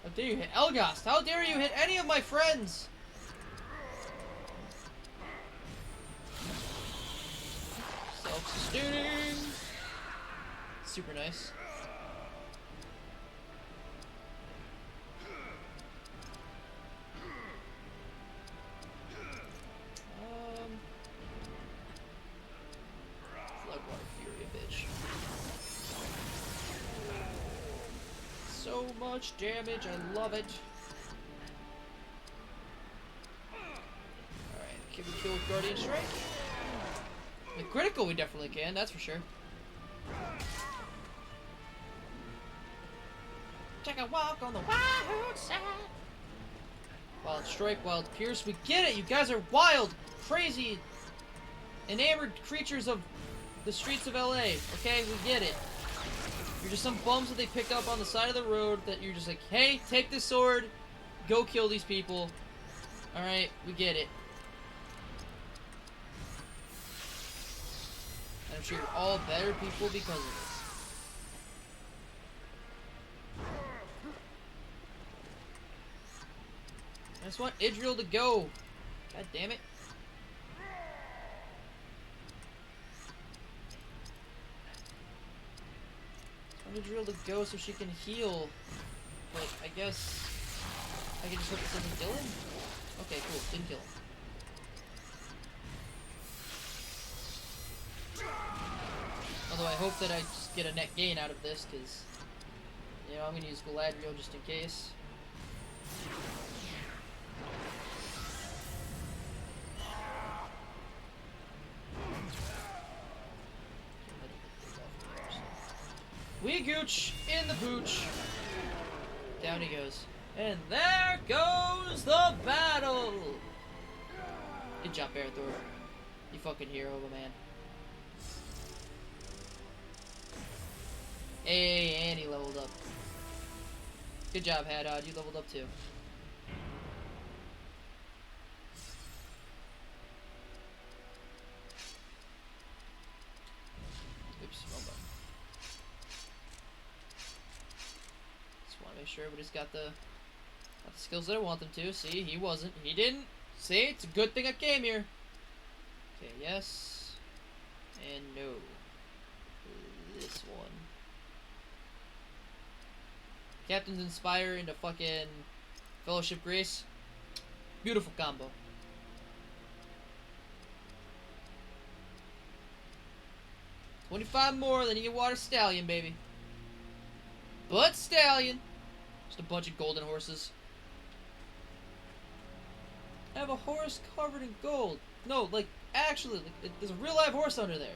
How dare you hit Elgast? How dare you hit any of my friends? Self-sustaining! Super nice. Floodwater Fury, bitch. So much damage, I love it. Alright, can we kill with Guardian Strike? With critical we definitely can, that's for sure. Take a walk on the wild side. Wild Strike, Wild Pierce, we get it! You guys are wild, crazy, enamored creatures of the streets of LA, okay? We get it. You're just some bums that they picked up on the side of the road that you're just like, hey, take this sword, go kill these people. Alright, we get it. And I'm sure you're all better people because of it. I just want Idriel to go. God damn it. I want Idriel to go so she can heal. But I guess I can just hope it doesn't kill him? Okay, cool. Didn't kill him. Although I hope that I just get a net gain out of this, because, you know, I'm going to use Galadriel just in case. Wee gooch in the pooch. Down he goes. And there goes the battle! Good job, Barathor. You fucking hero of a man. Hey, and he leveled up. Good job, Hadad. You leveled up too. Oops, wrong button. Just want to make sure everybody's got the skills that I want them to. See, he wasn't. He didn't. See, it's a good thing I came here. Okay, yes. And no. This one. Captains Inspire into fucking Fellowship Grace. Beautiful combo. $25 more, then you get Water Stallion, baby. But Stallion. Just a bunch of golden horses. I have a horse covered in gold. No, like, actually, like, there's a real live horse under there.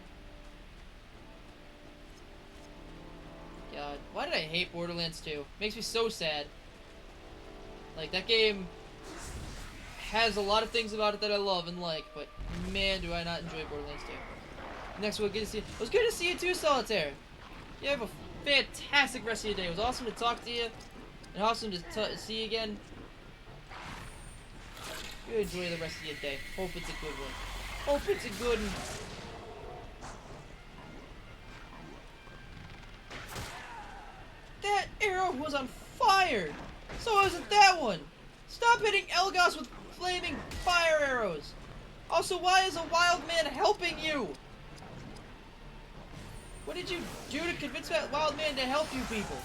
God, why did I hate Borderlands 2? Makes me so sad. Like, that game has a lot of things about it that I love and like, but man, do I not enjoy Borderlands 2. Next, we'll get to see. It was good to see you too, Solitaire. You have a fantastic rest of your day. It was awesome to talk to you, and awesome to see you again. You enjoy the rest of your day. Hope it's a good one. Hope it's a good one. That arrow was on fire! So wasn't that one! Stop hitting Elgos with flaming fire arrows! Also, why is a wild man helping you? What did you do to convince that wild man to help you people?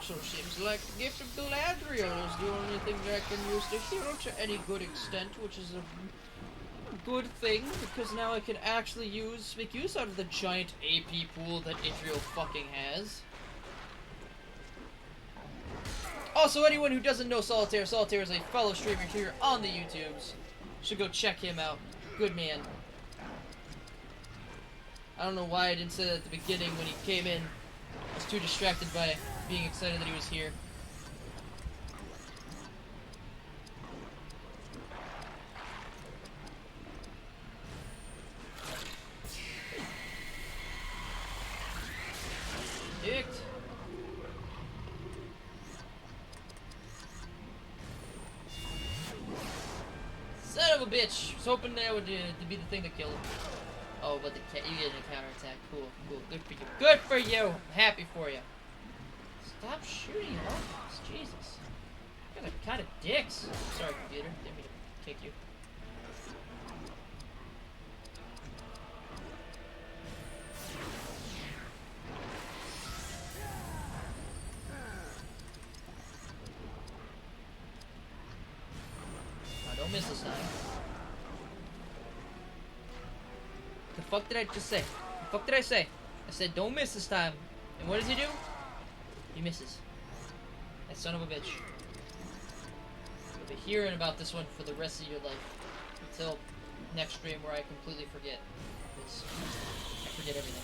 Also seems like the gift of Galadriel is the only thing that I can use to heal to any good extent, which is a good thing, because now I can actually make use out of the giant AP pool that Idriel fucking has. Also, anyone who doesn't know Solitaire is a fellow streamer here on the YouTubes. Should go check him out. Good man. I don't know why I didn't say that at the beginning when he came in. I was too distracted by being excited that he was here. Dicked. Son of a bitch! I was hoping that would to be the thing that killed him. Oh, but you get a counterattack. Cool, cool. Good for you. Good for you! I'm happy for you. Stop shooting at us. Jesus. You guys are kind of dicks. Sorry, computer. Didn't mean to kick you. Don't miss this time. The fuck did I just say? The fuck did I say? I said don't miss this time. And what does he do? He misses. That son of a bitch. You'll be hearing about this one for the rest of your life. Until next stream where I completely forget. Because I forget everything.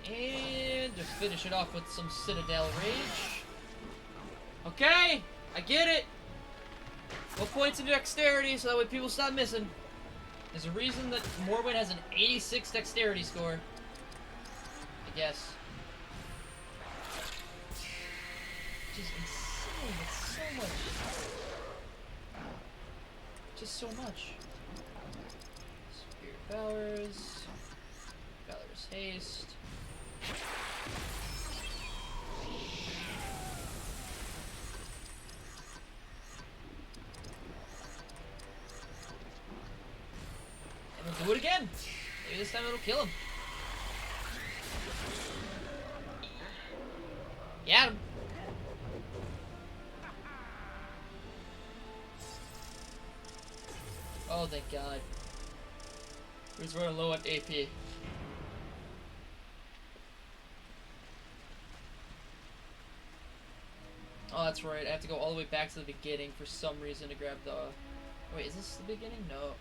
And just finish it off with some Citadel Rage. Okay, I get it. What points in dexterity so that way people stop missing. There's a reason that Morrowind has an 86 dexterity score. I guess. Which is insane. It's so much. Just so much. Spirit Powers. Valorous Haste. And we'll do it again. Maybe this time it'll kill him. Yeah. Oh, thank God. We're just running low on AP. Oh, that's right. I have to go all the way back to the beginning for some reason to grab the... Wait, is this the beginning? No.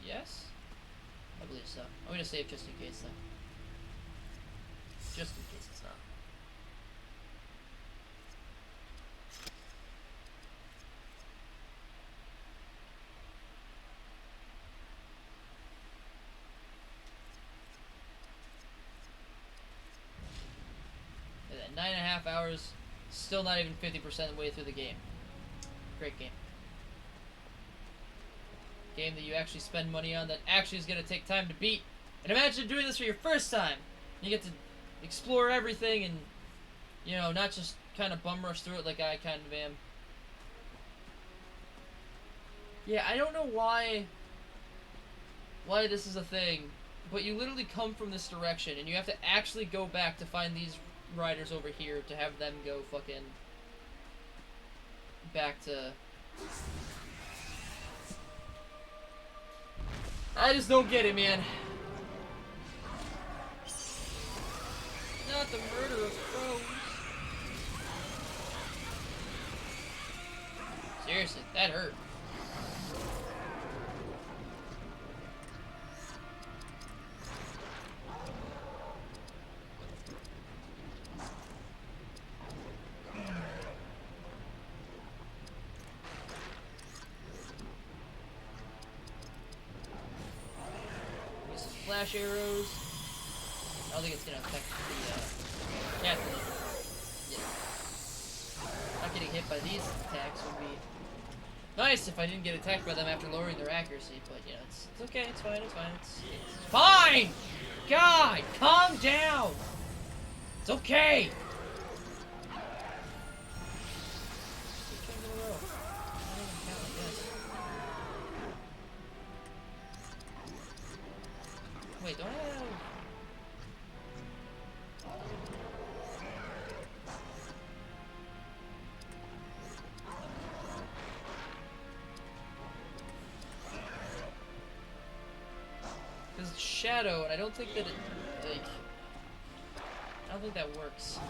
Yes? I believe so. I'm gonna save just in case, though. Just in case it's not. Look at that, 9.5 hours. Still not even 50% of the way through the game. Great game. Game that you actually spend money on that actually is going to take time to beat. And imagine doing this for your first time. You get to explore everything and, you know, not just kind of bum rush through it like I kind of am. Yeah, I don't know why this is a thing, but you literally come from this direction and you have to actually go back to find these riders over here to have them go fucking back to... I just don't get it, man. Not the murder of crows. Seriously, that hurt. Flash arrows. I don't think it's gonna affect the captain. Yeah. Not getting hit by these attacks would be nice if I didn't get attacked by them after lowering their accuracy, but you know, it's okay, it's fine, it's fine, it's fine! God, calm down! It's okay! Wait, don't I have... Because it's shadow, and I don't think that it, like... I don't think that works.